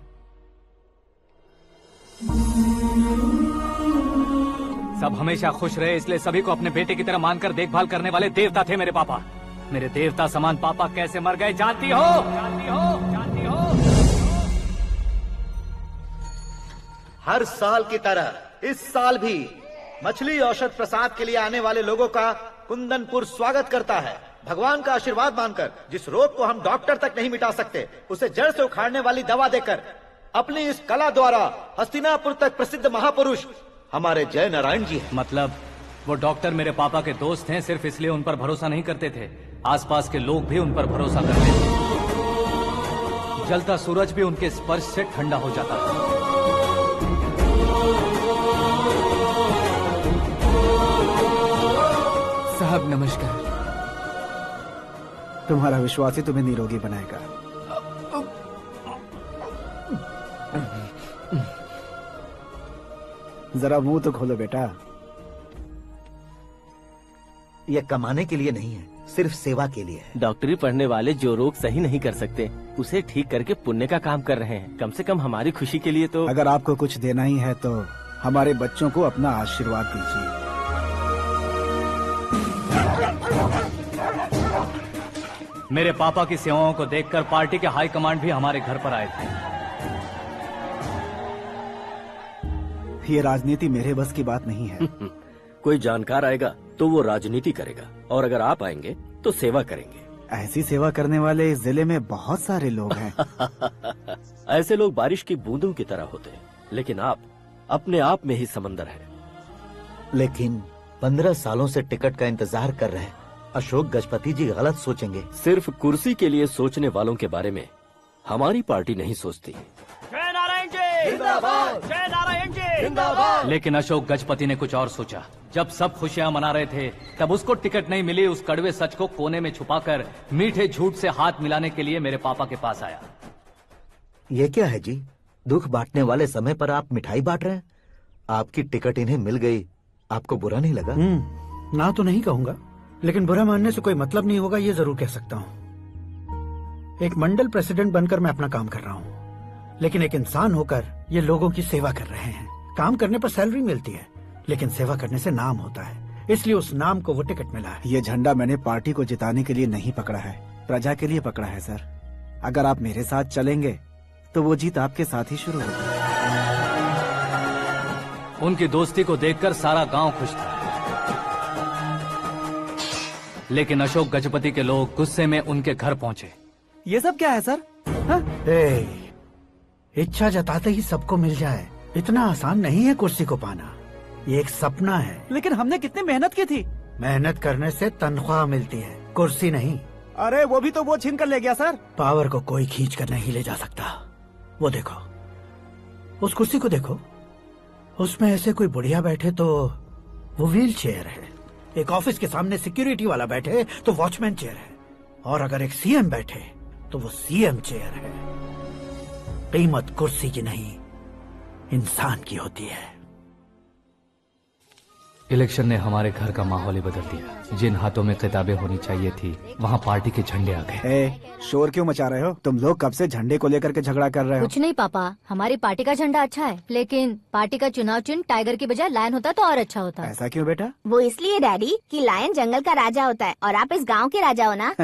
सब हमेशा खुश रहे इसलिए सभी को अपने बेटे की तरह मानकर देखभाल करने वाले देवता थे मेरे पापा। मेरे देवता समान पापा कैसे मर गए जानती हो? जानती हो? जानती हो? हर साल की तरह इस साल भी मछली औषध प्रसाद के लिए आने वाले लोगों का कुंदनपुर स्वागत करता है। भगवान का आशीर्वाद मानकर जिस रोग को हम डॉक्टर तक नहीं मिटा सकते, उसे जड़ से उखाड़ने वाली दवा देकर अपनी इस कला द्वारा हस्तिनापुर तक प्रसिद्ध महापुरुष हमारे जय नारायण जी हैं। मतलब वो डॉक्टर मेरे पापा के दोस्त हैं, सिर्फ इसलिए उन पर भरोसा नहीं करते थे, आसपास के लोग भी उन पर भरोसा करते थे। जलता सूरज भी उनके स्पर्श से ठंडा हो जाता था। साहब नमस्कार। तुम्हारा विश्वास ही तुम्हें निरोगी बनाएगा। जरा मुंह तो खोलो बेटा। यह कमाने के लिए नहीं है, सिर्फ सेवा के लिए है। डॉक्टरी पढ़ने वाले जो रोग सही नहीं कर सकते उसे ठीक करके पुण्य का काम कर रहे हैं। कम से कम हमारी खुशी के लिए तो। अगर आपको कुछ देना ही है तो हमारे बच्चों को अपना आशीर्वाद दीजिए। मेरे पापा की सेवाओं को देखकर पार्टी के हाई कमांड भी हमारे घर पर आए थे। ये राजनीति मेरे बस की बात नहीं है। कोई जानकार आएगा तो वो राजनीति करेगा, और अगर आप आएंगे तो सेवा करेंगे। ऐसी सेवा करने वाले इस जिले में बहुत सारे लोग हैं। ऐसे लोग बारिश की बूंदों की तरह होते हैं, लेकिन आप अपने आप में ही समंदर हैं। लेकिन 15 सालों से टिकट का इंतजार कर रहे अशोक गजपति जी गलत सोचेंगे। सिर्फ कुर्सी के लिए सोचने वालों के बारे में हमारी पार्टी नहीं सोचती। जय नारायण जी जिंदाबाद, जय नारायण जी जिंदाबाद। लेकिन अशोक गजपति ने कुछ और सोचा। जब सब खुशियां मना रहे थे तब उसको टिकट नहीं मिली। उस कड़वे सच को कोने में छुपाकर मीठे झूठ से हाथ मिलाने के लिए मेरे पापा के पास आया। ये क्या है जी? दुख बांटने वाले समय पर आप मिठाई बांट रहे हैं। आपकी टिकट इन्हें मिल गई, आपको बुरा नहीं लगा? ना तो नहीं कहूंगा, लेकिन बुरा मानने से कोई मतलब नहीं होगा, ये जरूर कह सकता हूँ। एक मंडल प्रेसिडेंट बनकर मैं अपना काम कर रहा हूँ, लेकिन एक इंसान होकर ये लोगों की सेवा कर रहे हैं। काम करने पर सैलरी मिलती है, लेकिन सेवा करने से नाम होता है, इसलिए उस नाम को वो टिकट मिला है। ये झंडा मैंने पार्टी को जिताने के लिए नहीं पकड़ा है, प्रजा के लिए पकड़ा है सर। अगर आप मेरे साथ चलेंगे तो वो जीत आपके साथ ही शुरू होगी। उनकी दोस्ती को देखकर सारा गांव खुश था, लेकिन अशोक गजपति के लोग गुस्से में उनके घर पहुंचे। ये सब क्या है सर? इच्छा जताते ही सबको मिल जाए, इतना आसान नहीं है कुर्सी को पाना। ये एक सपना है। लेकिन हमने कितनी मेहनत की थी। मेहनत करने से तनख्वाह मिलती है, कुर्सी नहीं। अरे वो भी तो वो छीन कर ले गया सर। पावर को कोई खींच कर नहीं ले जा सकता। वो देखो, उस कुर्सी को देखो, उसमें ऐसे कोई बुढ़िया बैठे तो वो व्हील चेयर है। एक ऑफिस के सामने सिक्योरिटी वाला बैठे तो वॉचमैन चेयर है, और अगर एक सीएम बैठे तो वो सीएम चेयर है। कीमत कुर्सी की नहीं, इंसान की होती है। इलेक्शन ने हमारे घर का माहौल ही बदल दिया। जिन हाथों में किताबें होनी चाहिए थी वहाँ पार्टी के झंडे आ गए। शोर क्यों मचा रहे हो? तुम लोग कब से झंडे को लेकर के झगड़ा कर रहे हो? कुछ नहीं पापा, हमारी पार्टी का झंडा अच्छा है, लेकिन पार्टी का चुनाव चिन्ह टाइगर की बजाय लायन होता तो और अच्छा होता। ऐसा क्यों बेटा? वो इसलिए डैडी कि लायन जंगल का राजा होता है और आप इस गांव के राजा हो ना।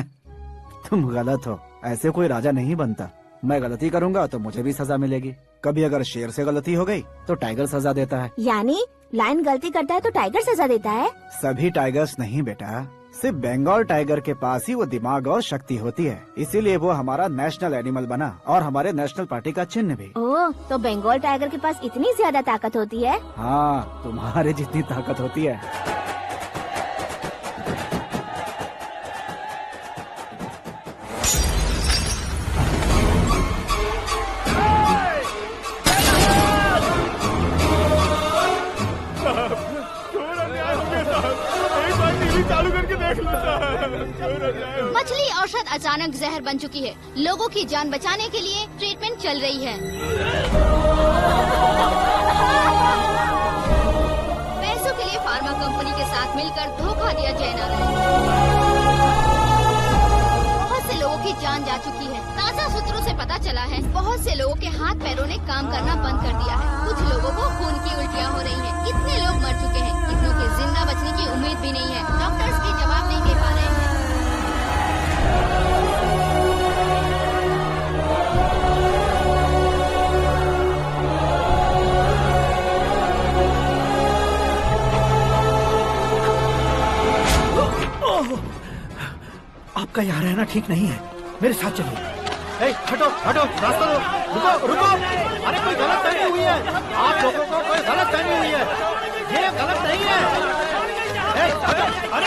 तुम गलत हो, ऐसे कोई राजा नहीं बनता। मैं गलती करूंगा तो मुझे भी सजा मिलेगी। कभी अगर शेर से गलती हो गई तो टाइगर सजा देता है। यानी लायन गलती करता है तो टाइगर सजा देता है? सभी टाइगर्स नहीं बेटा, सिर्फ बंगाल टाइगर के पास ही वो दिमाग और शक्ति होती है, इसीलिए वो हमारा नेशनल एनिमल बना और हमारे नेशनल पार्टी का चिन्ह भी। ओह, तो बंगाल टाइगर के पास इतनी ज्यादा ताकत होती है? हाँ, तुम्हारे जितनी ताकत होती है। मछली औषध अचानक जहर बन चुकी है। लोगों की जान बचाने के लिए ट्रीटमेंट चल रही है। पैसों के लिए फार्मा कंपनी के साथ मिलकर धोखा दिया जयनारायण। बहुत से लोगों की जान जा चुकी है। ताज़ा सूत्रों से पता चला है बहुत से लोगों के हाथ पैरों ने काम करना बंद कर दिया है। कुछ लोगों को खून की उल्टियाँ हो रही हैं। कितने लोग मर चुके हैं, कितनों के जिंदा बचने की उम्मीद भी नहीं है। डॉक्टर्स भी जवाब नहीं दे पा रहे हैं। आपका यहाँ रहना ठीक नहीं है, मेरे साथ चलिए। हटो हटो, रास्ता दो, रुको रुको। अरे कोई गलत फहमी हुई है, आप लोगों को कोई गलत फहमी हुई है, ये गलत नहीं है। अरे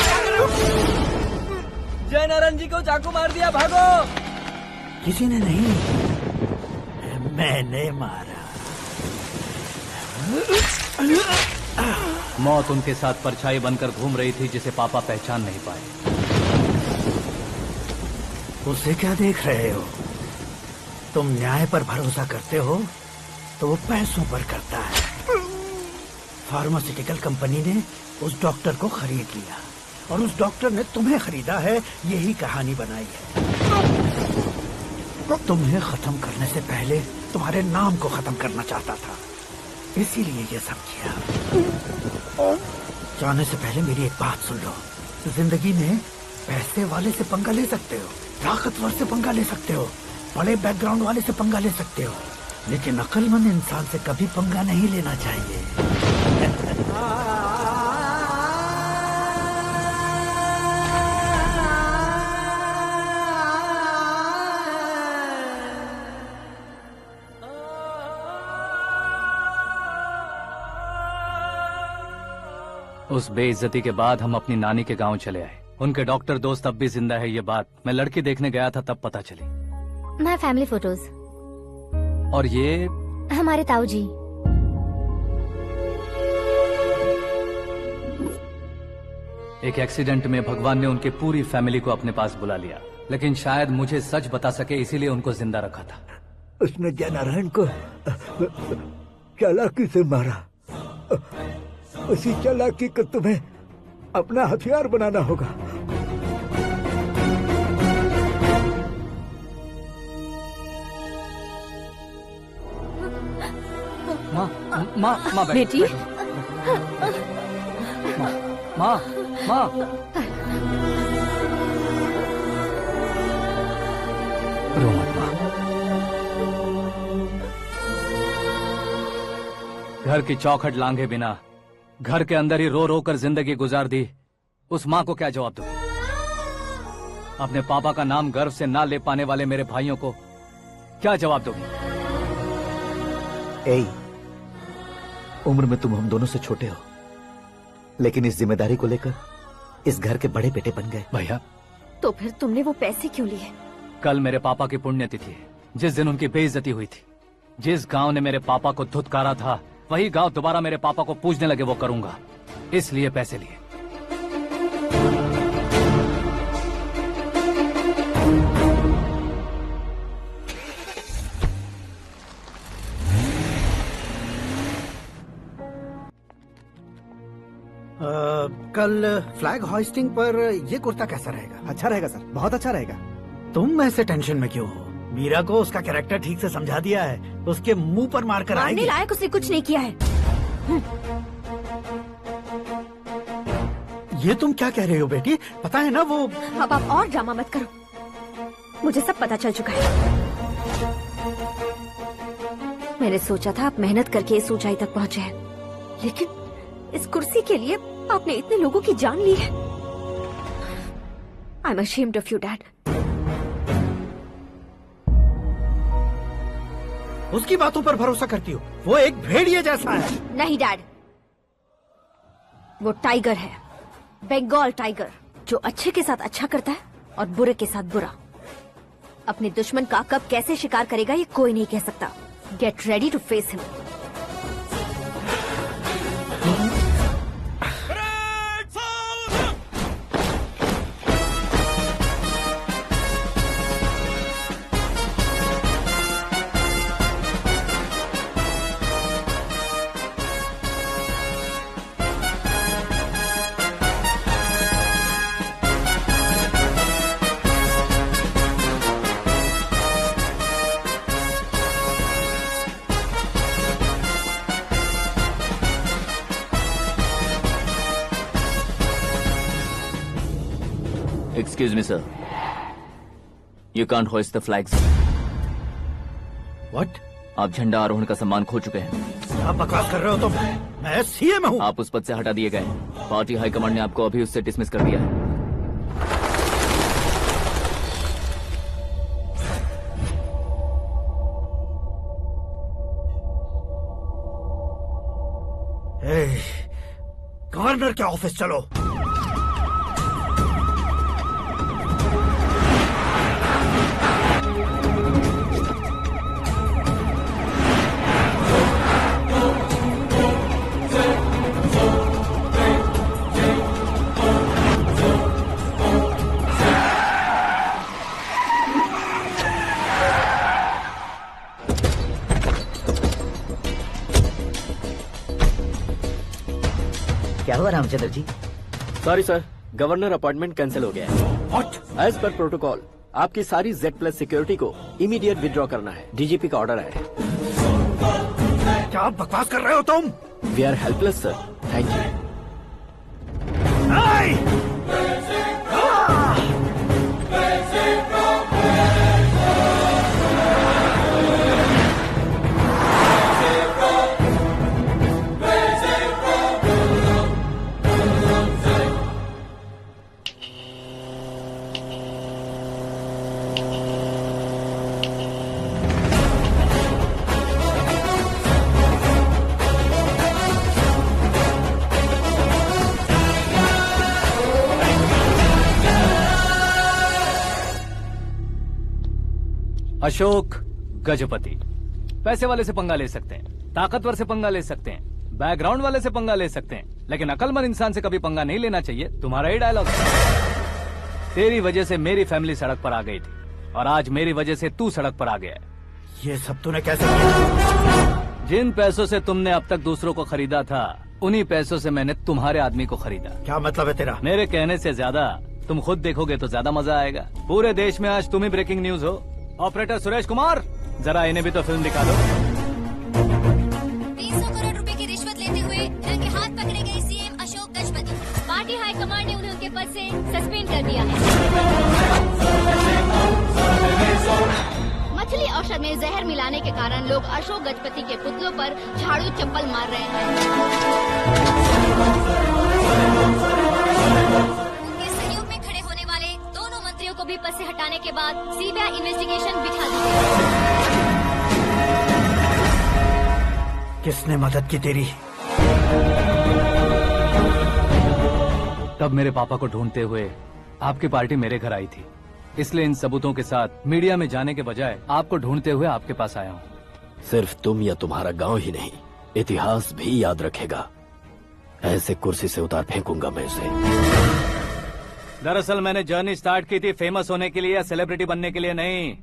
जयनारायण जी को चाकू मार दिया, भागो। किसी ने नहीं, मैंने मारा। मौत उनके साथ परछाई बनकर घूम रही थी जिसे पापा पहचान नहीं पाए। उसे क्या देख रहे हो? तुम न्याय पर भरोसा करते हो तो वो पैसों पर करता है। फार्मास्यूटिकल कंपनी ने उस डॉक्टर को खरीद लिया और उस डॉक्टर ने तुम्हें खरीदा है, यही कहानी बनाई है। तुम्हें खत्म करने से पहले तुम्हारे नाम को खत्म करना चाहता था, इसीलिए ये सब किया। जाने से पहले मेरी एक बात सुन लो। जिंदगी में पैसे वाले से पंगा ले सकते हो, ताकतवर से पंगा ले सकते हो, बड़े बैकग्राउंड वाले से पंगा ले सकते हो, लेकिन अक्लमंद इंसान से कभी पंगा नहीं लेना चाहिए। उस बेइज्जती के बाद हम अपनी नानी के गांव चले आए। उनके डॉक्टर दोस्त अब भी जिंदा है, ये बात मैं लड़की देखने गया था तब पता चली। My family photos. और ये हमारे ताऊ जी। एक एक्सीडेंट में भगवान ने उनकी पूरी फैमिली को अपने पास बुला लिया, लेकिन शायद मुझे सच बता सके इसीलिए उनको जिंदा रखा था। उसने जयनारायण को चालाकी से मारा। उसी चालाकी को तुम्हें अपना हथियार बनाना होगा। माँ माँ माँ बेटी। माँ माँ रो मत माँ। घर की चौखट लांघे बिना घर के अंदर ही रो रो कर जिंदगी गुजार दी उस माँ को क्या जवाब दूं? अपने पापा का नाम गर्व से ना ले पाने वाले मेरे भाइयों को क्या जवाब दोगी? उम्र में तुम हम दोनों से छोटे हो, लेकिन इस जिम्मेदारी को लेकर इस घर के बड़े बेटे बन गए। भैया, तो फिर तुमने वो पैसे क्यों लिए? कल मेरे पापा की पुण्यतिथि है, जिस दिन उनकी बेइज्जती हुई थी। जिस गांव ने मेरे पापा को धुतकारा था वही गांव दोबारा मेरे पापा को पूजने लगे, वो करूंगा, इसलिए पैसे लिए। कल फ्लैग होइस्टिंग पर ये कुर्ता कैसा रहेगा? अच्छा रहेगा सर, बहुत अच्छा रहेगा। तुम ऐसे टेंशन में क्यों हो? मीरा को उसका कैरेक्टर ठीक से समझा दिया है, उसके मुंह पर मारकर आएगी। मारने लायक उसने कुछ नहीं किया है। ये तुम क्या कह रहे हो बेटी? पता है ना वो। अब आप और ड्रामा मत करो, मुझे सब पता चल चुका है। मैंने सोचा था आप मेहनत करके इस ऊंचाई तक पहुंचे हैं, लेकिन इस कुर्सी के लिए आपने इतने लोगों की जान ली है। I am ashamed of you dad. उसकी बातों पर भरोसा करती हो? वो एक भेड़िए जैसा है। नहीं डैड, वो टाइगर है, बंगाल टाइगर, जो अच्छे के साथ अच्छा करता है और बुरे के साथ बुरा। अपने दुश्मन का कब कैसे शिकार करेगा ये कोई नहीं कह सकता। Get ready to face him. Excuse me sir, you can't hoist the flags. What? आप झंडा आरोहण का सम्मान खो चुके हैं। क्या बकवास कर रहे हो तुम? मैं सीएम हूँ। आप उस पद से हटा दिए गए। पार्टी हाईकमांड ने आपको अभी उससे डिसमिस कर दिया है। गवर्नर के ऑफिस चलो। क्या हुआ Ramchandra ji? Sorry sir, governor appointment cancel हो गया है। व्हाट? एज पर प्रोटोकॉल आपकी सारी Z+ सिक्योरिटी को इमीडिएट विड्रॉ करना है। डीजीपी का ऑर्डर है। क्या बकवास कर रहे हो तुम? We are helpless sir, thank you. Ashok Gajapati पैसे वाले से पंगा ले सकते हैं, ताकतवर से पंगा ले सकते हैं, बैकग्राउंड वाले से पंगा ले सकते हैं, लेकिन अकलमंद इंसान से कभी पंगा नहीं लेना चाहिए। तुम्हारा ही डायलॉग। तेरी वजह से मेरी फैमिली सड़क पर आ गई थी और आज मेरी वजह से तू सड़क पर आ गया है। ये सब तूने कैसे किया? जिन पैसों से तुमने अब तक दूसरों को खरीदा था, उन्हीं पैसों से मैंने तुम्हारे आदमी को खरीदा। क्या मतलब है तेरा? मेरे कहने से ज्यादा तुम खुद देखोगे तो ज्यादा मजा आएगा। पूरे देश में आज तुम ही ब्रेकिंग न्यूज हो। ऑपरेटर सुरेश कुमार, जरा इन्हें भी तो फिल्म दिखा दो। 300 करोड़ रुपए की रिश्वत लेते हुए रंगे हाथ पकड़े गए CM Ashok Gajapati. Party high command ने उन्हें उनके पद से सस्पेंड कर दिया है। मछली औषध में जहर मिलाने के कारण लोग अशोक गजपति के पुतलों पर झाड़ू चप्पल मार रहे हैं। उनके सहयोग में खड़े होने वाले दोनों मंत्रियों को भी पद से हटाने के बाद सीबीआई इन्वेस्टिगेशन बिठा दी गई। किसने मदद की तेरी? तब मेरे पापा को ढूंढते हुए आपकी पार्टी मेरे घर आई थी, इसलिए इन सबूतों के साथ मीडिया में जाने के बजाय आपको ढूंढते हुए आपके पास आया हूँ। सिर्फ तुम या तुम्हारा गांव ही नहीं, इतिहास भी याद रखेगा। ऐसे कुर्सी से उतार फेंकूंगा मैं उसे। दरअसल मैंने जर्नी स्टार्ट की थी फेमस होने के लिए या सेलिब्रिटी बनने के लिए नहीं,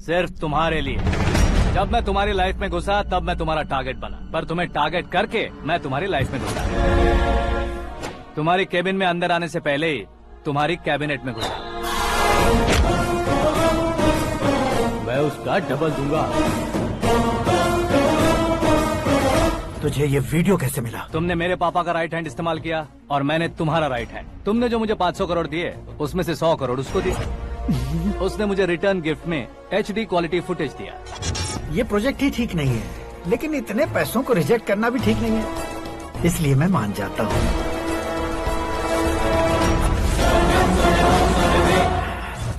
सिर्फ तुम्हारे लिए। जब मैं तुम्हारी लाइफ में घुसा तब मैं तुम्हारा टारगेट बना, पर तुम्हें टारगेट करके मैं तुम्हारी लाइफ में घुसा। तुम्हारी केबिन में अंदर आने से पहले ही तुम्हारी कैबिनेट में घुसा। मैं उसका डबल दूंगा। तुझे ये वीडियो कैसे मिला? तुमने मेरे पापा का राइट हैंड इस्तेमाल किया और मैंने तुम्हारा राइट हैंड। तुमने जो मुझे 500 करोड़ दिए उसमें से 100 करोड़ उसको दिए। उसने मुझे रिटर्न गिफ्ट में HD क्वालिटी फुटेज दिया। ये प्रोजेक्ट ही ठीक नहीं है, लेकिन इतने पैसों को रिजेक्ट करना भी ठीक नहीं है, इसलिए मैं मान जाता हूँ।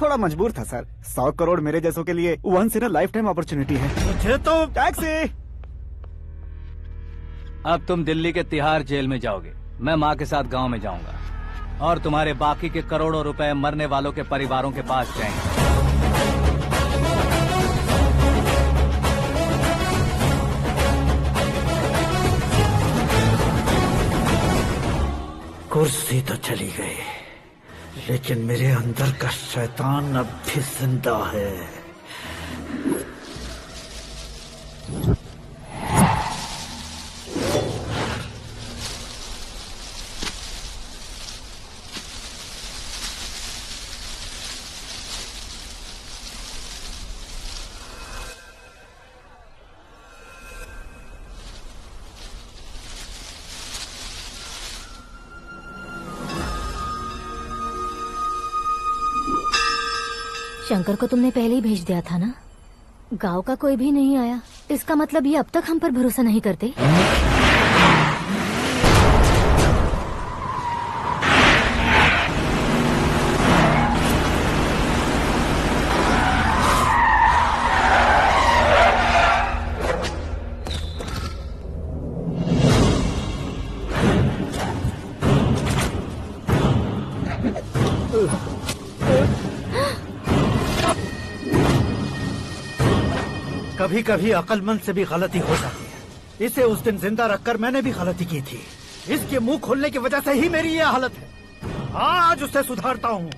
थोड़ा मजबूर था सर। 100 करोड़ मेरे जैसों के लिए once in a lifetime opportunity है। मुझे तो टैक्सी। अब तुम दिल्ली के तिहाड़ जेल में जाओगे, मैं माँ के साथ गांव में जाऊंगा और तुम्हारे बाकी के करोड़ों रुपए मरने वालों के परिवारों के पास जाएंगे। कुर्सी तो चली गई, लेकिन मेरे अंदर का शैतान अब भी जिंदा है। शंकर को तुमने पहले ही भेज दिया था ना? गांव का कोई भी नहीं आया, इसका मतलब ये अब तक हम पर भरोसा नहीं करते। कभी कभी अक्लमंद से भी गलती हो जाती है। इसे उस दिन जिंदा रखकर मैंने भी गलती की थी। इसके मुंह खोलने की वजह से ही मेरी ये हालत है। आज उसे सुधारता हूँ।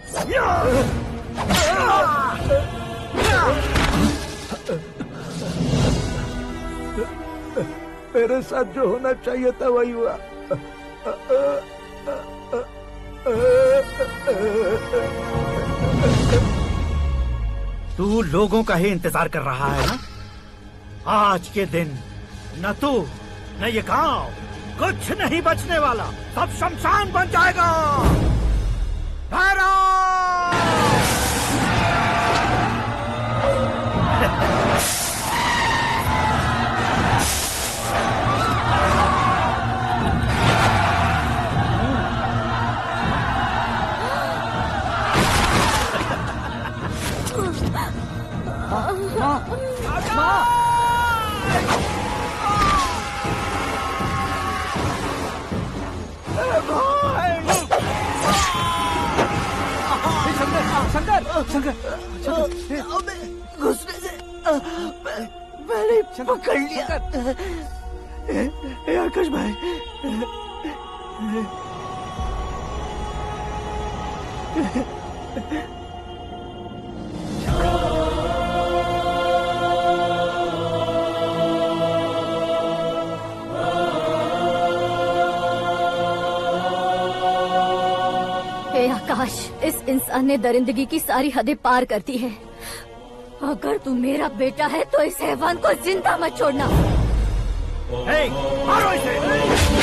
मेरे साथ जो होना चाहिए था वही हुआ। तू लोगों का ही इंतजार कर रहा है ना? आज के दिन न तू न ये गांव कुछ नहीं बचने वाला, सब शमशान बन जाएगा। शंकर घुसने से पहले पकड़ लिया। आकाश भाई, आकाश, इस इंसान ने दरिंदगी की सारी हदें पार कर दी है। अगर तू मेरा बेटा है तो इस हैवान को जिंदा मत छोड़ना। मारो इसे।